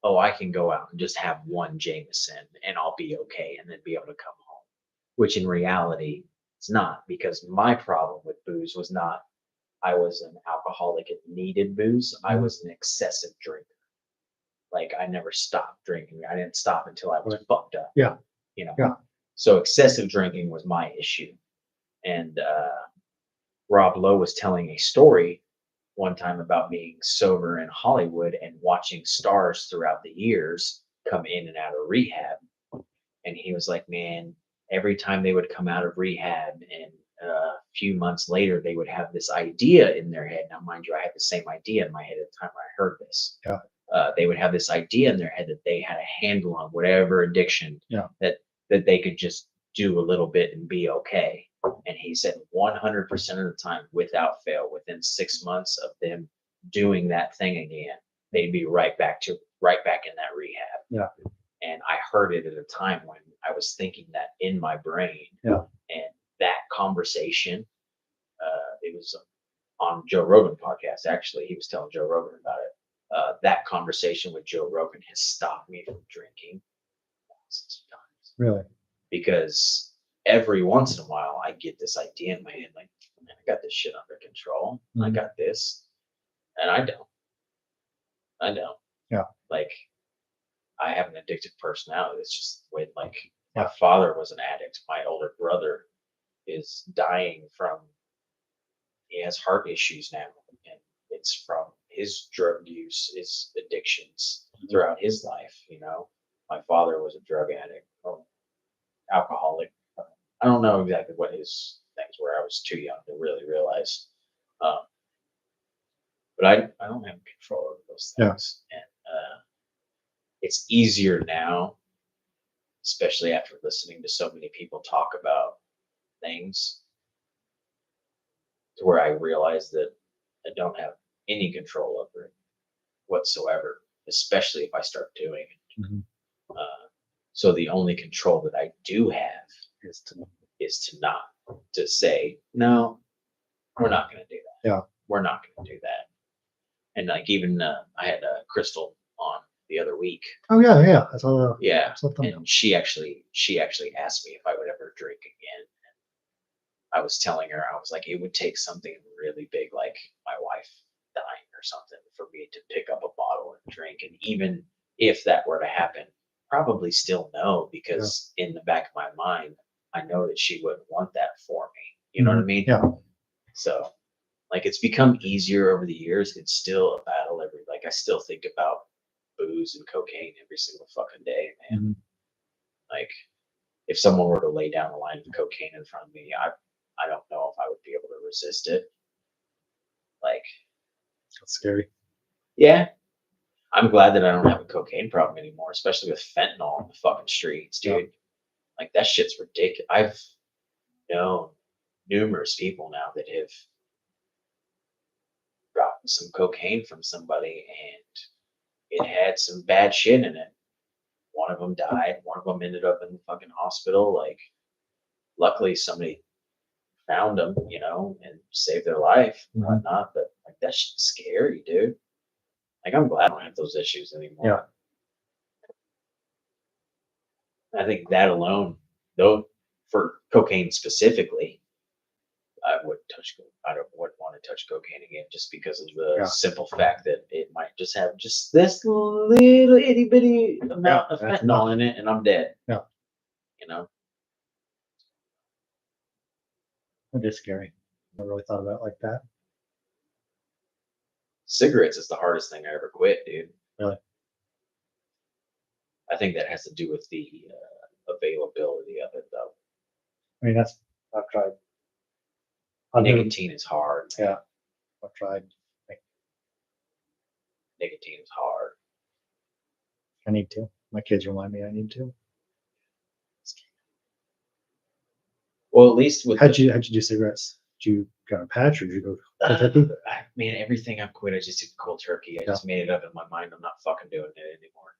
I can go out and just have one Jameson and I'll be okay and then be able to come home. Which in reality, it's not, because my problem with booze was not I was an alcoholic and needed booze. I was an excessive drinker. Like I never stopped drinking. I didn't stop until I was fucked up. Yeah. So excessive drinking was my issue. And Rob Lowe was telling a story one time about being sober in Hollywood and watching stars throughout the years come in and out of rehab. And he was like, man, every time they would come out of rehab and a few months later, they would have this idea in their head. Now, mind you, I had the same idea in my head at the time when I heard this. Yeah. they would have this idea in their head that they had a handle on whatever addiction that they could just do a little bit and be okay. And he said 100% of the time, without fail, within 6 months of them doing that thing again, they'd be right back in that rehab. Yeah. And I heard it at a time when I was thinking that in my brain. Yeah. And that conversation, it was on Joe Rogan podcast. Actually, he was telling Joe Rogan about it. That conversation with Joe Rogan has stopped me from drinking thousands of times. Really? Because every once in a while I get this idea in my head, like, man, I got this shit under control. Mm-hmm. I got this. And I don't. Yeah. Like, I have an addictive personality. It's just the way, like, my father was an addict. My older brother is dying from, he has heart issues now. And it's from his drug use, his addictions throughout his life. You know, my father was a drug addict or alcoholic. I don't know exactly what his things were. I was too young to really realize. But I don't have control over those things. And it's easier now, especially after listening to so many people talk about things, to where I realize that I don't have any control over it whatsoever, especially if I start doing it. Mm-hmm. So the only control that I do have is to say, no, we're not going to do that. Yeah. We're not going to do that. And like, even I had Crystal on the other week. Oh yeah. I saw Yeah. And she actually asked me if I would ever drink again. And I was telling her, I was like, it would take something really big, like my wife dying or something, for me to pick up a bottle and drink. And even if that were to happen, probably still no, because in the back of my mind, I know that she wouldn't want that for me. You know what I mean? Yeah. So, like, it's become easier over the years. It's still a battle like, I still think about booze and cocaine every single fucking day, man. Mm-hmm. Like, if someone were to lay down a line of cocaine in front of me, I don't know if I would be able to resist it. Like, that's scary. Yeah. I'm glad that I don't have a cocaine problem anymore, especially with fentanyl on the fucking streets, dude. Yeah. Like, that shit's ridiculous. I've known numerous people now that have gotten some cocaine from somebody and it had some bad shit in it. One of them died. One of them ended up in the fucking hospital. Like, luckily somebody found them, you know, and saved their life and whatnot. But like, that shit's scary, dude. Like, I'm glad I don't have those issues anymore. Yeah. I think that alone, though, for cocaine specifically, I wouldn't want to touch cocaine again, just because of the simple fact that it might just have just this little itty bitty amount of fentanyl in it, and I'm dead. Yeah. You know? That is scary. I never really thought about it like that. Cigarettes is the hardest thing I ever quit, dude. Really? I think that has to do with the availability of it, though. I mean, I've tried. Nicotine is hard. Yeah, I've tried. Nicotine is hard. I need to. My kids remind me I need to. Well, at least with how'd you do cigarettes? Did you got a patch or did you go cold turkey? Man, everything I've quit, I just did cold turkey. I just made it up in my mind. I'm not fucking doing it anymore.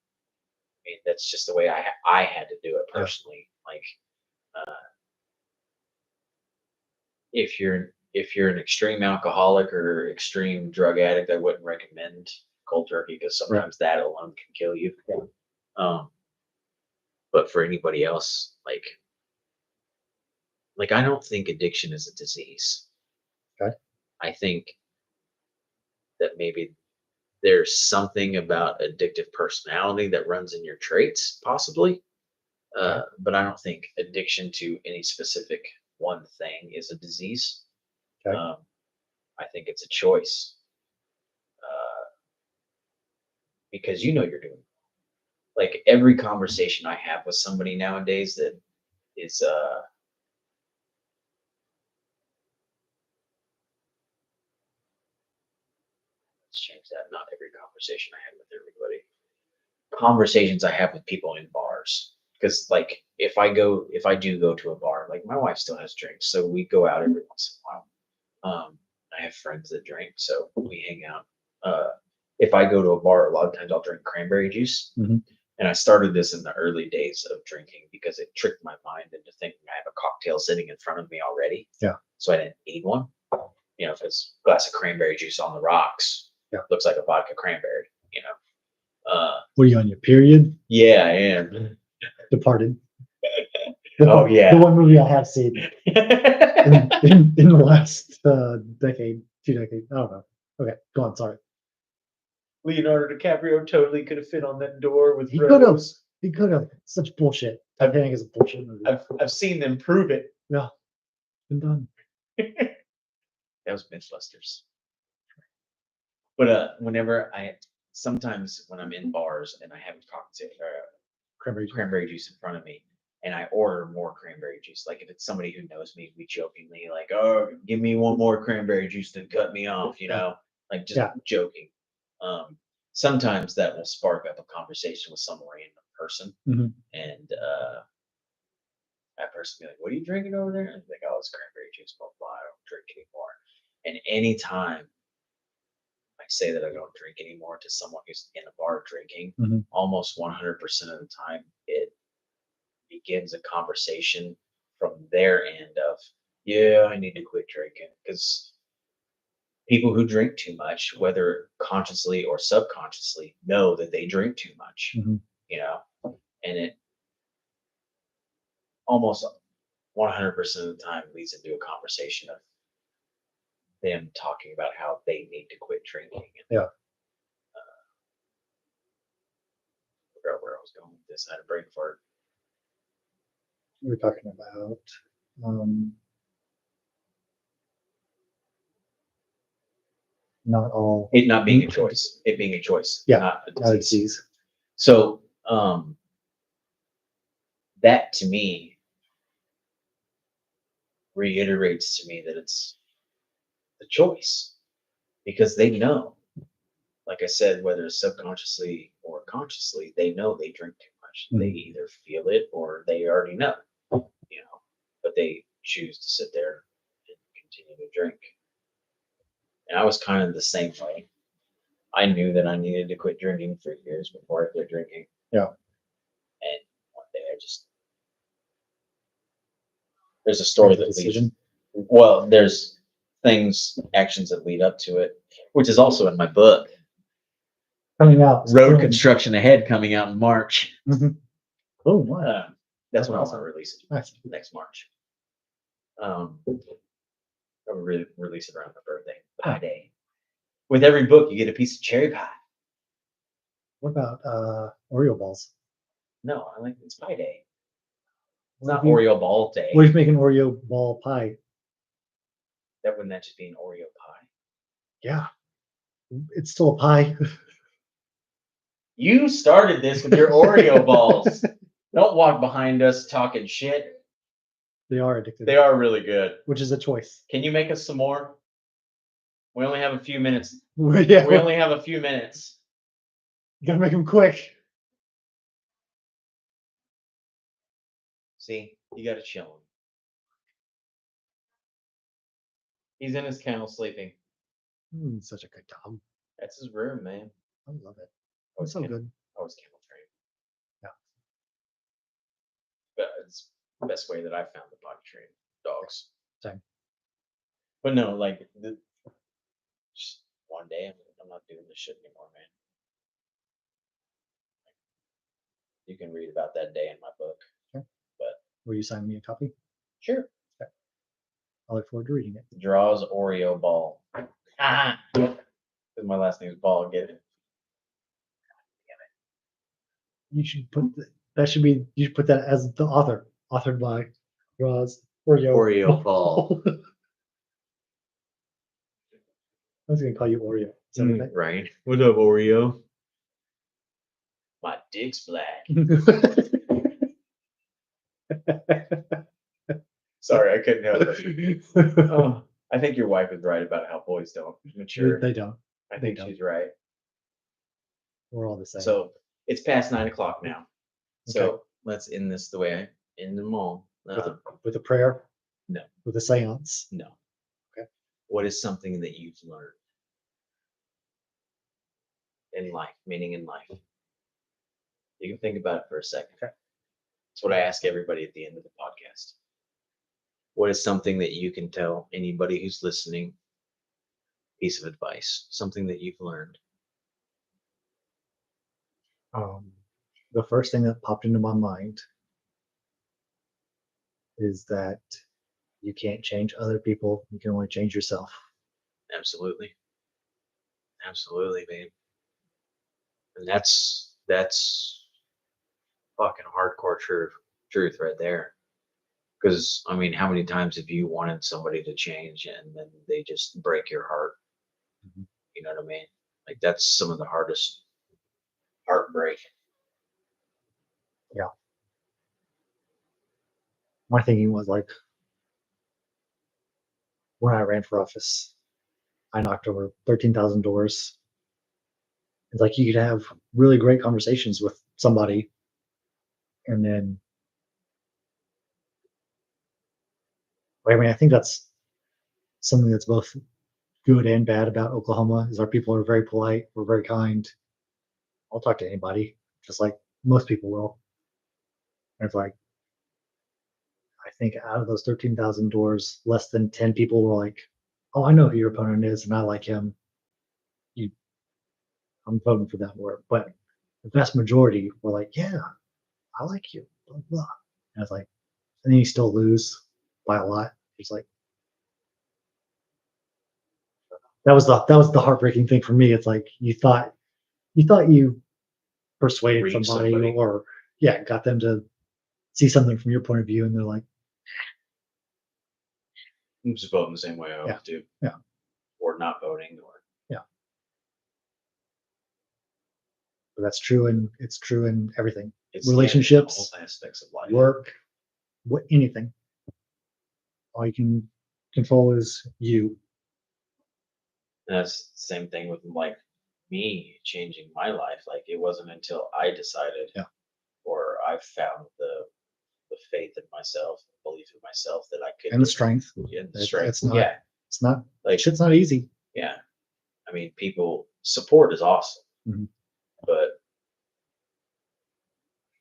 I mean, that's just the way I had to do it personally. Like, if you're an extreme alcoholic or extreme drug addict, I wouldn't recommend cold turkey, because sometimes that alone can kill you. Yeah. But for anybody else, like I don't think addiction is a disease. Okay. I think that maybe there's something about addictive personality that runs in your traits, possibly. But I don't think addiction to any specific one thing is a disease. Okay. I think it's a choice. Because you're doing, like, every conversation I have with somebody nowadays that is change that. Not every conversation I have with everybody. Conversations I have with people in bars. Because like if I do go to a bar, like my wife still has drinks, so we go out every once in a while. I have friends that drink, so we hang out. If I go to a bar, a lot of times I'll drink cranberry juice. And I started this in the early days of drinking because it tricked my mind into thinking I have a cocktail sitting in front of me already. Yeah. So I didn't need one. You know, if it's a glass of cranberry juice on the rocks, looks like a vodka cranberry, you know. Were you on your period? Yeah, I am. Departed. Oh, yeah. The one movie I have seen in the last decade, 2 decades. I don't know. Okay, go on. Sorry. Leonardo DiCaprio totally could have fit on that door with He could have. Rose. He could have. Such bullshit. Titanic is a bullshit movie. I've seen them prove it. Yeah. Been done. That was Mythbusters. But sometimes when I'm in bars and I have cocktail cranberry juice in front of me, and I order more cranberry juice, like if it's somebody who knows me, we jokingly like, oh, give me one more cranberry juice to cut me off, you know, like just joking. Sometimes that will spark up a conversation with some random person, and that person be like, "What are you drinking over there?" And I'm like, "Oh, it's cranberry juice, blah blah. I don't drink anymore." And anytime I say that I don't drink anymore to someone who's in a bar drinking, almost 100% of the time it begins a conversation from their end of, "Yeah, I need to quit drinking," because people who drink too much, whether consciously or subconsciously, know that they drink too much, you know, and it almost 100% of the time leads into a conversation of them talking about how they need to quit drinking. And, I forgot where I was going with this. I had a brain fart. We were talking about not all. It not being a choice. It being a choice. Yeah. Not a Not a disease. disease. So that to me reiterates to me that it's the choice, because they know, like I said, whether it's subconsciously or consciously, they know they drink too much. They either feel it or they already know, you know, but they choose to sit there and continue to drink. And I was kind of the same way. I knew that I needed to quit drinking for years before I quit drinking. Yeah. And one day there's a story that leads. Well, there's actions that lead up to it, which is also in my book. Coming out. Road Construction Ahead, coming out in March. Oh, wow. That's when I'll release it. Nice. Next March. I'll release it around my birthday, pie day. With every book, you get a piece of cherry pie. What about Oreo balls? No, I like it's pie day. It's not Oreo ball day. What if you make an Oreo ball pie? Wouldn't that just be an Oreo pie? Yeah. It's still a pie. You started this with your Oreo balls. Don't walk behind us talking shit. They are addictive. They are really good. Which is a choice. Can you make us some more? We only have a few minutes. Yeah. We only have a few minutes. You gotta make them quick. See, you gotta chill him. He's in his kennel sleeping. Such a good dog. That's his room, man. I love it. It's so good. I was kennel trained. Yeah. But it's the best way that I found to potty train dogs. Same. But no, like just one day I'm not doing this shit anymore, man. You can read about that day in my book. Okay. But will you sign me a copy? Sure. Okay. I look forward to reading it. Draws Oreo ball. Because my last name is Ball. Get it? You should put you should put that as the author. Authored by Draws Oreo ball. I was gonna call you Oreo. Right. What up, Oreo? My dick's black. Sorry, I couldn't help it. Oh, I think your wife is right about how boys don't mature. They don't. I think she's right. We're all the same. So it's past 9 o'clock now. So Okay. let's end this the way I end them all. With a prayer? No. With a seance? No. Okay. What is something that you've learned in life, meaning in life? You can think about it for a second. Okay. That's what I ask everybody at the end of the podcast. What is something that you can tell anybody who's listening? Piece of advice, something that you've learned. The first thing that popped into my mind is that you can't change other people. You can only change yourself. Absolutely. Absolutely, man. And that's fucking hardcore truth right there. Because I mean, how many times have you wanted somebody to change and then they just break your heart? Mhm. You know what I mean? Like that's some of the hardest heartbreak. Yeah. My thinking was like, when I ran for office, I knocked over 13,000 doors. It's like you could have really great conversations with somebody, and then, I mean, I think that's something that's both good and bad about Oklahoma is our people are very polite. We're very kind. I'll talk to anybody, just like most people will. And it's like, I think out of those 13,000 doors, less than 10 people were like, "Oh, I know who your opponent is, and I like him. You, I'm voting for that more." But the vast majority were like, "Yeah, I like you." Blah blah. And I was like, and then you still lose by a lot. It's like that was the heartbreaking thing for me. It's like you persuaded Reach somebody, somebody. or yeah, got them to see something from your point of view, and they're like, I'm just voting the same way I always Yeah. do. Yeah. Or not voting, or but that's true, and it's true in everything. it's Relationships, all aspects of life. work, anything. All you can control is you. And that's the same thing with like me changing my life. Like it wasn't until I decided, Yeah. or I found the faith in myself, belief in myself that I could And the strength. Yeah, the It's strength. not- Yeah, It's not like shit's not easy. yeah. I mean, people support is awesome, Mhm. but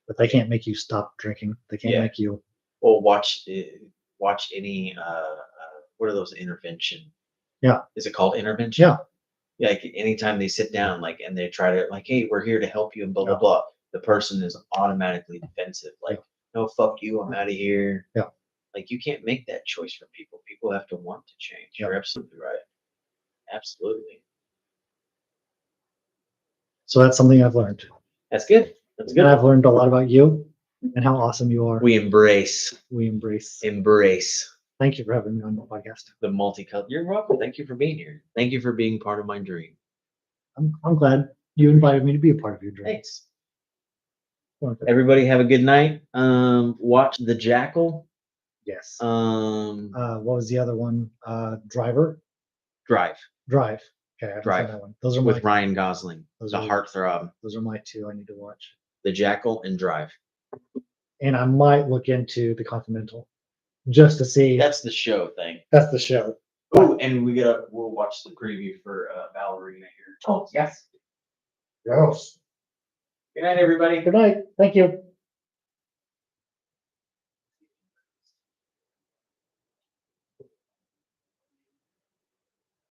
But they can't make you stop drinking. They can't Yeah. make you. well, watch any what are those intervention? Yeah. Is it called intervention? Yeah. Yeah, like anytime they sit down, like, and they try to, like, hey, we're here to help you, and blah blah Yeah. blah. The person is automatically defensive, like, no, fuck you, I'm out of here. Yeah. Like you can't make that choice for people. People have to want to change. Yeah. You're absolutely right. Absolutely. So that's something I've learned. That's good. That's And good. I've learned a lot about you and how awesome you are. We embrace Embrace. Thank you for having me on the podcast. the multicultural. You're welcome. Thank you for being here. Thank you for being part of my dream. I'm glad you invited me to be a part of your dream. Thanks. Everybody have a good night. Watch The Jackal. Yes. What was the other one? Drive. Okay, I haven't Drive. seen that one. Those are with my Ryan Gosling, Those the are- heartthrob. those are my two I need to watch. The Jackal and Drive. And I might look into the Continental just to see. That's the show thing. That's the show. Oh, and we'll watch the preview for Ballerina here. Oh, yes. Yes. Good night, everybody. Good night. Thank you.